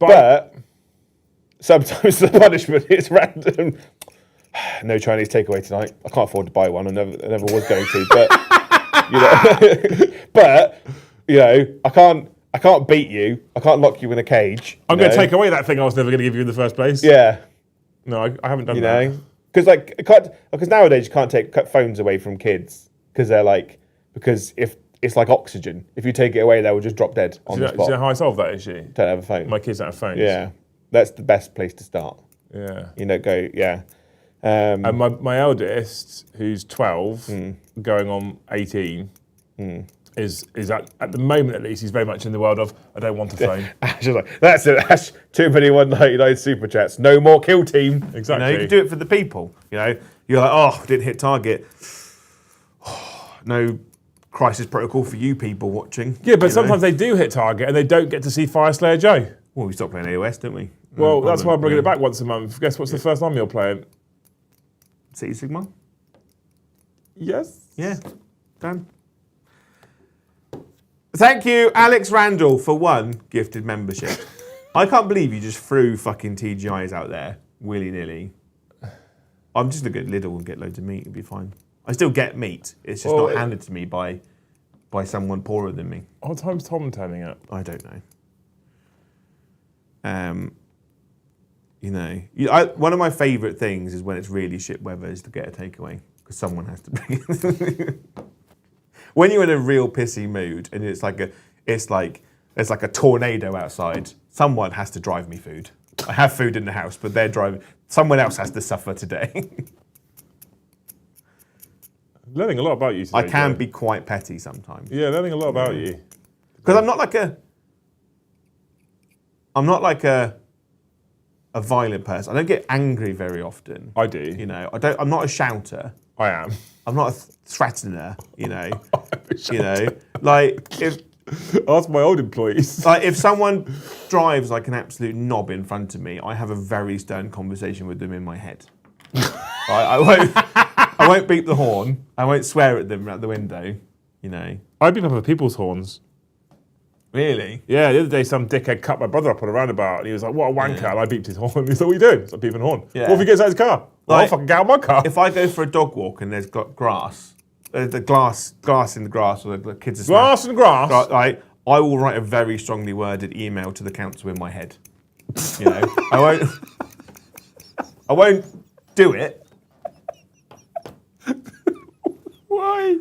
C: But sometimes the punishment is random. No Chinese takeaway tonight. I can't afford to buy one. I never was going to. But I can't beat you. I can't lock you in a cage.
A: I'm going to take away that thing I was never going to give you in the first place.
C: Yeah.
A: No, I haven't done that.
C: Because nowadays you can't cut phones away from kids because if it's like oxygen, if you take it away, they will just drop dead on the spot.
A: Do you know how I solved that issue?
C: Don't have a phone.
A: My kids don't have phones.
C: Yeah, that's the best place to start.
A: Yeah.
B: You know,
A: And my eldest, who's 12, going on 18, is at the moment at least, he's very much in the world of, I don't want a phone.
B: Ash is like, that's it, Ash, too many 199 super chats. No more kill team.
A: Exactly.
C: You know, you can do it for the people. You know, you're like, oh, didn't hit target. No crisis protocol for you people watching.
A: Yeah, but sometimes they do hit target and they don't get to see Fire Slayer Joe.
C: Well, we stopped playing AOS, didn't we?
A: Well, that's why I'm bringing it back once a month. Guess what's the first army you're playing?
C: City Sigma?
A: Yes.
C: Yeah, done. Thank you, Alex Randall, for 1 gifted membership. I can't believe you just threw fucking TGIs out there willy-nilly. I'm just going to go to Lidl and get loads of meat. It'll be fine. I still get meat. It's just not handed to me by someone poorer than me.
A: What time's Tom turning up?
C: I don't know. You know, one of my favourite things is when it's really shit weather is to get a takeaway because someone has to bring it. When you're in a real pissy mood and it's like there's like a tornado outside, someone has to drive me food. I have food in the house, but they're driving. Someone else has to suffer today.
A: Learning a lot about you today.
C: I can be quite petty sometimes.
A: Yeah, learning a lot about you.
C: Because I'm not like a violent person. I don't get angry very often.
A: I do.
C: You know, I'm not a shouter.
A: I am.
C: I'm not a threatener, you know. You know, like if
A: Ask my old employees.
C: like if someone drives like an absolute knob in front of me, I have a very stern conversation with them in my head. I won't beep the horn. I won't swear at them out the window. You know.
A: I beep up other people's horns.
C: Really?
A: Yeah, the other day some dickhead cut my brother up on a roundabout and he was like, what a wanker. And I beeped his horn. He said, what are you doing? It's like beeping a horn.
C: Yeah.
A: What if he gets out of his car? Well, I'll
C: Like,
A: fucking get out of my car.
C: If I go for a dog walk and there's got grass, the glass in the grass, or the kids are
A: Glass and grass.
C: Right, I will write a very strongly worded email to the council in my head. You know, I won't do it.
A: Why?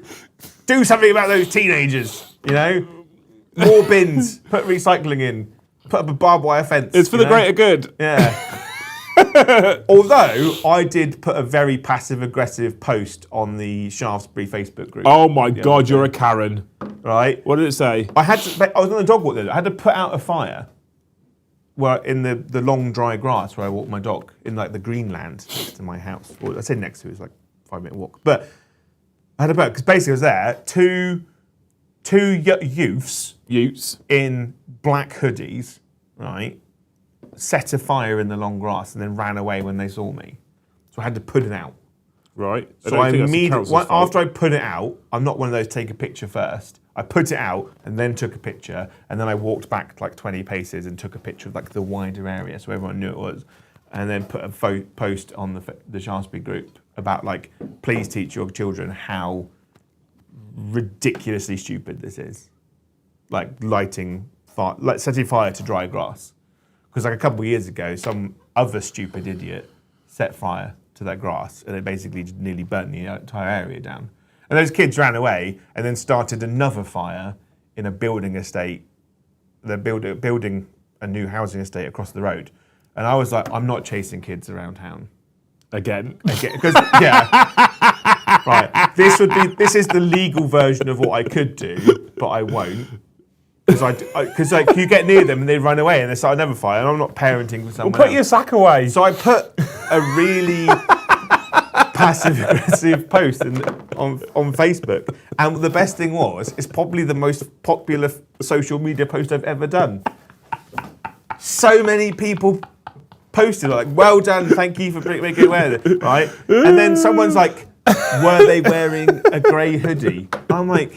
C: Do something about those teenagers. You know, more bins. Put recycling in. Put up a barbed wire fence.
A: It's for the greater good.
C: Yeah. Although I did put a very passive-aggressive post on the Shaftesbury Facebook group.
A: Oh my God, you're a Karen.
C: Right.
A: What did it say?
C: I was on a dog walk there. I had to put out a fire. Well, in the long dry grass where I walk my dog in like the Greenland next to my house. Well, I say next to, it's like a 5-minute walk. But I had to put because basically I was there. Two youths in black hoodies, right, set a fire in the long grass and then ran away when they saw me. So I had to put it out.
A: Right.
C: So I immediately, after I put it out, I'm not one of those take a picture first. I put it out and then took a picture, and then I walked back like 20 paces and took a picture of like the wider area so everyone knew it was, and then put a post on the Shaftesbury group about like, please teach your children how ridiculously stupid this is, like lighting fire, like setting fire to dry grass, because like a couple of years ago, some other stupid idiot set fire to that grass, and it basically just nearly burnt the entire area down. And those kids ran away and then started another fire in a building estate. They're building a new housing estate across the road. And I was like, I'm not chasing kids around town.
A: Again.
C: Because, yeah. Right. This is the legal version of what I could do, but I won't. Because like you get near them and they run away and they start another fire, and I'm not parenting with someone
A: Well, put
C: else.
A: your sack away.
C: So I put a really passive-aggressive post on Facebook, and the best thing was, it's probably the most popular social media post I've ever done. So many people posted like, "Well done, thank you for making it aware," right? And then someone's like, "Were they wearing a grey hoodie?" I'm like,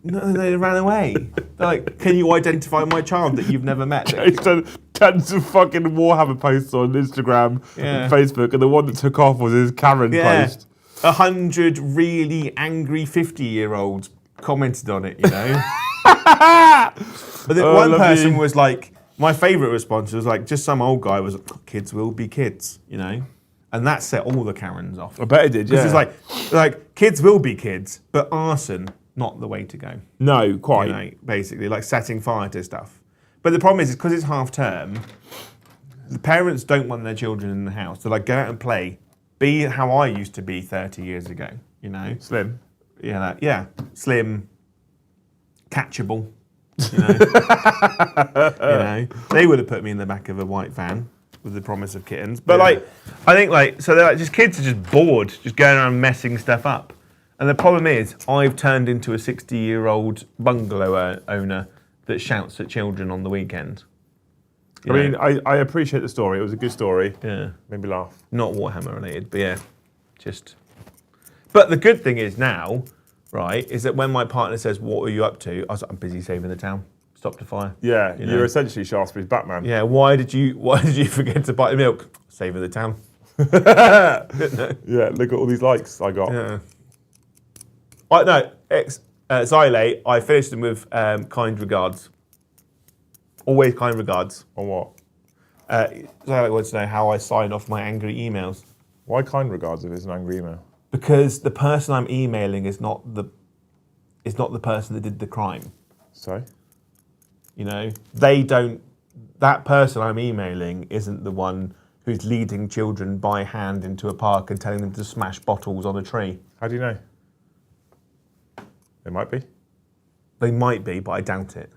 C: no, they ran away. They're like, can you identify my child that you've never met?
A: He's done tons of fucking Warhammer posts on Instagram and Facebook, and the one that took off was his Karen post.
C: 100 really angry 50-year-olds commented on it, you know? But then one person was like, my favourite response was like, just some old guy was like, kids will be kids, you know? And that set all the Karens off.
A: I bet it did, yeah.
C: Because it's like, kids will be kids, but arson, not the way to go.
A: No, quite.
C: You know, basically, like setting fire to stuff. But the problem is because it's half term, the parents don't want their children in the house. They're like, go out and play. Be how I used to be 30 years ago, you know?
A: Slim.
C: Yeah, slim, catchable, you know? They would have put me in the back of a white van with the promise of kittens. But like, I think like, so they're like, just kids are just bored, just going around messing stuff up. And the problem is, I've turned into a 60-year-old bungalow owner that shouts at children on the weekend.
A: I mean, I appreciate the story. It was a good story.
C: Yeah.
A: Made me laugh.
C: Not Warhammer related, but yeah, just. But the good thing is now, right, is that when my partner says, what are you up to? I was like, I'm busy saving the town. Stop the fire.
A: Yeah,
C: You know?
A: you're essentially Shaftesbury's Batman.
C: Yeah, why did you forget to buy the milk? Saving the town.
A: Yeah, look at all these likes I got.
C: Yeah. Xylate, I finished them with kind regards. Always kind regards.
A: On what?
C: Xylate wants to know how I sign off my angry emails.
A: Why kind regards if it's an angry email?
C: Because the person I'm emailing is not the person that did the crime.
A: So?
C: You know, they don't. That person I'm emailing isn't the one who's leading children by hand into a park and telling them to smash bottles on a tree.
A: How do you know? It might be.
C: They might be, but I doubt it.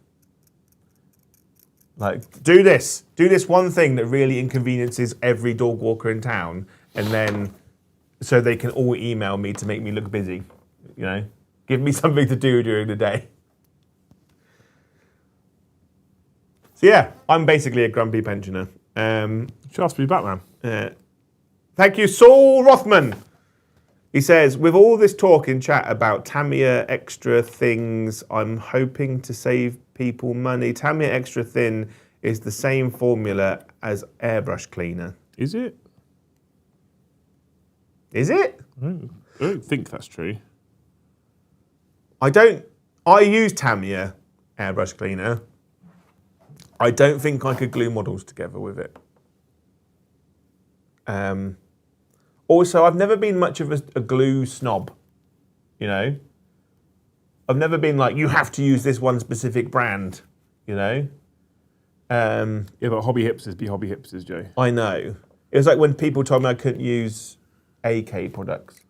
C: Like, do this one thing that really inconveniences every dog walker in town, and then so they can all email me to make me look busy. You know, give me something to do during the day. So yeah, I'm basically a grumpy pensioner.
A: Shaftesbury Batman.
C: Thank you, Saul Rothman. He says, with all this talk in chat about Tamiya Extra things, I'm hoping to save people money. Tamiya Extra Thin is the same formula as airbrush cleaner.
A: Is it?
C: Is it?
A: I don't think that's true.
C: I use Tamiya airbrush cleaner. I don't think I could glue models together with it. Also, I've never been much of a glue snob, you know? I've never been like, you have to use this one specific brand, you know?
A: Yeah, but hobby hipsters be hobby hipsters, Joe.
C: I know. It was like when people told me I couldn't use AK products.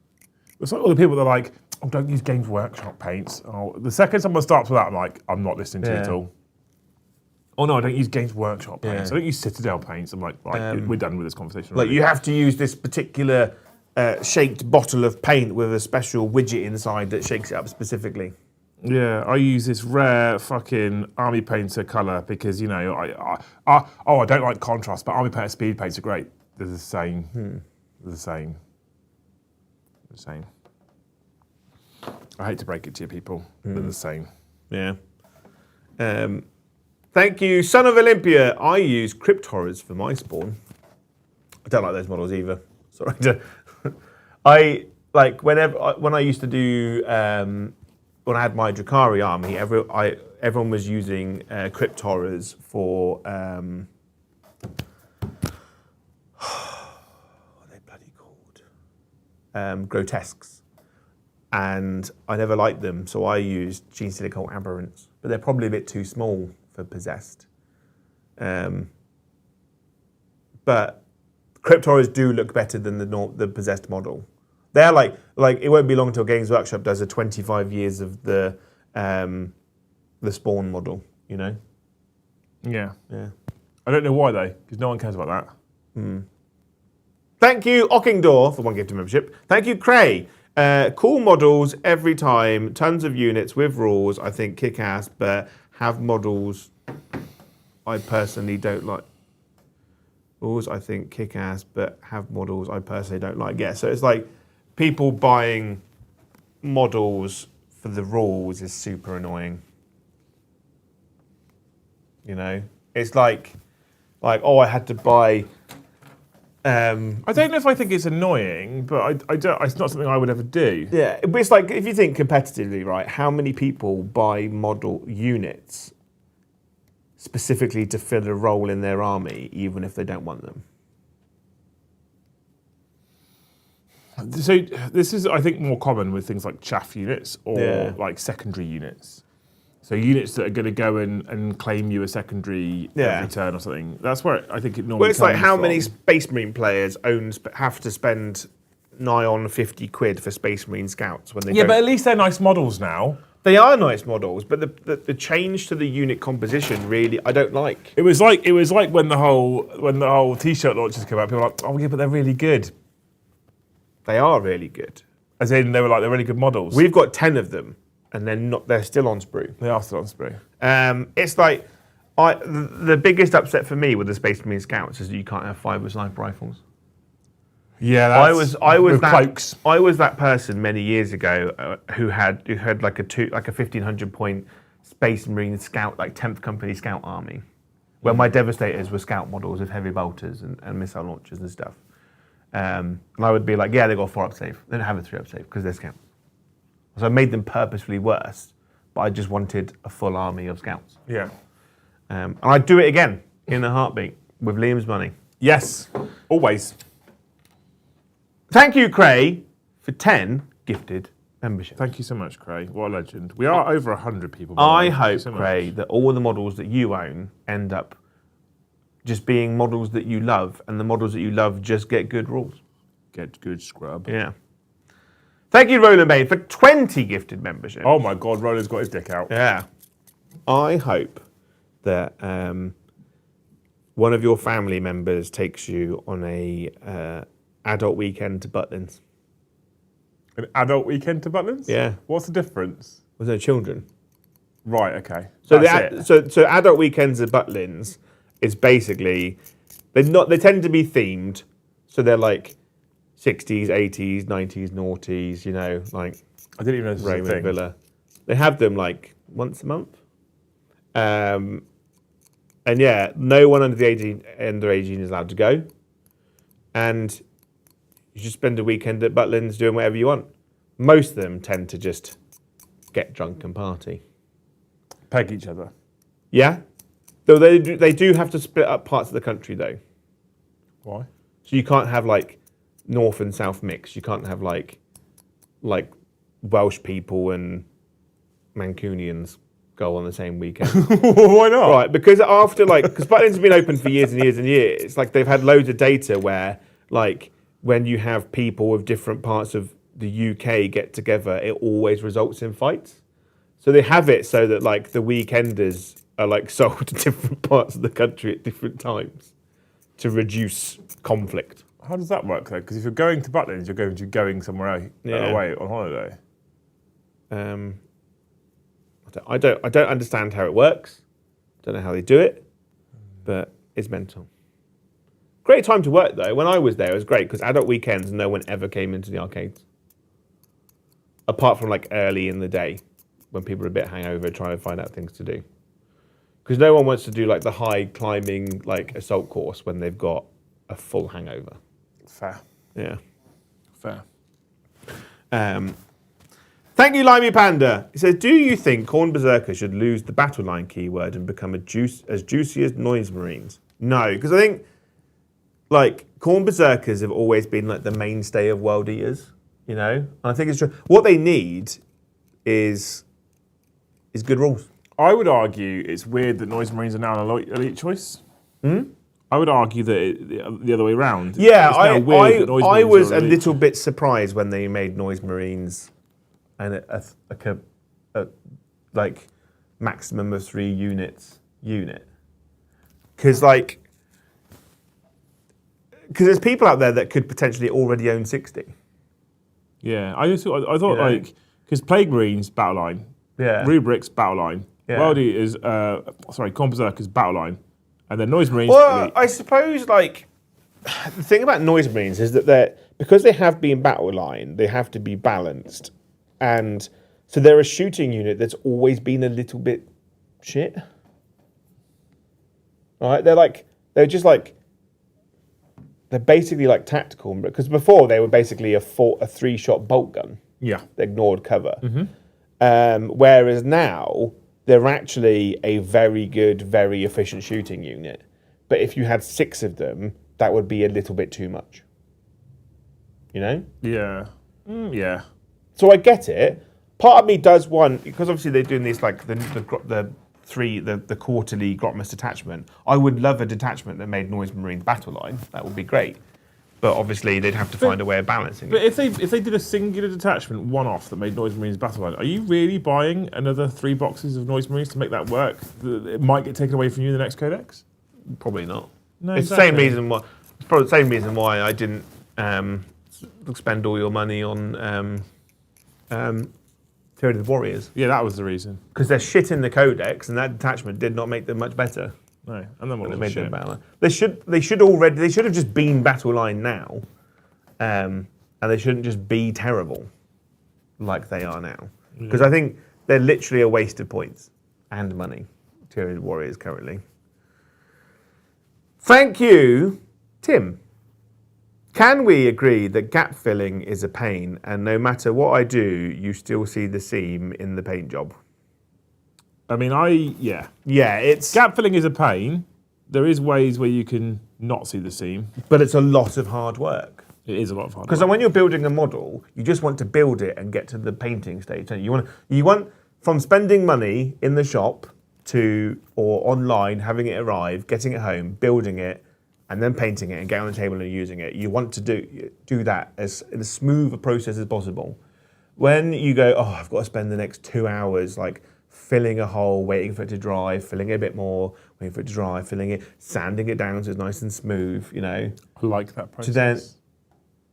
A: It's like all the people that are like, oh, don't use Games Workshop paints. Oh, the second someone starts with that, I'm like, I'm not listening to you at all. Oh no, I don't use Games Workshop paints. I don't use Citadel paints. I'm like, right, we're done with this conversation.
C: Like, you have to use this particular shaped bottle of paint with a special widget inside that shakes it up specifically.
A: Yeah, I use this rare fucking Army Painter colour because, you know, I don't like contrast, but Army Painter speed paints are great. They're the same. They're the same. The same. I hate to break it to you people. They're the same.
C: Yeah. Thank you, Son of Olympia. I use Crypt Horrors for my spawn. I don't like those models either. Sorry. I like when I used to do when I had my Drakari army. Everyone was using Crypt Horrors for what are they bloody called? Grotesques. And I never liked them, so I used Gene Silicate Aberrants. But they're probably a bit too small for Possessed. But Crypt Horrors do look better than the Possessed model. They're like it won't be long until Games Workshop does a 25 years of the Spawn model, you know?
A: Yeah.
C: Yeah.
A: I don't know why though, because no one cares about that.
C: Thank you, Ockingdor, for one gift of membership. Thank you, Cray. Cool models every time, tons of units with rules, I think kick-ass, but have models I personally don't like. Rules I think kick-ass, but have models I personally don't like. Yeah, so it's like people buying models for the rules is super annoying. You know? It's like oh, I had to buy...
A: I don't know if I think it's annoying, but I don't. It's not something I would ever do.
C: Yeah, but it's like, if you think competitively, right, how many people buy model units specifically to fill a role in their army, even if they don't want them?
A: So this is, I think, more common with things like chaff units or
C: Yeah.
A: like secondary units. So units that are going to go and claim you a secondary every turn or something. That's where I think it normally
C: Well, it's like
A: comes
C: how
A: from.
C: many Space Marine players have to spend nigh on 50 quid for Space Marine scouts when they
A: Yeah,
C: don't.
A: but at least they're nice models now.
C: They are nice models, but the change to the unit composition really I don't like.
A: It was like when the whole t-shirt launches came out. People were like, oh yeah, but they're really good.
C: They are really good.
A: As in, they're really good models.
C: We've got 10 of them, and they're still on sprue.
A: They are still on sprue.
C: It's like the biggest upset for me with the Space Marine Scouts is that you can't have 5 sniper rifles.
A: Yeah,
C: I was
A: with
C: that
A: cloaks.
C: I was that person many years ago who had like a 1,500 point Space Marine Scout, like 10th Company Scout army, where my Devastators were Scout models with heavy bolters and missile launchers and stuff. And I would be like, yeah, they got a 4-up save. They don't have a 3-up save because they're Scouts. So I made them purposefully worse, but I just wanted a full army of Scouts.
A: Yeah.
C: And I'd do it again in a heartbeat with Liam's money.
A: Yes. Always.
C: Thank you, Cray, for 10 gifted memberships.
A: Thank you so much, Cray. What a legend. We are over 100 people.
C: I
A: Thank you
C: hope,
A: so much.
C: Cray, that all the models that you own end up just being models that you love, and the models that you love just get good rules.
A: Get good scrub.
C: Yeah. Thank you, Roland Bain, for 20 gifted memberships.
A: Oh my God, Roland's got his dick out.
C: Yeah. I hope that one of your family members takes you on a adult weekend to Butlins.
A: An adult weekend to Butlins?
C: Yeah.
A: What's the difference?
C: With no children.
A: Right, okay.
C: So
A: That's it.
C: so adult weekends at Butlins is basically they tend to be themed, so they're like 60s, 80s, 90s, noughties, you know, like
A: I didn't even know this was a
C: Raymond
A: thing.
C: Villa. They have them like once a month. And yeah, no one under 18 is allowed to go. And you just spend a weekend at Butlins doing whatever you want. Most of them tend to just get drunk and party.
A: Peg each other.
C: Yeah? Though they do have to split up parts of the country though.
A: Why?
C: So you can't have like North and South mix. You can't have like Welsh people and Mancunians go on the same weekend.
A: Why not?
C: Right, because because Butlins has been open for years and years and years, like they've had loads of data where like when you have people of different parts of the UK get together, it always results in fights. So they have it so that like the weekenders are like sold to different parts of the country at different times to reduce conflict.
A: How does that work though? Because if you're going to Butlins, you're going somewhere away on holiday.
C: I don't understand how it works. Don't know how they do it, but it's mental. Great time to work though. When I was there, it was great because adult weekends, no one ever came into the arcades, apart from like early in the day when people are a bit hangover trying to find out things to do. Because no one wants to do like the high climbing like assault course when they've got a full hangover.
A: Fair.
C: Yeah.
A: Fair.
C: Thank you, Limey Panda. He says, do you think Khorne Berserker should lose the battle line keyword and become as juicy as Noise Marines? No, because I think like Khorne Berserkers have always been like the mainstay of World Eaters, you know? And I think it's true. What they need is good rules.
A: I would argue it's weird that Noise Marines are now an elite choice. I would argue that the other way around.
C: Yeah,
A: It's now weird that Noise
C: I
A: Marines
C: was
A: are
C: a
A: elite.
C: little bit surprised when they made Noise Marines and a like maximum of 3 unit. Because there's people out there that could potentially already own 60.
A: Yeah, I thought
C: You know?
A: like because Plague Marines battle line,
C: Yeah.
A: Rubrics battle line,
C: Yeah.
A: World Eaters, Khorne Berserkers battle line, and then Noise Marines.
C: Well,
A: elite.
C: I suppose like the thing about Noise Marines is that because they have been battle line, they have to be balanced, and so they're a shooting unit that's always been a little bit shit. Right? They're basically like tactical because before they were basically a 3-shot bolt gun.
A: Yeah.
C: That ignored cover. Whereas now they're actually a very good, very efficient shooting unit. But if you had 6 of them, that would be a little bit too much. You know?
A: Yeah. Yeah.
C: So I get it. part of me does want, because obviously they're doing this like the quarterly Grotmus detachment. I would love a detachment that made Noise Marines battle line. That would be great. But obviously they'd have to find a way of balancing
A: But
C: it.
A: if they did a singular detachment one-off that made Noise Marines battle line, are you really buying another 3 boxes of Noise Marines to make that work? It might get taken away from you in the next Codex?
C: Probably not.
A: No,
C: It's
A: exactly.
C: the same reason why. It's probably the same reason why I didn't spend all your money on Tyranid of Warriors,
A: Yeah, that was the reason.
C: because they're shit in the Codex, and that detachment did not make them much better.
A: No, and then what
C: They
A: was
C: made
A: shit.
C: them battle line. They should have just been battle line now, and they shouldn't just be terrible like they are now. Because I think they're literally a waste of points and money. Tyranid of Warriors currently. Thank you, Tim. Can we agree that gap filling is a pain, and no matter what I do, you still see the seam in the paint job?
A: I mean, yeah.
C: Yeah, it's
A: Gap filling is a pain. There is ways where you can not see the seam.
C: but it's a lot of hard work.
A: It is a lot of hard
C: Because
A: work.
C: when you're building a model, you just want to build it and get to the painting stage. Don't you? You want from spending money in the shop or online, having it arrive, getting it home, building it, and then painting it and getting on the table and using it. You want to do that as in as smooth a process as possible. When you go, oh, I've got to spend the next 2 hours like filling a hole, waiting for it to dry, filling it a bit more, waiting for it to dry, filling it, sanding it down so it's nice and smooth, you know.
A: I like that process.
C: then-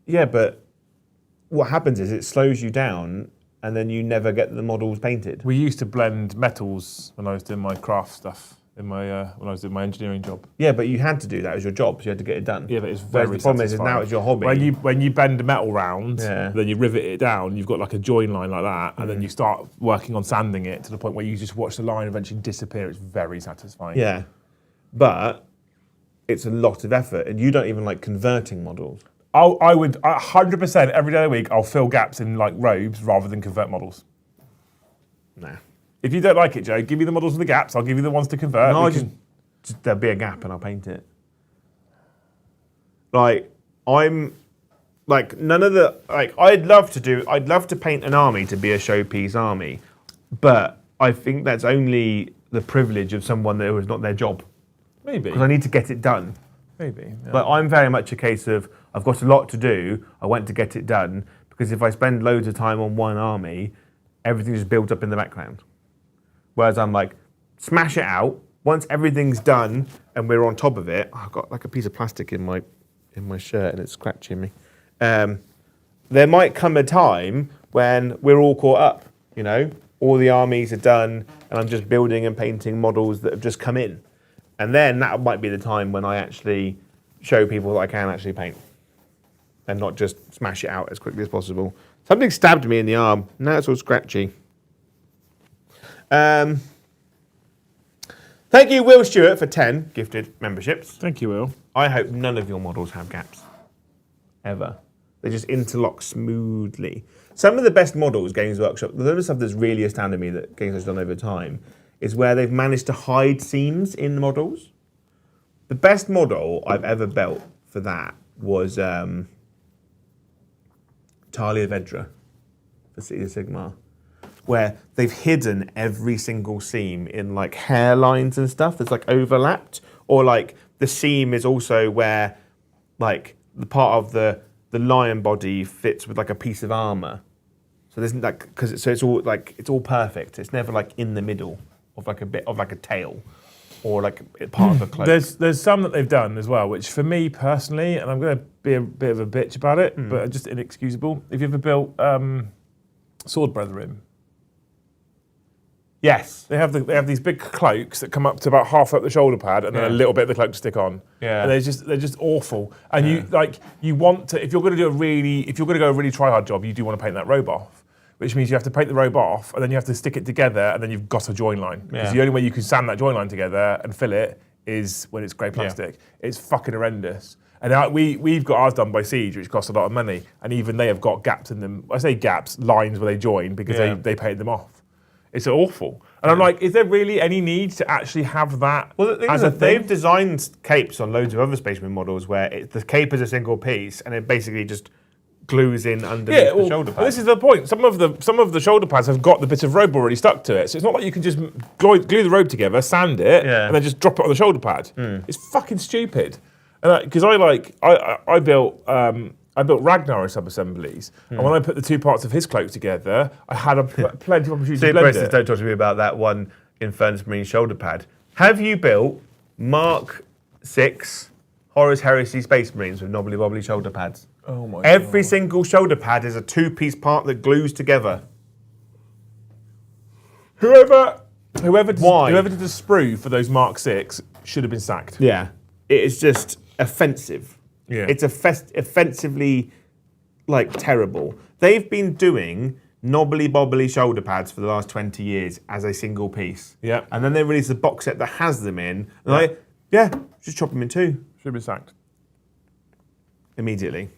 C: Yeah, but what happens is it slows you down and then you never get the models painted.
A: We used to blend metals when I was doing my craft stuff in my when I was doing my engineering job.
C: Yeah, but you had to do that as your job, so you had to get it done.
A: Yeah, but it's
C: Whereas
A: very
C: the problem is
A: satisfying.
C: now it's your hobby.
A: When you bend a metal round,
C: Yeah.
A: then you rivet it down. You've got like a join line like that, and then you start working on sanding it to the point where you just watch the line eventually disappear. It's very satisfying.
C: Yeah, but it's a lot of effort, and you don't even like converting models.
A: I would 100% every day of the week. I'll fill gaps in like robes rather than convert models.
C: Nah.
A: If you don't like it, Joe, give me the models with the gaps. I'll give you the ones to convert.
C: No,
A: We
C: I just there'll be a gap and I'll paint it. Like I'm like none of the like I'd love to paint an army to be a showpiece army, but I think that's only the privilege of someone that was not their job.
A: maybe,
C: Because I need to get it done.
A: maybe. Yeah.
C: But I'm very much a case of I've got a lot to do. I want to get it done because if I spend loads of time on one army, everything just builds up in the background. Whereas I'm like, smash it out. Once everything's done and we're on top of it, I've got like a piece of plastic in my shirt and it's scratching me. There might come a time when we're all caught up. You know, all the armies are done, and I'm just building and painting models that have just come in. And then that might be the time when I actually show people that I can actually paint and not just smash it out as quickly as possible. Something stabbed me in the arm. Now it's all scratchy. Thank you, Will Stewart, for 10 gifted memberships.
A: Thank you, Will.
C: I hope none of your models have gaps. Ever. They just interlock smoothly. Some of the best models Games Workshop, the other stuff that's really astounded me that Games Workshop's done over time, is where they've managed to hide seams in the models. The best model I've ever built for that was Talia Vedra for City of Sigmar, where they've hidden every single seam in like hairlines and stuff that's like overlapped, or like the seam is also where like the part of the lion body fits with like a piece of armor. So there's like it's all like it's all perfect. It's never like in the middle of like a bit of like a tail or like part of a cloak.
A: There's some that they've done as well, which for me personally, and I'm going to be a bit of a bitch about it, but just inexcusable. Have you ever built Sword Brethren?
C: Yes.
A: They have these big cloaks that come up to about half up the shoulder pad, and then a little bit of the cloak to stick on.
C: Yeah.
A: And they're just awful. And you want to, if you're going to go a really try hard job, you do want to paint that robe off, which means you have to paint the robe off, and then you have to stick it together, and then you've got a join line. Because the only way you can sand that join line together and fill it is when it's grey plastic. It's fucking horrendous. And now we've got ours done by Siege, which costs a lot of money, and even they have got gaps in them. I say gaps, lines where they join because they painted them off. It's awful. And I'm like, is there really any need to actually have that as a thing?
C: They've designed capes on loads of other Space Marine models where the cape is a single piece and it basically just glues in underneath
A: Yeah,
C: the shoulder pad.
A: this is the point. Some of the shoulder pads have got the bit of rope already stuck to it, so it's not like you can just glue the rope together, sand it, and then just drop it on the shoulder pad. It's fucking stupid. And because I built Ragnar in sub-assemblies, and when I put the two parts of his cloak together, I had plenty of opportunity to blend it.
C: Don't talk to me about that one Infernus Marine shoulder pad. Have you built Mark 6 Horus Heresy Space Marines with knobbly wobbly shoulder pads?
A: Oh my
C: Every single shoulder pad is a two-piece part that glues together.
A: Whoever did the sprue for those Mark 6 should have been sacked.
C: Yeah. It is just offensive.
A: Yeah.
C: It's offensively, terrible. They've been doing knobbly bobbly shoulder pads for the last 20 years as a single piece.
A: Yeah.
C: And then they release a box set that has them in. And just chop them in two.
A: Should have been sacked.
C: Immediately.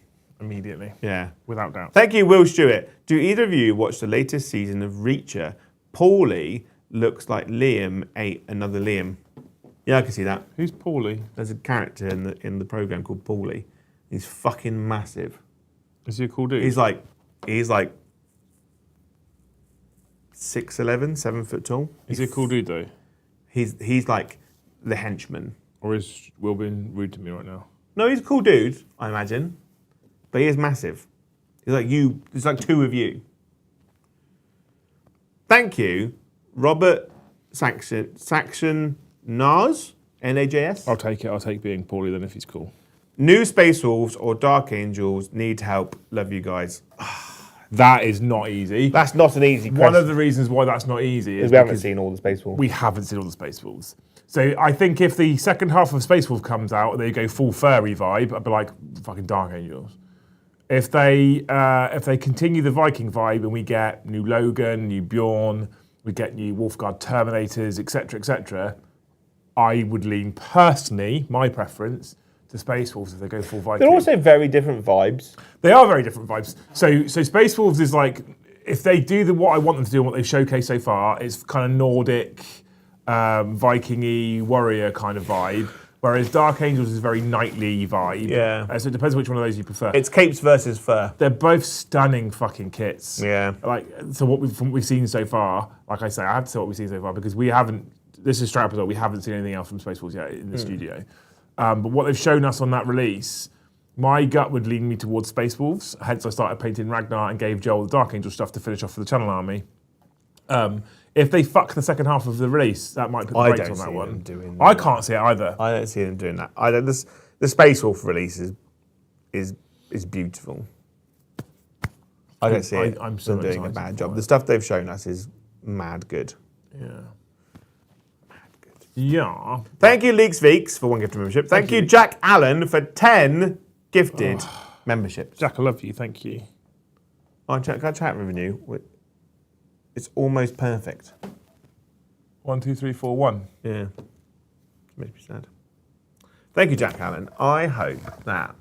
A: Yeah. Without doubt.
C: Thank you, Will Stewart. Do either of you watch the latest season of Reacher? Paulie looks like Liam ate another Liam. Yeah, I can see that.
A: Who's Paulie?
C: There's a character in the program called Paulie. He's fucking massive.
A: Is he a cool dude?
C: He's like 6'11", 7 foot tall.
A: Is he a cool dude though?
C: He's like the henchman.
A: Or is Will being rude to me right now?
C: No, he's a cool dude, I imagine. But he is massive. He's like you. There's like two of you. Thank you, Robert Saxon Nars, NAJS.
A: I'll take it. I'll take being Paulie then if he's cool.
C: New Space Wolves or Dark Angels need help. Love you guys.
A: That is not easy.
C: That's not an easy question.
A: One of the reasons why that's not easy is
C: we haven't
A: because
C: seen all the Space Wolves.
A: we haven't seen all the Space Wolves. So I think if the second half of Space Wolf comes out and they go full furry vibe, I'd be like, fucking Dark Angels. If they continue the Viking vibe and we get new Logan, new Bjorn, we get new Wolfguard Terminators, etc., I would lean personally, my preference, to Space Wolves if they go full Viking.
C: They're also very different vibes.
A: They are very different vibes. So Space Wolves is like, if they do what I want them to do and what they've showcased so far, it's kind of Nordic, Viking-y, warrior kind of vibe. Whereas Dark Angels is very knightly vibe.
C: Yeah.
A: So it depends which one of those you prefer.
C: It's capes versus fur.
A: They're both stunning fucking kits.
C: Yeah.
A: So from what we've seen so far, like I say, I have to say what we've seen so far because we haven't, this is straight up as well, we haven't seen anything else from Space Wolves yet in the studio. But what they've shown us on that release, my gut would lead me towards Space Wolves. Hence I started painting Ragnar and gave Joel the Dark Angel stuff to finish off for the Channel Army. If they fuck the second half of the release, that might put the brakes on that one. I can't see it either.
C: I don't see them doing that. The Space Wolf release is beautiful. I don't see it
A: I'm so
C: them doing a
A: excited
C: bad
A: for
C: job.
A: it.
C: The stuff they've shown us is mad good.
A: Yeah. Yeah.
C: Thank you, Leaks Veeks, for 1 gift membership. Thank you, Jack Allen, for 10 gifted memberships.
A: Jack, I love you. Thank you.
C: Can I chat with you? It's almost perfect.
A: 1, 2, 3, 4, 1.
C: Yeah. Makes me sad. Thank you, Jack Allen. I hope that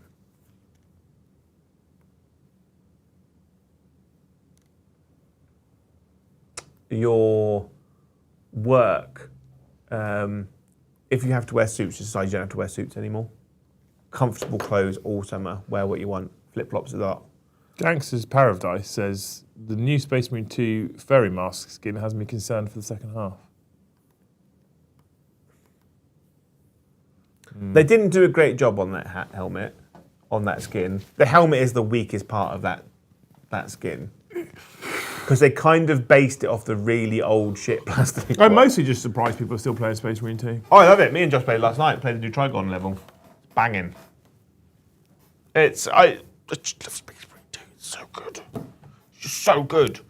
C: your work, if you have to wear suits, just decide you don't have to wear suits anymore. Comfortable clothes all summer. Wear what you want. Flip-flops is art.
A: Gangster's Paradise says the new Space Marine 2 fairy mask skin has me concerned for the second half.
C: They didn't do a great job on that helmet, on that skin. The helmet is the weakest part of that skin. Because they kind of based it off the really old shit plastic.
A: I'm mostly just surprised people are still playing Space Marine 2.
C: Oh, I love it. Me and Josh played last night. Played the new Trigon level. It's banging. I just love Space Marine 2. It's so good. It's just so good.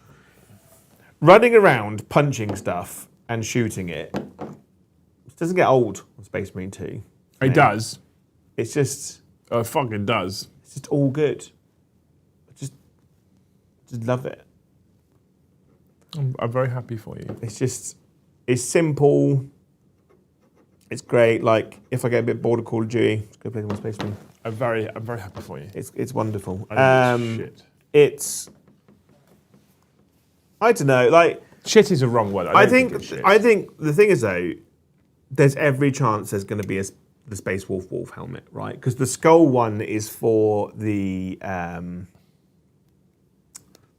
C: Running around, punching stuff and shooting it doesn't get old on Space Marine 2.
A: It does.
C: It's just...
A: Oh, it fucking does.
C: It's just all good. I just love it.
A: I'm very happy for you.
C: It's simple. It's great. Like, if I get a bit bored of Call of Duty, just go play some Space Marine.
A: I'm very happy for you.
C: It's wonderful.
A: Shit.
C: I don't know, like...
A: Shit is a wrong word.
C: I think the thing is, though, there's every chance there's going to be the Space Wolf helmet, right? Because the Skull one is for the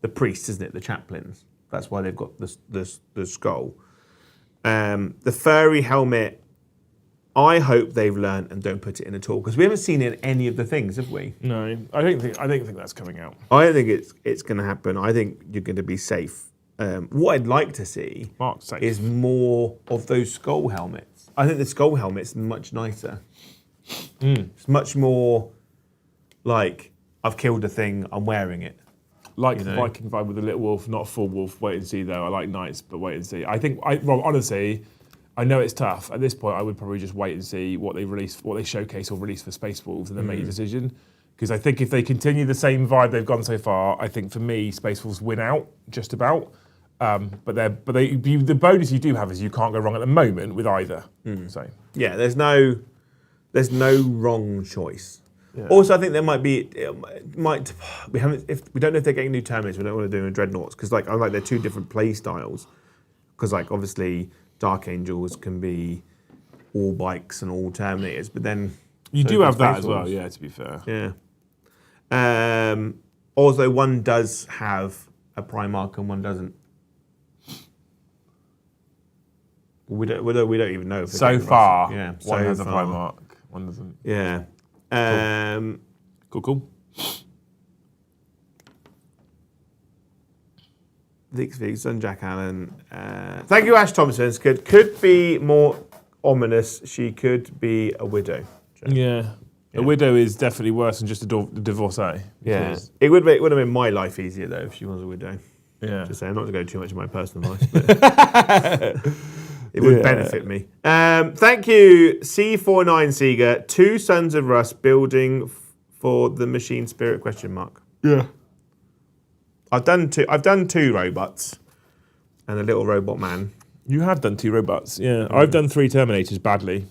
C: the priests, isn't it? The chaplains. That's why they've got the skull. The furry helmet, I hope they've learned and don't put it in at all, because we haven't seen it in any of the things, have we?
A: No, I don't think that's coming out.
C: I don't think it's going to happen. I think you're going to be safe. What I'd like to see
A: Mark's safe.
C: is more of those skull helmets. I think the skull helmet's much nicer. It's much more like, I've killed a thing, I'm wearing it.
A: Like the Viking vibe with a little wolf, not a full wolf. Wait and see, though. I like knights, but wait and see. Honestly, I know it's tough. At this point, I would probably just wait and see what they release, what they showcase or release for Space Wolves, and then make a decision. Because I think if they continue the same vibe they've gone so far, I think for me, Space Wolves win out just about. But the bonus you do have is you can't go wrong at the moment with either. So
C: yeah, there's no wrong choice. Yeah. Also, I think there might be. We don't know if they're getting new Terminators. We don't want to do Dreadnoughts because they're two different play styles. Because obviously Dark Angels can be all bikes and all Terminators, but then
A: you do have that as well. Yeah, to be fair.
C: Yeah. Also, one does have a Primarch and one doesn't. We don't even know. If
A: so far,
C: one
A: has a Primarch, one doesn't.
C: Yeah.
A: Cool.
C: Vix and Jack Allen. Thank you, Ash Thompson. Could be more ominous. She could be a widow.
A: Yeah. A widow is definitely worse than just a divorcee.
C: Yeah. It would have been my life easier though if she was a widow.
A: Yeah.
C: Just saying, not to go too much in my personal life, but it would benefit me. Thank you, C49 Seeger. 2 Sons of Rust building for the machine spirit ?
A: Yeah.
C: I've done 2 robots and a little robot man.
A: You have done 2 robots, yeah. I've done 3 Terminators badly.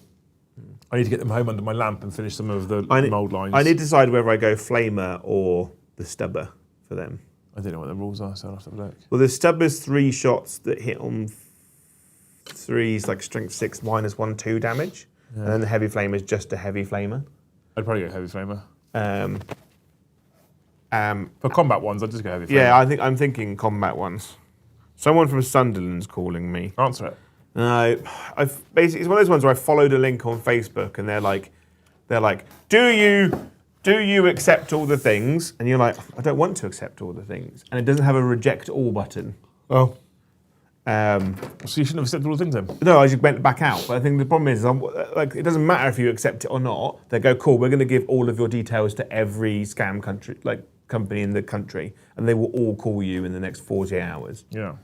A: I need to get them home under my lamp and finish some of the mould lines.
C: I need to decide whether I go Flamer or the Stubber for them.
A: I don't know what the rules are, so I'll have to have a look.
C: Well, the Stubber's 3 shots that hit on 3s, like strength 6 -1, 2 damage. Yeah. And then the Heavy Flamer is just a Heavy Flamer.
A: I'd probably go Heavy Flamer.
C: For
A: combat ones, I'd just go Heavy Flamer.
C: Yeah, I'm thinking combat ones. Someone from Sunderland's calling me.
A: Answer it.
C: No, basically it's one of those ones where I followed a link on Facebook and they're like, do you accept all the things? And you're like, I don't want to accept all the things, and it doesn't have a reject all button.
A: Oh. So you shouldn't have accepted all the things then?
C: No, I just went back out. But I think the problem is, it doesn't matter if you accept it or not. They go, cool, we're going to give all of your details to every scam company in the country, and they will all call you in the next 48 hours.
A: Yeah.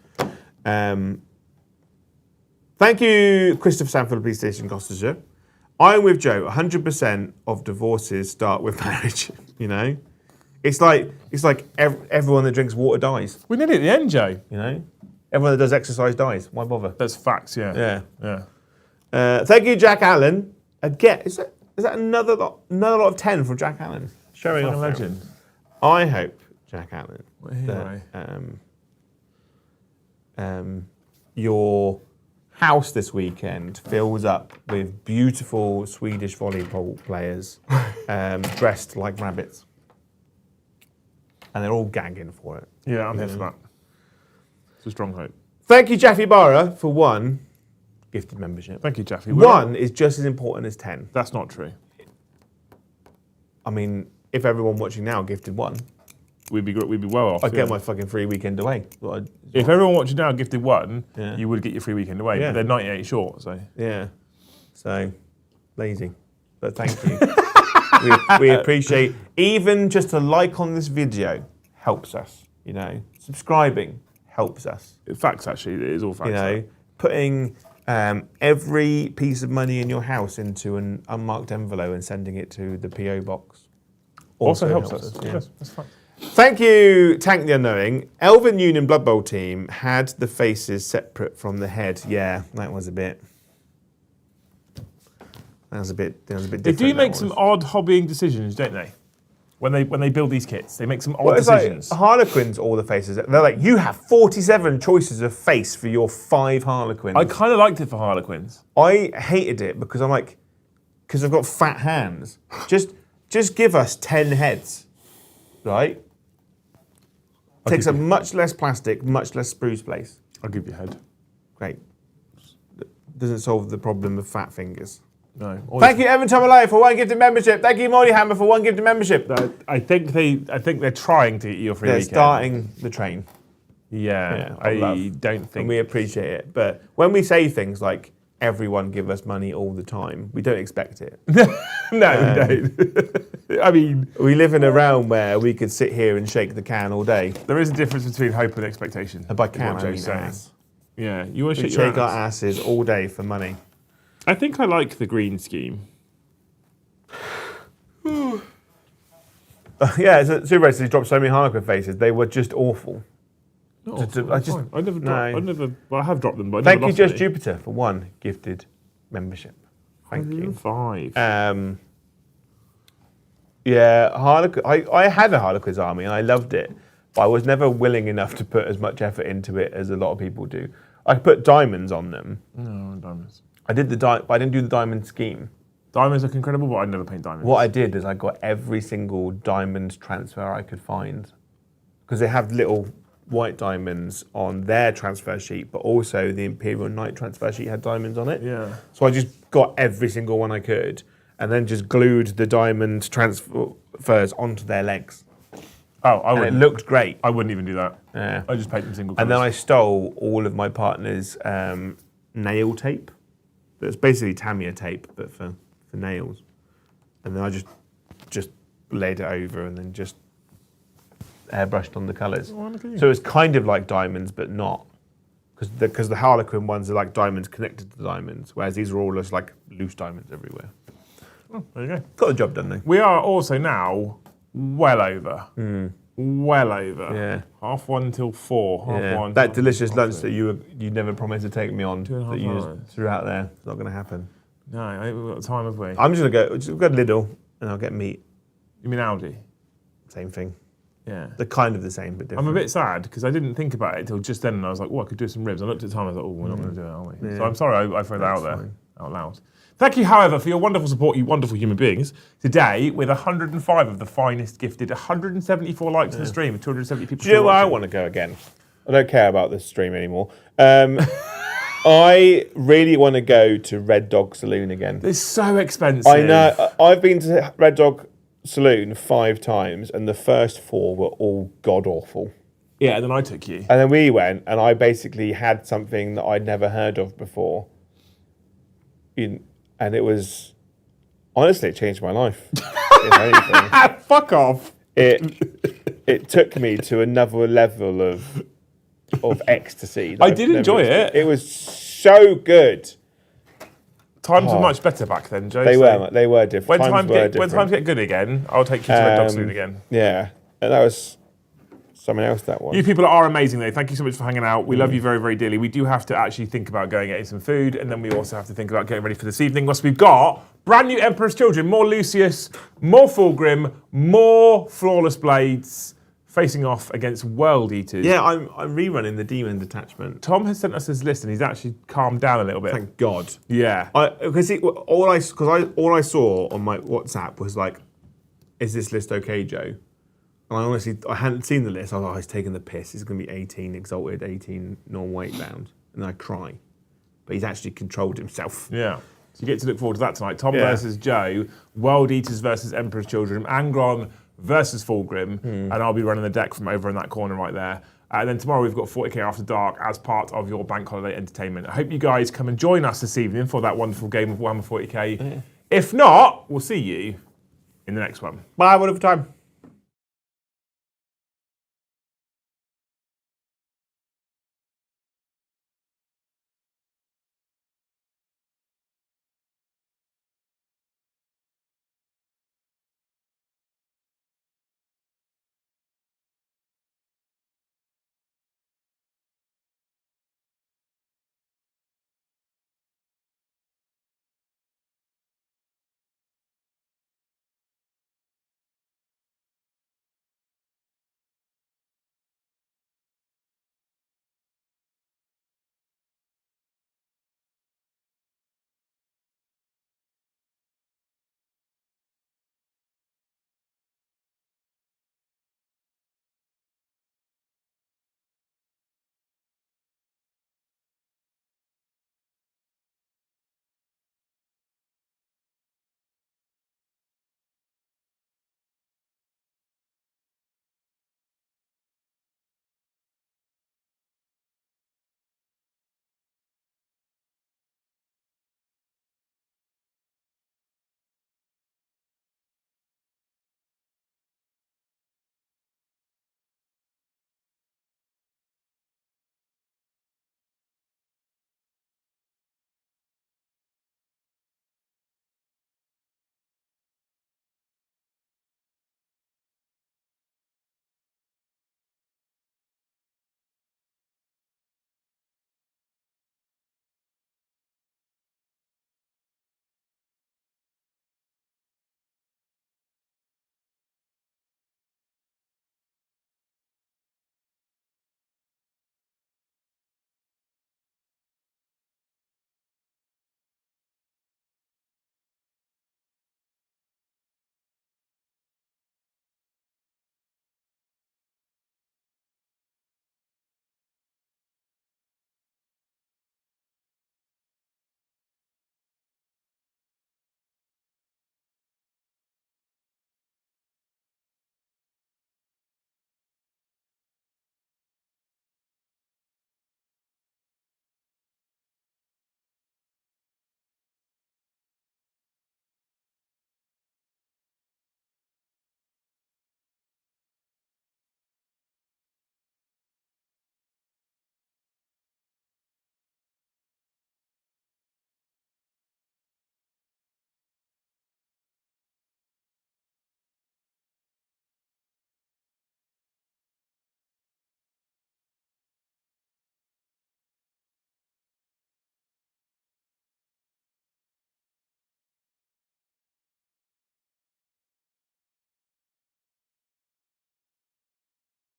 C: Thank you, Christopher Sanford, Police Station, Gloucestershire. I'm with Joe. 100% of divorces start with marriage. You know, it's like everyone that drinks water dies.
A: We're nearly at the end, Joe.
C: You know, everyone that does exercise dies. Why bother?
A: That's facts. Yeah.
C: Thank you, Jack Allen. Again, is that another lot of 10 from Jack Allen? Showing off.
A: Legend.
C: I hope, Jack Allen, that your house this weekend fills up with beautiful Swedish volleyball players dressed like rabbits. And they're all gagging for it.
A: Yeah, I'm here for that. It's a strong hope.
C: Thank you, Jaffe Barra, for 1 gifted membership.
A: Thank you, Jaffe.
C: 1 is just as important as 10.
A: That's not true.
C: I mean, if everyone watching now gifted 1,
A: we'd be well off.
C: I'd get my fucking free weekend away.
A: If everyone watching now gifted 1,
C: yeah,
A: you would get your free weekend away.
C: Yeah.
A: But they're 98 short, so.
C: Yeah. So, lazy. But thank you. we appreciate, even just a like on this video helps us, you know. Subscribing helps us.
A: Facts, actually. It is all facts.
C: You know, putting every piece of money in your house into an unmarked envelope and sending it to the PO box
A: also helps us.
C: Yeah.
A: Yes, that's fine.
C: Thank you, Tank the Unknowing. Elven Union Blood Bowl team had the faces separate from the head. Yeah, that was a bit. That was a bit different.
A: They do make some odd hobbying decisions, don't they? When they build these kits, they make some odd decisions.
C: Like Harlequins, all the faces. They're like, you have 47 choices of face for your 5 Harlequins.
A: I kind of liked it for Harlequins.
C: I hated it because I'm like, because I've got fat hands. Just give us 10 heads, right? Takes up much less plastic, much less spruce space.
A: I'll give you a head.
C: Great. Doesn't solve the problem of fat fingers.
A: No.
C: Thank you, Evan Tomalay, for 1 gifted membership. Thank you, Molly Hammer, for 1 gifted membership.
A: I think they're trying to get you a free
C: They're
A: weekend.
C: starting the train.
A: Yeah,
C: I
A: I don't think.
C: And we appreciate it. But when we say things like, everyone give us money all the time, we don't expect it.
A: No, we don't. I mean,
C: We live in a realm where we could sit here and shake the can all day.
A: there is a difference between hope and expectation.
C: And by
A: is
C: can,
A: what
C: I mean
A: Joe's saying.
C: ass.
A: Yeah, you want to
C: We
A: shake your
C: shake our
A: ass.
C: asses all day for money.
A: I think I like the green scheme.
C: Yeah, Super Racers dropped so many Harlequin faces. They were just awful.
A: No, I never dropped.
C: No.
A: I never. Well, I have dropped them, but I
C: Thank
A: never
C: you,
A: lost
C: Just
A: any.
C: Jupiter, for 1 gifted membership. Thank you.
A: 5.
C: Yeah, Harlequin. I had a Harlequin's army and I loved it, but I was never willing enough to put as much effort into it as a lot of people do. I put diamonds on them.
A: No, diamonds.
C: I did but I didn't do the diamond scheme.
A: Diamonds look incredible, but I'd never paint diamonds.
C: What I did is I got every single diamond transfer I could find, because they have little white diamonds on their transfer sheet, but also the Imperial Knight transfer sheet had diamonds on it.
A: Yeah.
C: So I just got every single one I could, and then just glued the diamond transfers onto their legs.
A: Oh, I
C: And it
A: wouldn't.
C: looked great.
A: I wouldn't even do that.
C: Yeah.
A: I just paint them single
C: And then I
A: colours.
C: stole all of my partner's nail tape. It's basically Tamiya tape, but for nails. And then I just laid it over and then just airbrushed on the colours.
A: Oh, look at you.
C: So it's kind of like diamonds, but not. Because the Harlequin ones are like diamonds connected to diamonds, whereas these are all just like loose diamonds everywhere.
A: Oh, there you go.
C: Got the job done though.
A: We are also now well over. Well over.
C: Yeah.
A: 1:30 till 4.
C: Yeah.
A: 1:30
C: That
A: till
C: delicious lunch
A: 4:30.
C: that you never promised to take me on,
A: 2.5
C: that you just
A: hours.
C: threw out there. It's not going to happen.
A: No, I think we've got time, have we?
C: I'm just going to go to Lidl and I'll get meat.
A: You mean Aldi?
C: Same thing.
A: Yeah.
C: They're kind of the same, but different.
A: I'm a bit sad because I didn't think about it until just then, and I was like, "Oh, I could do some ribs." I looked at the time, I was like, "Oh, we're not going to do it, are we?" So I'm sorry I threw that out there,
C: fine.
A: out loud. Thank you, however, for your wonderful support, you wonderful human beings. Today, with 105 of the finest gifted, 174 likes on the stream, with 270 people.
C: Do you know
A: still
C: where I
A: watching.
C: want to go again? I don't care about this stream anymore. I really want to go to Red Dog Saloon again.
A: It's so expensive.
C: I know. I've been to Red Dog Saloon 5 times, and the first 4 were all god awful.
A: Yeah, and then I took you.
C: And then we went, and I basically had something that I'd never heard of before. And it was, honestly, it changed my life. If anything.
A: Fuck off.
C: It took me to another level of ecstasy. that
A: I
C: I've
A: did
C: never
A: enjoy it.
C: experienced. It was so good.
A: Times were much better back then, Joe.
C: They
A: so
C: were different.
A: When
C: times were different.
A: when times get good again, I'll take you to Red Dog Saloon again.
C: Yeah, and that was someone else. That was.
A: You people are amazing, though. Thank you so much for hanging out. We love you very, very dearly. We do have to actually think about going getting some food, and then we also have to think about getting ready for this evening. Once we've got brand new Emperor's Children, more Lucius, more Fulgrim, more Flawless Blades, facing off against World Eaters.
C: Yeah, I'm rerunning the Demon Detachment.
A: Tom has sent us his list, and he's actually calmed down a little bit.
C: Thank God.
A: Yeah.
C: Because all I saw on my WhatsApp was like, "Is this list okay, Joe?" And I hadn't seen the list. I was like, "Oh, he's taking the piss. It's going to be 18 exalted, 18 non-weight bound," and I cry. But he's actually controlled himself.
A: Yeah. So you get to look forward to that tonight. Tom
C: Yeah.
A: versus Joe, World Eaters versus Emperor's Children, Angron versus Fulgrim, and I'll be running the deck from over in that corner right there. And then tomorrow we've got 40k After Dark as part of your bank holiday entertainment. I hope you guys come and join us this evening for that wonderful game of Warhammer 40k. If not, we'll see you in the next one.
C: Bye, one of a time.